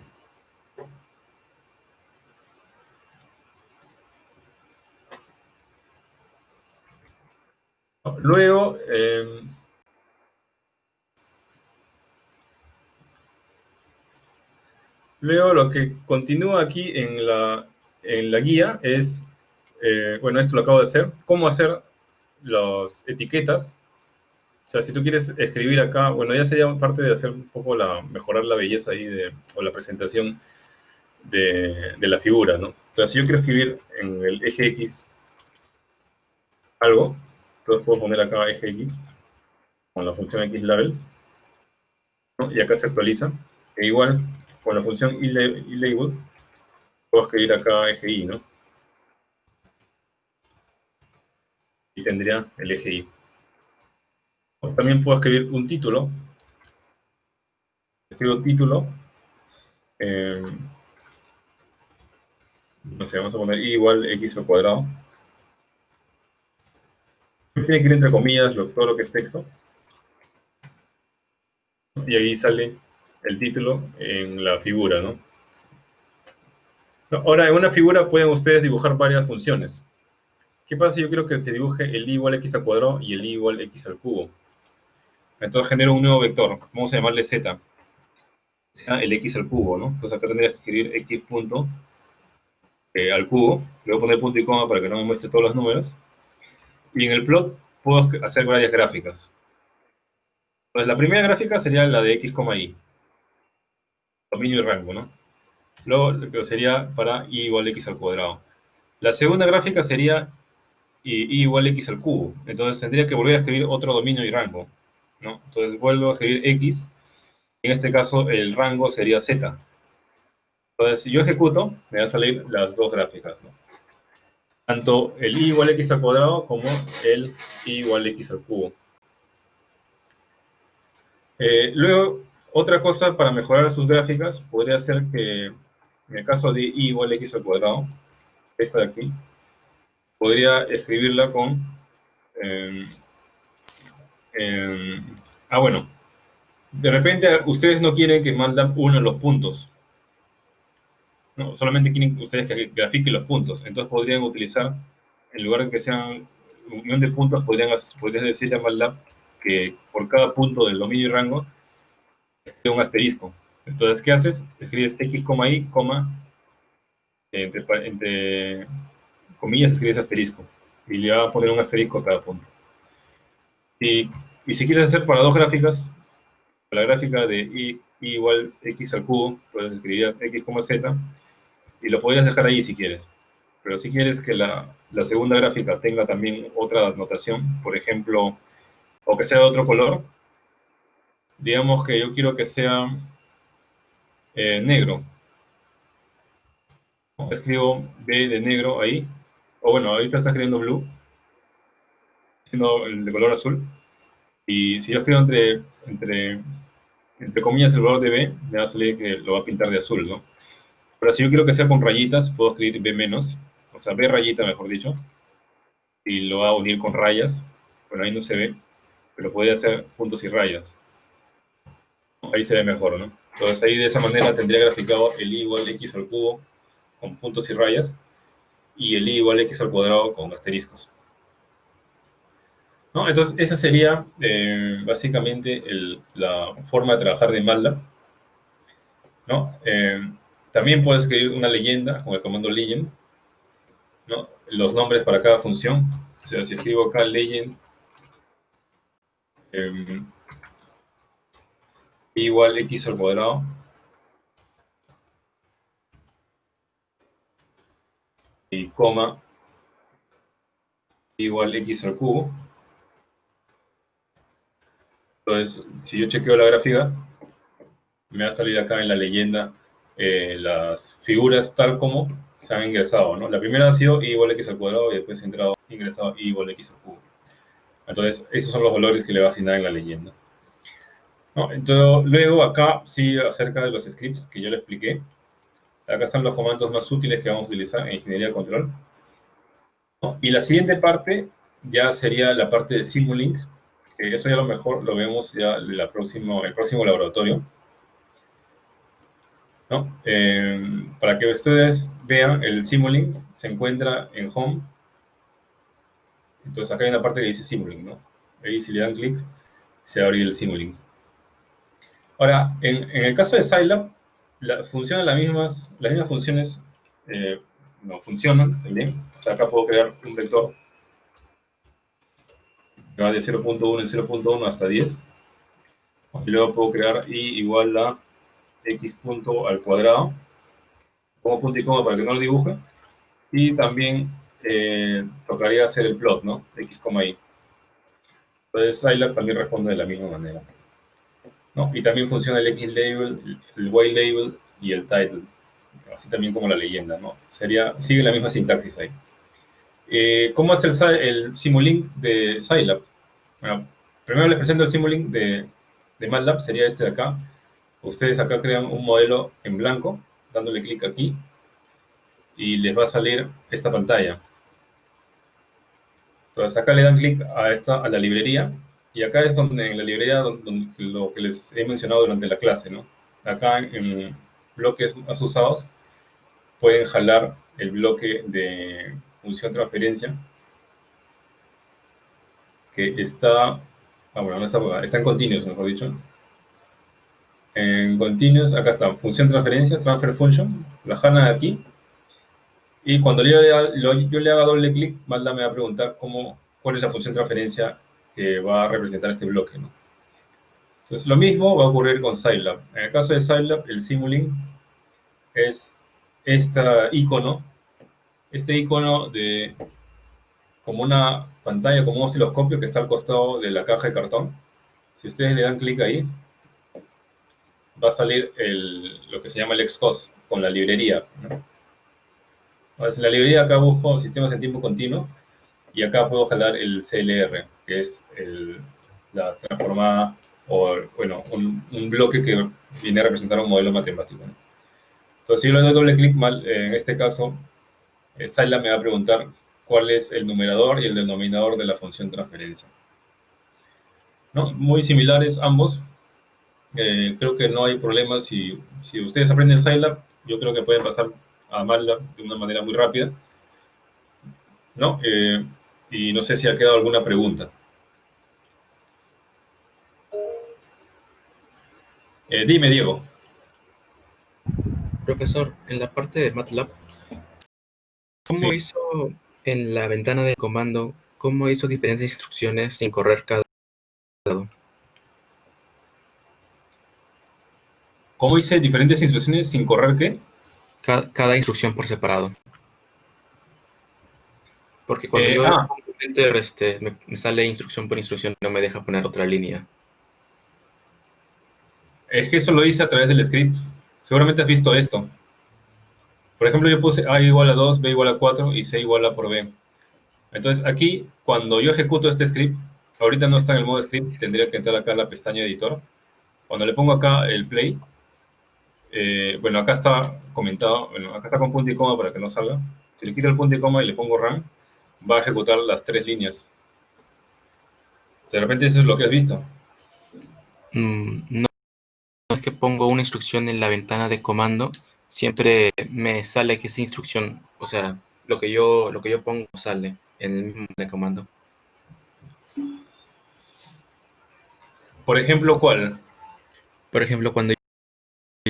Luego, lo que continúa aquí en la guía es, bueno, esto lo acabo de hacer, cómo hacer las etiquetas. O sea, si tú quieres escribir acá, bueno, ya sería parte de hacer un poco mejorar la belleza ahí o la presentación de la figura, ¿no? Entonces, si yo quiero escribir en el eje X algo, entonces puedo poner acá eje X con la función xlabel, ¿no? Y acá se actualiza. E igual, con la función ilabel, puedo escribir acá eje Y, ¿no? Y tendría el eje Y. También puedo escribir un título. Escribo título. Eh, no sé, vamos a poner Y igual X al cuadrado. Tiene que ir entre comillas todo lo que es texto. Y ahí sale el título en la figura, ¿no? Ahora, en una figura pueden ustedes dibujar varias funciones. ¿Qué pasa si yo quiero que se dibuje el y igual x al cuadrado y el y igual x al cubo? Entonces genero un nuevo vector, vamos a llamarle z, sea el x al cubo, ¿no? Entonces acá tendría que escribir x punto al cubo, le voy a poner punto y coma para que no me muestre todos los números, y en el plot puedo hacer varias gráficas. Entonces la primera gráfica sería la de x, y, dominio y rango, ¿no? Luego lo que sería para y igual x al cuadrado. La segunda gráfica sería y igual x al cubo. Entonces tendría que volver a escribir otro dominio y rango, ¿no? Entonces vuelvo a escribir x, y en este caso el rango sería z. Entonces si yo ejecuto, me van a salir las dos gráficas, ¿no? Tanto el y igual x al cuadrado como el y igual x al cubo. Luego, otra cosa para mejorar sus gráficas podría ser que en el caso de y igual x al cuadrado, esta de aquí, podría escribirla con eh, eh, bueno, de repente ustedes no quieren que MATLAB une los puntos, ¿no? Solamente quieren ustedes que grafiquen los puntos. Entonces podrían utilizar, en lugar de que sean unión de puntos, podrían decirle a MATLAB que por cada punto del dominio y rango escribe un asterisco. Entonces, ¿qué haces? Escribes x, y, entre comillas escribes asterisco. Y le va a poner un asterisco a cada punto. Y si quieres hacer para dos gráficas, la gráfica de y igual x al cubo, pues escribirías x, z, y lo podrías dejar ahí si quieres. Pero si quieres que la segunda gráfica tenga también otra notación, por ejemplo, o que sea de otro color, digamos que yo quiero que sea negro. Escribo B de negro ahí, o bueno, ahorita está escribiendo blue, siendo el de color azul, y si yo escribo entre comillas el valor de B, me va a salir que lo va a pintar de azul, ¿no? Pero si yo quiero que sea con rayitas, puedo escribir B menos, o sea, B rayita mejor dicho, y lo va a unir con rayas. Bueno, ahí no se ve, pero podría hacer puntos y rayas. Ahí se ve mejor, ¿no? Entonces ahí de esa manera tendría graficado el y igual x al cubo con puntos y rayas, y el y igual x al cuadrado con asteriscos, ¿no? Entonces esa sería básicamente la forma de trabajar de MATLAB, ¿no? También puedes escribir una leyenda con el comando legend, ¿no? Los nombres para cada función. O sea, si escribo acá legend igual x al cuadrado, coma, igual x al cubo. Entonces, si yo chequeo la gráfica, me va a salir acá en la leyenda las figuras tal como se han ingresado, ¿no? La primera ha sido y igual a x al cuadrado y después ha entrado ingresado y igual a x al cubo. Entonces, esos son los valores que le va a asignar en la leyenda, ¿no? Entonces, luego acá sí acerca de los scripts que yo le expliqué. Acá están los comandos más útiles que vamos a utilizar en ingeniería de control, ¿no? Y la siguiente parte ya sería la parte de Simulink, que eso ya a lo mejor lo vemos ya en el próximo laboratorio, ¿no? Para que ustedes vean, el Simulink se encuentra en Home. Entonces acá hay una parte que dice Simulink, ¿no? Ahí si le dan clic, se va a abrir el Simulink. Ahora, en el caso de Scilab, funcionan las mismas funciones, no funcionan también. O sea, acá puedo crear un vector que va de 0.1 en 0.1 hasta 10. Y luego puedo crear y igual a x punto al cuadrado, como punto y coma para que no lo dibuje. Y también tocaría hacer el plot, ¿no? X, y. Entonces Scilab también responde de la misma manera, ¿no? Y también funciona el X-label, el Y-label y el title, así también como la leyenda, ¿no? Sigue la misma sintaxis ahí. ¿Cómo es el Simulink de Scilab? Bueno, primero les presento el Simulink de MATLAB, sería este de acá. Ustedes acá crean un modelo en blanco, dándole clic aquí, y les va a salir esta pantalla. Entonces acá le dan clic a la librería, y acá es donde en la librería donde lo que les he mencionado durante la clase, ¿no? Acá en bloques más usados pueden jalar el bloque de función transferencia que está, bueno, no está en continuous, mejor dicho. En continuous, acá está, función transferencia, transfer function, la jalan aquí, y cuando yo le haga doble clic, MATLAB me va a preguntar cuál es la función transferencia que va a representar este bloque, ¿no? Entonces, lo mismo va a ocurrir con Scilab. En el caso de Scilab, el Simulink es este icono de como una pantalla, como un osciloscopio que está al costado de la caja de cartón. Si ustedes le dan clic ahí, va a salir lo que se llama el Xcos con la librería, ¿no? Entonces, en la librería acá busco sistemas en tiempo continuo y acá puedo jalar el CLR, que es la transformada, o bueno, un bloque que viene a representar un modelo matemático, ¿no? Entonces, si yo le doy doble clic, en este caso, Scilab me va a preguntar cuál es el numerador y el denominador de la función transferencia, ¿no? Muy similares ambos. Creo que no hay problema si ustedes aprenden Scilab, yo creo que pueden pasar a MATLAB de una manera muy rápida, ¿no? Y no sé si ha quedado alguna pregunta. Dime, Diego. Profesor, en la parte de MATLAB, ¿cómo Sí. hizo en la ventana de comando, cómo hizo diferentes instrucciones sin correr cada lado? ¿Cómo hice diferentes instrucciones sin correr qué? Cada instrucción por separado. Porque cuando yo pongo Enter, me sale instrucción por instrucción y no me deja poner otra línea. Es que eso lo hice a través del script. Seguramente has visto esto. Por ejemplo, yo puse A igual a 2, B igual a 4 y C igual a por B. Entonces aquí, cuando yo ejecuto este script, ahorita no está en el modo script, tendría que entrar acá a la pestaña editor. Cuando le pongo acá el play, bueno, acá está comentado, bueno, acá está con punto y coma para que no salga. Si le quito el punto y coma y le pongo run, va a ejecutar las 3 líneas. De repente eso es lo que has visto. No es que pongo una instrucción en la ventana de comando, siempre me sale que esa instrucción, o sea, lo que yo pongo sale en el mismo de comando. Por ejemplo, ¿cuál? Por ejemplo, cuando yo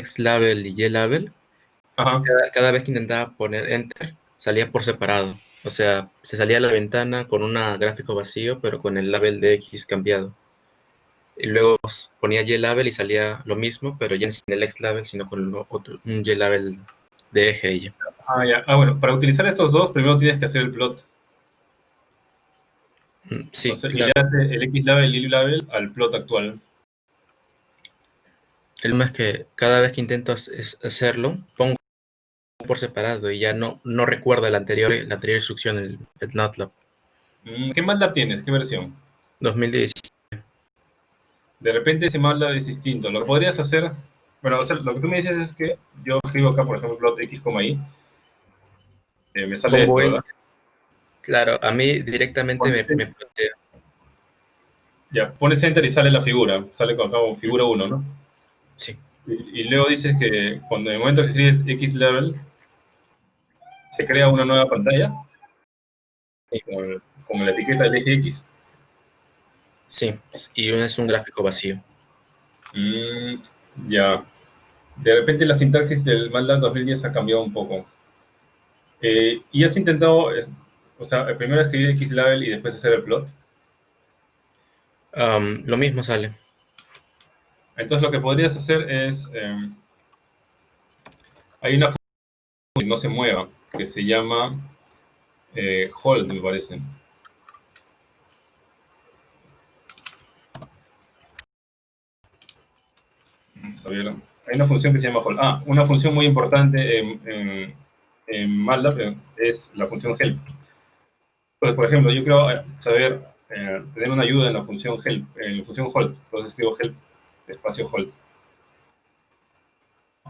X-Label y Y-Label, Ajá. cada vez que intentaba poner Enter, salía por separado. O sea, se salía a la ventana con un gráfico vacío, pero con el label de X cambiado. Y luego ponía Y-Label y salía lo mismo, pero ya sin el X-Label, sino con un Y-Label de eje Y. Ah, ya. Ah, bueno, para utilizar estos dos, primero tienes que hacer el plot. O Sí, sea, y le claro. hace el X-label y Y-label al plot actual. El tema es que cada vez que intento hacerlo, pongo por separado y ya no recuerdo la anterior instrucción, el MATLAB ¿Qué MATLAB tienes? ¿Qué versión? 2017. De repente ese MATLAB es distinto. Lo que podrías hacer, bueno, o sea, lo que tú me dices es que yo escribo acá, por ejemplo, plot X, y, me sale Pongo esto, ¿verdad? en, claro, a mí directamente Pones, me plantea, ya, pones enter y sale la figura. Sale con acá como figura uno, ¿no? sí, Y luego dices que cuando en el momento que escribes X-label, se crea una nueva pantalla sí, con la etiqueta del eje X. sí, y es un gráfico vacío. Mm, ya. De repente la sintaxis del MATLAB 2010 ha cambiado un poco. ¿Y has intentado, o sea, primero escribir Xlabel y después hacer el plot? Lo mismo sale. Entonces lo que podrías hacer es, hay una función que no se mueva, que se llama hold, me parece. Vamos a ver. Hay una función que se llama hold. Ah, una función muy importante en MATLAB es la función help. Pues, por ejemplo, yo quiero saber, tener una ayuda en la función help, en la función hold. Entonces escribo help, espacio hold.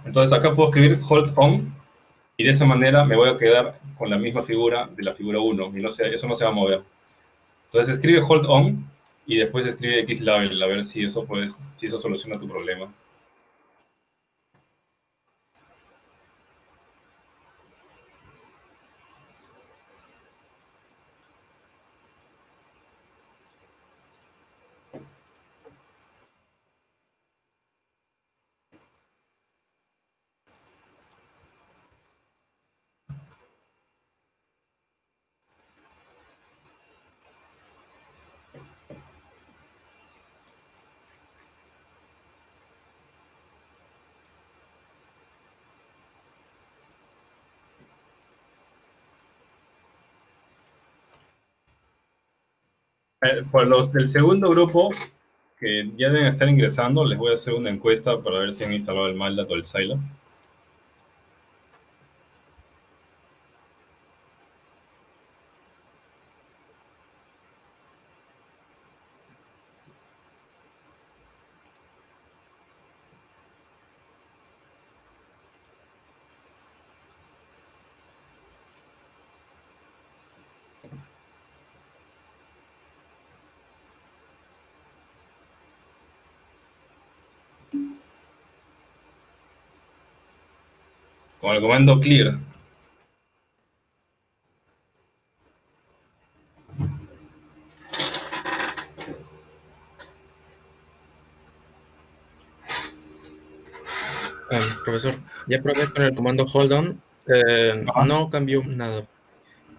Entonces acá puedo escribir hold on y de esa manera me voy a quedar con la misma figura de la figura uno y no eso no se va a mover. Entonces escribe hold on y después escribe xlabel a ver si eso, si eso soluciona tu problema. Para los del segundo grupo, que ya deben estar ingresando, les voy a hacer una encuesta para ver si han instalado el MATLAB o el Scilab. Con el comando clear. Profesor, ya probé con el comando hold on, Ajá. no cambió nada.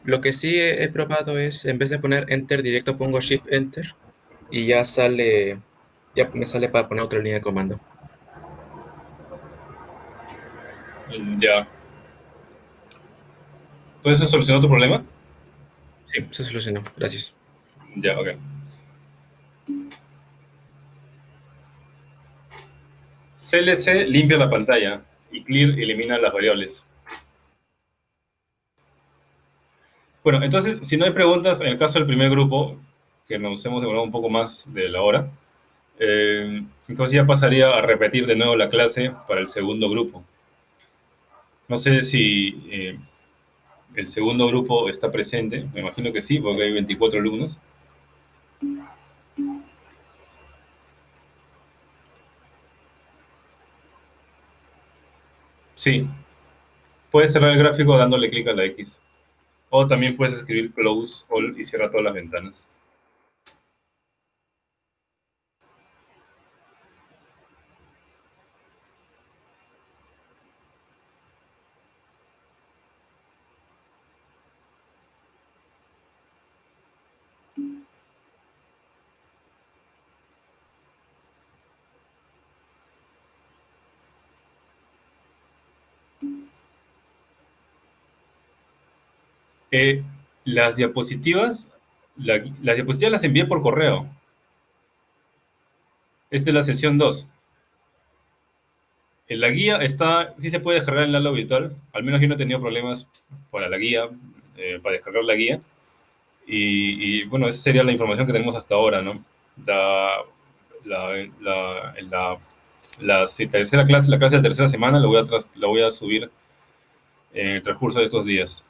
Lo que sí he probado es, en vez de poner enter directo, pongo shift enter y ya me sale para poner otra línea de comando. Ya. Entonces, ¿eso solucionó tu problema? Sí, se solucionó, gracias. Ya, ok. CLC limpia la pantalla y clear elimina las variables. Bueno, entonces, si no hay preguntas, en el caso del primer grupo, que nos hemos demorado un poco más de la hora, entonces ya pasaría a repetir de nuevo la clase para el segundo grupo. No sé si el segundo grupo está presente, me imagino que sí, porque hay 24 alumnos. Sí, puedes cerrar el gráfico dándole clic a la X. O también puedes escribir close all y cierra todas las ventanas. Eh, las diapositivas, las diapositivas las envié por correo. Esta es la sesión 2. En la guía está, sí se puede descargar en el aula virtual. Al menos yo no he tenido problemas para la guía, para descargar la guía. Bueno, esa sería la información que tenemos hasta ahora, ¿no? La, tercera clase, la clase de tercera semana, la voy a subir en el transcurso de estos días.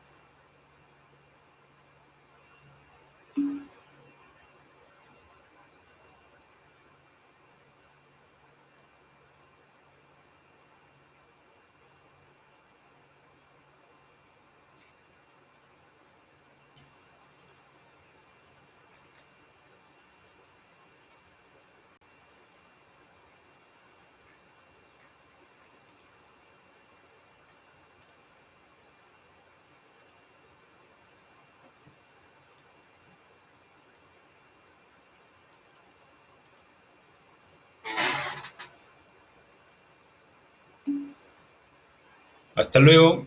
Hasta luego.